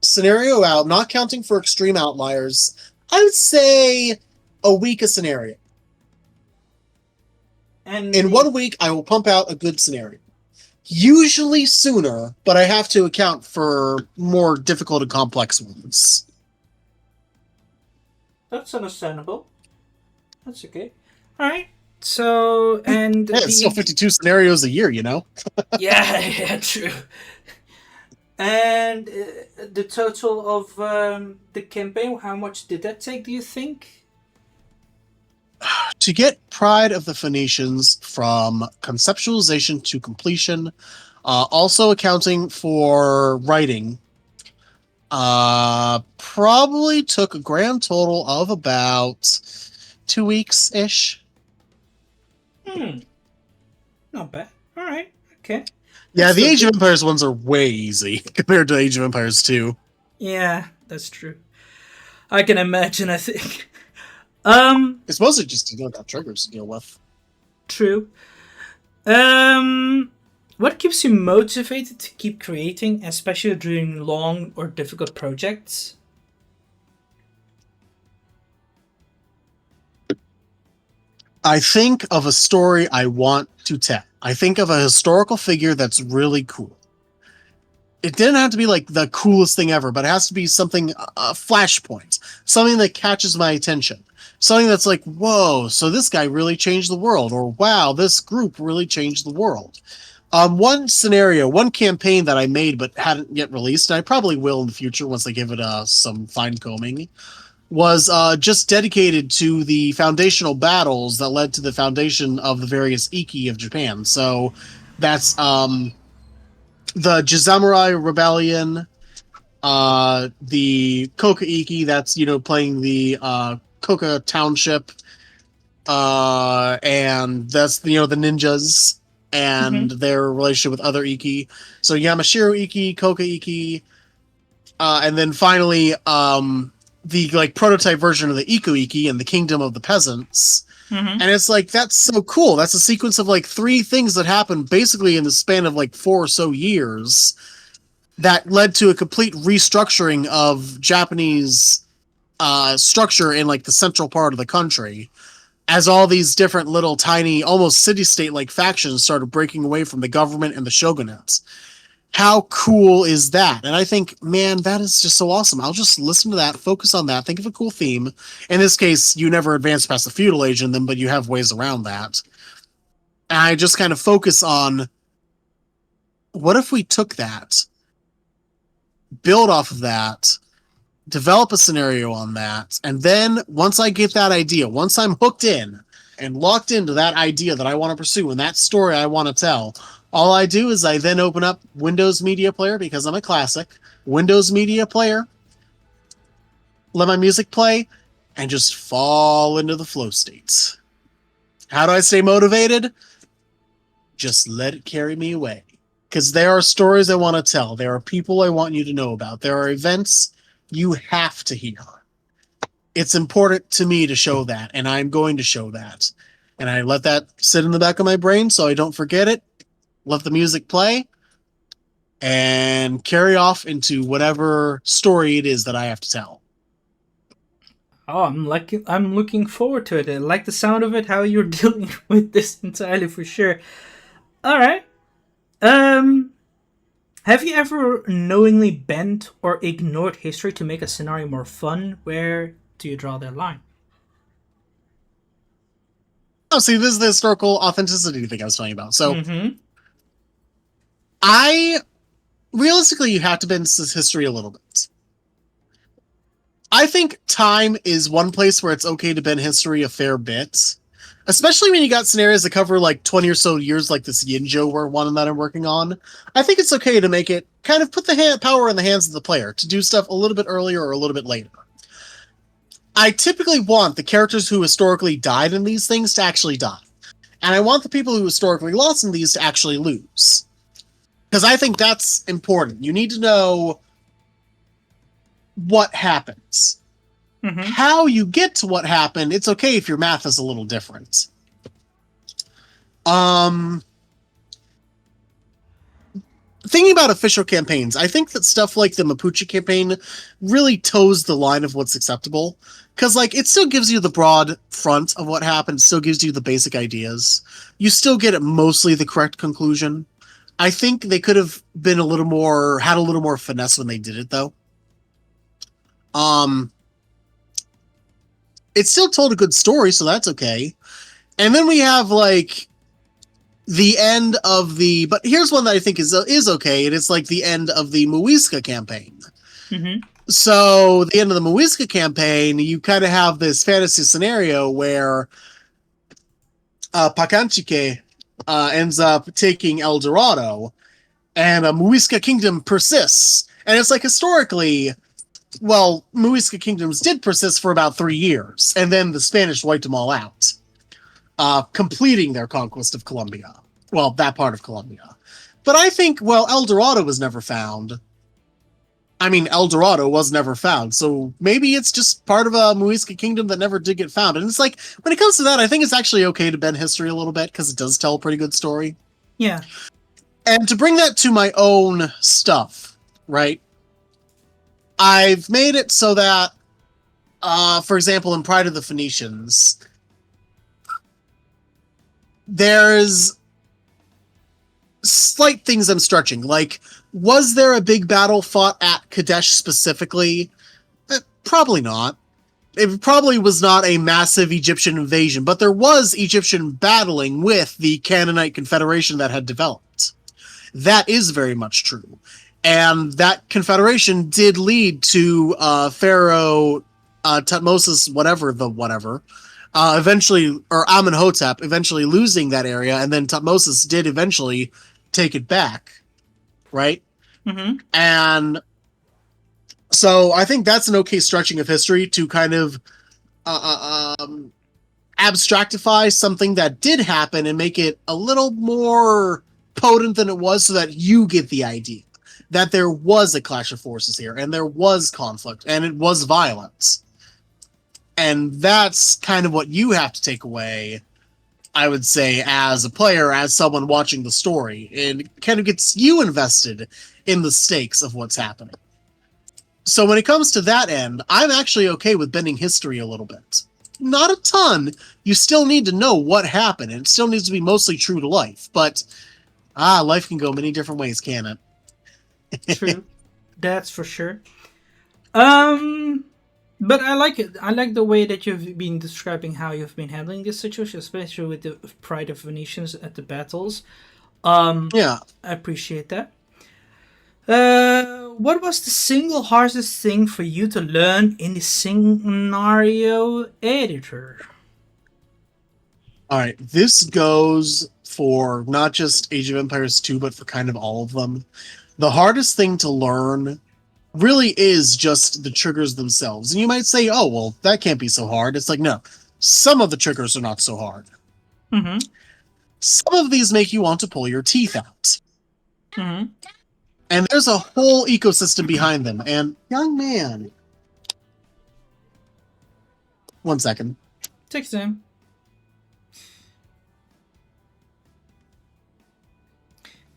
scenario out, not counting for extreme outliers, I would say a week a scenario. And in 1 week, I will pump out a good scenario. Usually sooner, but I have to account for more difficult and complex ones. That's understandable. That's okay. All right. So, and yeah, it's still 52 scenarios a year, you know? yeah, true. And the total of the campaign, how much did that take, do you think? To get Pride of the Phoenicians from conceptualization to completion, also accounting for writing, probably took a grand total of about 2 weeks-ish. Not bad. All right. Okay. Yeah, the Age of Empires ones are way easy compared to Age of Empires 2. Yeah, that's true. I can imagine, I think. It's mostly just, you don't have triggers to deal with. True. What keeps you motivated to keep creating, especially during long or difficult projects? I think of a story I want to tell. I think of a historical figure that's really cool. It didn't have to be like the coolest thing ever, but it has to be something, a flashpoint, something that catches my attention. Something that's like, whoa, so this guy really changed the world, or wow, this group really changed the world. One scenario, one campaign that I made but hadn't yet released, and I probably will in the future once I give it some fine combing, was just dedicated to the foundational battles that led to the foundation of the various Iki of Japan. So that's the Jizamurai Rebellion, the Koka Iki, that's, playing the Koka Township, and that's, the ninjas and their relationship with other Iki. So Yamashiro Iki, Koka Iki, and then finally, the prototype version of the Iku Iki and the Kingdom of the Peasants. And it's like, that's so cool. That's a sequence of 3 things that happened basically in the span of 4 or so years that led to a complete restructuring of Japanese structure in the central part of the country, as all these different little tiny, almost city-state factions started breaking away from the government and the shogunates. How cool is that? And I think, man, that is just so awesome. I'll just listen to that, focus on that, think of a cool theme. In this case, you never advance past the feudal age in them, but you have ways around that. And I just kind of focus on, what if we took that, build off of that, develop a scenario on that, and then once I get that idea, once I'm hooked in and locked into that idea that I want to pursue and that story I want to tell, all I do is I then open up Windows Media Player, because I'm a classic, Windows Media Player, let my music play, and just fall into the flow states. How do I stay motivated? Just let it carry me away. Because there are stories I want to tell. There are people I want you to know about. There are events you have to hear. It's important to me to show that, and I'm going to show that. And I let that sit in the back of my brain so I don't forget it. Let the music play, and carry off into whatever story it is that I have to tell. Oh, I'm looking forward to it. I like the sound of it. How you're dealing with this entirely, for sure. All right. Have you ever knowingly bent or ignored history to make a scenario more fun? Where do you draw that line? Oh, see, this is the historical authenticity thing I was talking about. So, Mm-hmm. realistically, you have to bend history a little bit. I think time is one place where it's okay to bend history a fair bit. Especially when you got scenarios that cover like 20 or so years, like this Yinjo one that I'm working on. I think it's okay to make it kind of put the power in the hands of the player to do stuff a little bit earlier or a little bit later. I typically want the characters who historically died in these things to actually die. And I want the people who historically lost in these to actually lose. Because I think that's important. You need to know what happens. Mm-hmm. How you get to what happened, it's okay if your math is a little different. Thinking about official campaigns, I think that stuff like the Mapuche campaign really toes the line of what's acceptable. Because, like, it still gives you the broad front of what happened, still gives you the basic ideas. You still get it mostly the correct conclusion. I think they could have been had a little more finesse when they did it, though. It still told a good story, so that's okay. And then we have, like, the end of the... But here's one that I think is okay, and it's, like, the end of the Muisca campaign. Mm-hmm. So, the end of the Muisca campaign, you kind of have this fantasy scenario where Pacanchique ends up taking El Dorado, and a Muisca kingdom persists. And it's like, historically... Well, Muisca kingdoms did persist for about 3 years, and then the Spanish wiped them all out, completing their conquest of Colombia. Well, that part of Colombia. But I think, well, El Dorado was never found. I mean, El Dorado was never found, so maybe it's just part of a Muisca kingdom that never did get found. And it's like, when it comes to that, I think it's actually okay to bend history a little bit, because it does tell a pretty good story. Yeah. And to bring that to my own stuff, right? I've made it so that, for example, in Pride of the Phoenicians, there's slight things I'm stretching. Like, was there a big battle fought at Kadesh specifically? Probably not. It probably was not a massive Egyptian invasion, but there was Egyptian battling with the Canaanite Confederation that had developed. That is very much true. And that confederation did lead to Pharaoh Tutmosis, eventually, or Amenhotep, eventually losing that area, and then Tutmosis did eventually take it back, right? Mm-hmm. And so I think that's an okay stretching of history to kind of abstractify something that did happen and make it a little more potent than it was, so that you get the idea that there was a clash of forces here, and there was conflict, and it was violence. And that's kind of what you have to take away, I would say, as a player, as someone watching the story. It kind of gets you invested in the stakes of what's happening. So when it comes to that end, I'm actually okay with bending history a little bit. Not a ton. You still need to know what happened, and it still needs to be mostly true to life. But, life can go many different ways, can it? True. That's for sure. But I like it. I like the way that you've been describing how you've been handling this situation, especially with the Pride of Venetians at the battles. Yeah. I appreciate that. What was the single hardest thing for you to learn in the scenario editor? All right, this goes for not just Age of Empires 2, but for kind of all of them. The hardest thing to learn really is just the triggers themselves. And you might say, oh, well, that can't be so hard. It's like, no, some of the triggers are not so hard. Mm-hmm. Some of these make you want to pull your teeth out. Mm-hmm. And there's a whole ecosystem behind them. And, young man, 1 second. Take your time.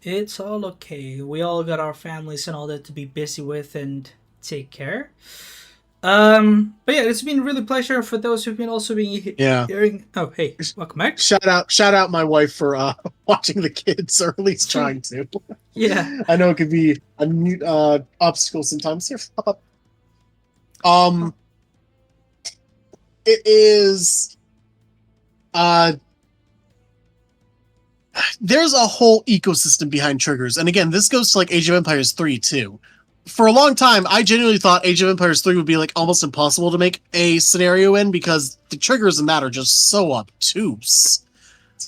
It's all okay. We all got our families and all that to be busy with and take care. But yeah, it's been really pleasure for those who've been also been hearing. Oh, hey, welcome back. Shout out my wife for watching the kids, or at least trying to. Yeah, I know it could be a new obstacle sometimes. Here, it is there's a whole ecosystem behind triggers, and again, this goes to like Age of Empires 3 too. For a long time, I genuinely thought Age of Empires 3 would be like almost impossible to make a scenario in because the triggers in that are just so obtuse.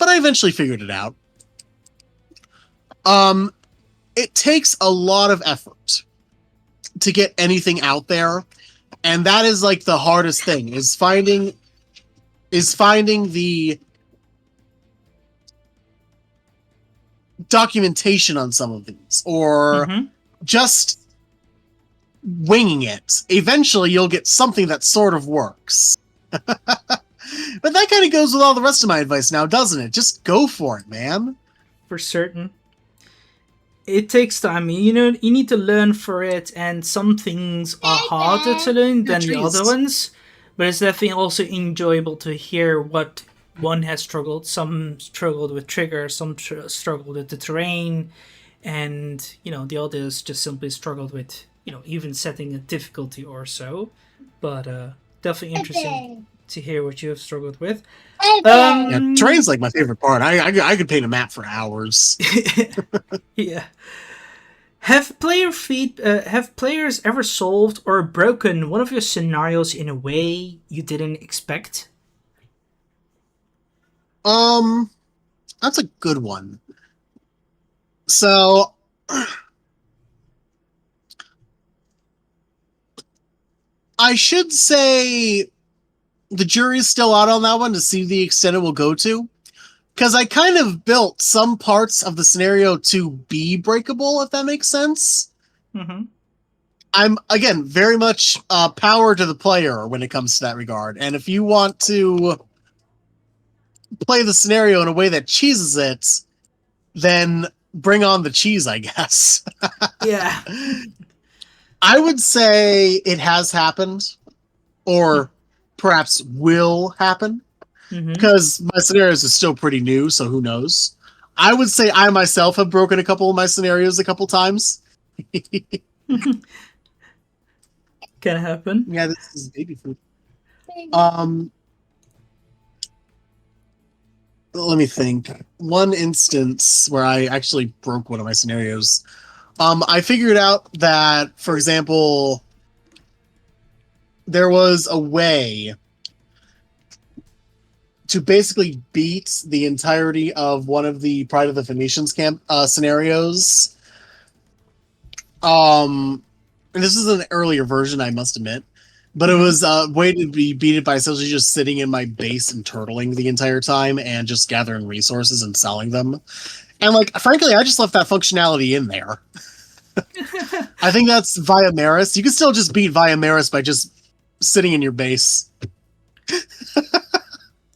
But I eventually figured it out. It takes a lot of effort to get anything out there, and that is like the hardest thing is finding the documentation on some of these, or just winging it. Eventually you'll get something that sort of works. But that kind of goes with all the rest of my advice now, doesn't it? Just go for it, man. For certain. It takes time. You know, you need to learn for it, and some things are harder to learn than the other ones. But it's definitely also enjoyable to hear what one has struggled. Some struggled with triggers, some struggled with the terrain, and, you know, the others just simply struggled with, you know, even setting a difficulty or so. But definitely interesting to hear what you have struggled with. Yeah, terrain's like my favorite part. I could paint a map for hours. Yeah. Have players ever solved or broken one of your scenarios in a way you didn't expect? That's a good one. So I should say the jury's still out on that one to see the extent it will go to. Because I kind of built some parts of the scenario to be breakable, if that makes sense. Mm-hmm. I'm, again, very much power to the player when it comes to that regard. And if you want to play the scenario in a way that cheeses it, then bring on the cheese, I guess. Yeah. I would say it has happened, or perhaps will happen, because my scenarios are still pretty new, so who knows. I would say I myself have broken a couple of my scenarios a couple times. Can happen. Yeah, this is baby food. Let me think. One instance where I actually broke one of my scenarios. I figured out that, for example, there was a way to basically beat the entirety of one of the Pride of the Phoenicians camp scenarios. And this is an earlier version, I must admit, but it was a way to beat it by essentially just sitting in my base and turtling the entire time and just gathering resources and selling them. And, like, frankly, I just left that functionality in there. I think that's via Maris. You can still just beat via Maris by just sitting in your base.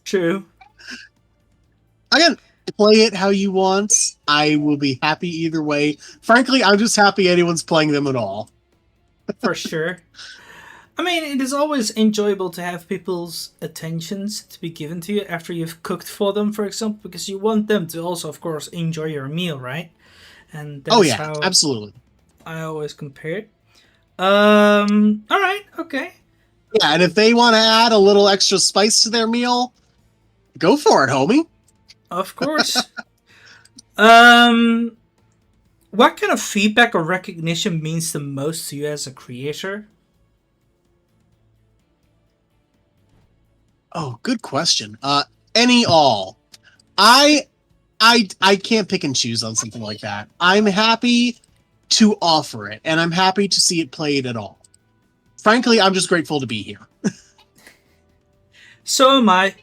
True. Again, play it how you want. I will be happy either way. Frankly, I'm just happy anyone's playing them at all. For sure. I mean, it is always enjoyable to have people's attentions to be given to you after you've cooked for them, for example, because you want them to also, of course, enjoy your meal, right? And that's how absolutely. I always compare it. All right, okay. Yeah, and if they want to add a little extra spice to their meal, go for it, homie. Of course. What kind of feedback or recognition means the most to you as a creator? Oh, good question. Any all. I I can't pick and choose on something like that. I'm happy to offer it, and I'm happy to see it played at all. Frankly, I'm just grateful to be here. So am I.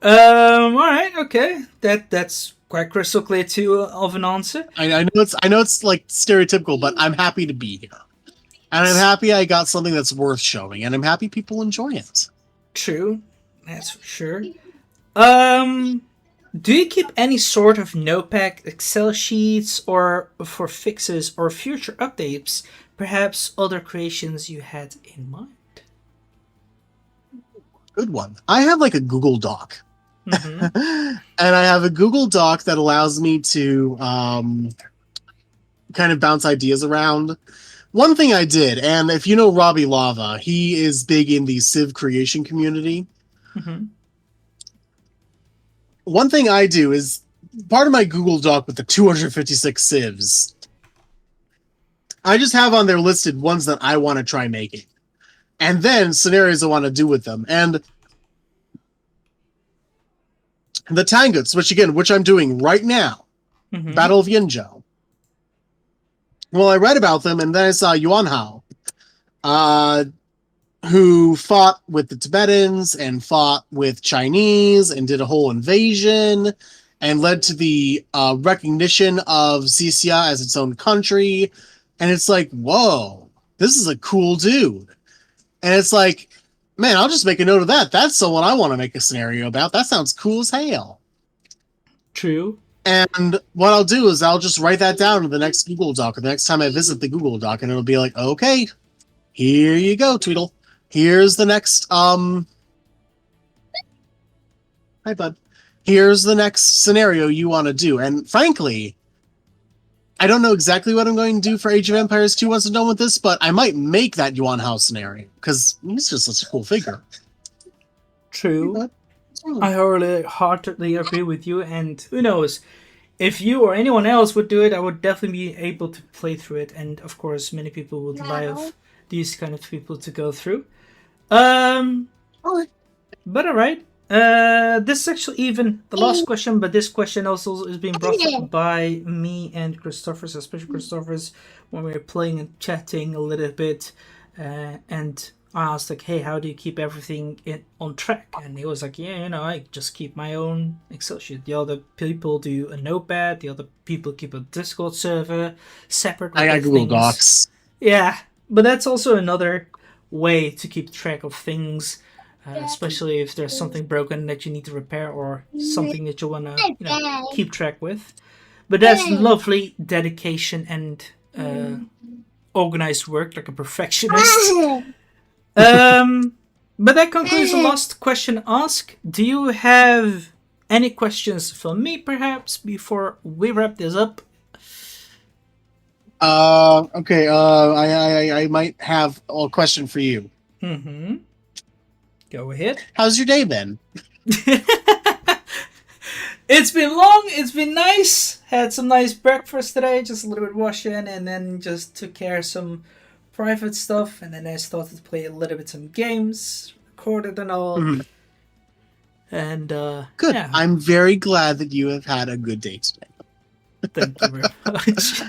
All right, okay. That's quite crystal clear too of an answer. I know it's like stereotypical, but I'm happy to be here. And I'm happy I got something that's worth showing, and I'm happy people enjoy it. True, that's for sure. Um, do you keep any sort of notepad, Excel sheets, or for fixes or future updates? Perhaps other creations you had in mind. Good one. I have like a Google Doc. Mm-hmm. And I have a Google Doc that allows me to kind of bounce ideas around. One thing I did, and if you know Robbie Lava, he is big in the Civ creation community. Mm-hmm. One thing I do is part of my Google Doc with the 256 civs. I just have on there listed ones that I want to try making, and then scenarios I want to do with them. And the Tanguts, which I'm doing right now, Mm-hmm. Battle of Yinzhou. Well, I read about them, and then I saw Yuan Hao, who fought with the Tibetans and fought with Chinese and did a whole invasion and led to the recognition of Xixia as its own country. And it's like, whoa, this is a cool dude. And it's like, man, I'll just make a note of that. That's someone I want to make a scenario about. That sounds cool as hell. True. And what I'll do is I'll just write that down in the next Google Doc, or the next time I visit the Google Doc, and it'll be like, okay, here you go, Tweedle. Here's the next hi bud. Here's the next scenario you want to do. And frankly, I don't know exactly what I'm going to do for Age of Empires 2 once I'm done with this, but I might make that Yuan Hao scenario, because he's just such a cool figure. True. I wholeheartedly agree with you, and who knows, if you or anyone else would do it, I would definitely be able to play through it, and of course, many people would love these kind of people to go through. But alright. This is actually even the last question, but this question also is being brought up by me and Christophers, especially Christophers, when we were playing and chatting a little bit, and I asked like, "Hey, how do you keep everything on track?" And he was like, "Yeah, I just keep my own Excel sheet. The other people do a notepad. The other people keep a Discord server separate. I got Google Docs. Yeah, but that's also another way to keep track of things, especially if there's something broken that you need to repair or something that you want to keep track with. But that's lovely dedication and organized work, like a perfectionist. But that concludes the last question asked. Do you have any questions for me, perhaps, before we wrap this up? Okay. I might have a question for you. Mm-hmm. Go ahead. How's your day been? It's been long. It's been nice. Had some nice breakfast today. Just a little bit washing, and then just took care of some private stuff. And then I started to play a little bit some games, recorded and all. Mm-hmm. And good. Yeah. I'm very glad that you have had a good day today. Thank you very much.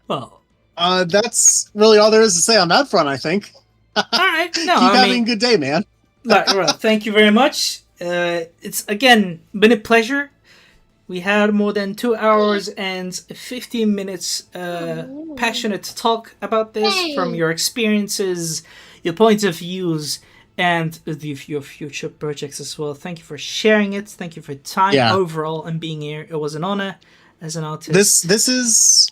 Well, that's really all there is to say on that front, I think. All right. No, Keep having a good day, man. Well, thank you very much. It's again been a pleasure. We had more than 2 hours and 15 minutes passionate talk about this from your experiences, your points of views, and your future projects as well. Thank you for sharing it. Thank you for your time overall and being here. It was an honor as an artist. This is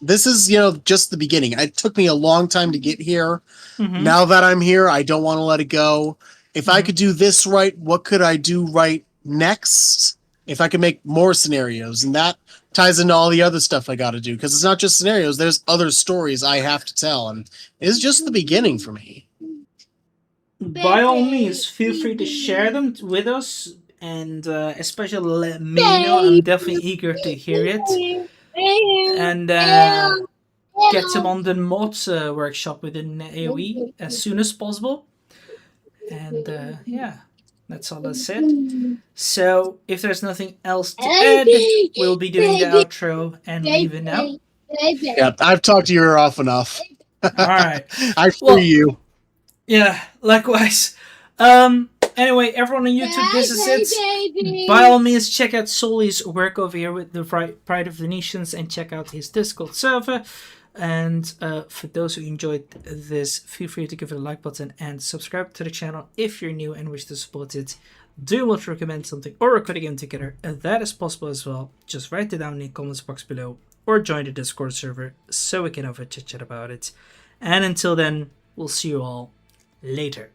just the beginning. It took me a long time to get here. Mm-hmm. Now that I'm here, I don't want to let it go. If I could do this right, what could I do right next? If I could make more scenarios, and that ties into all the other stuff I got to do, because it's not just scenarios. There's other stories I have to tell, and it's just the beginning for me. By all means, feel free to share them with us and especially let me know. I'm definitely eager to hear it. And get him on the mods workshop within AoE as soon as possible. And yeah, that's all I said. So if there's nothing else to add, we'll be doing the outro and leaving now. Yeah, I've talked your ear off enough. All right. I free you. Yeah, likewise. Anyway, everyone on YouTube, this is it. By all means, check out Soully's work over here with the Pride of Venetians and check out his Discord server. And for those who enjoyed this, feel free to give it a like button and subscribe to the channel if you're new and wish to support it. Do you want to recommend something or record a game together? That is possible as well. Just write it down in the comments box below or join the Discord server so we can have a chit chat about it. And until then, we'll see you all later.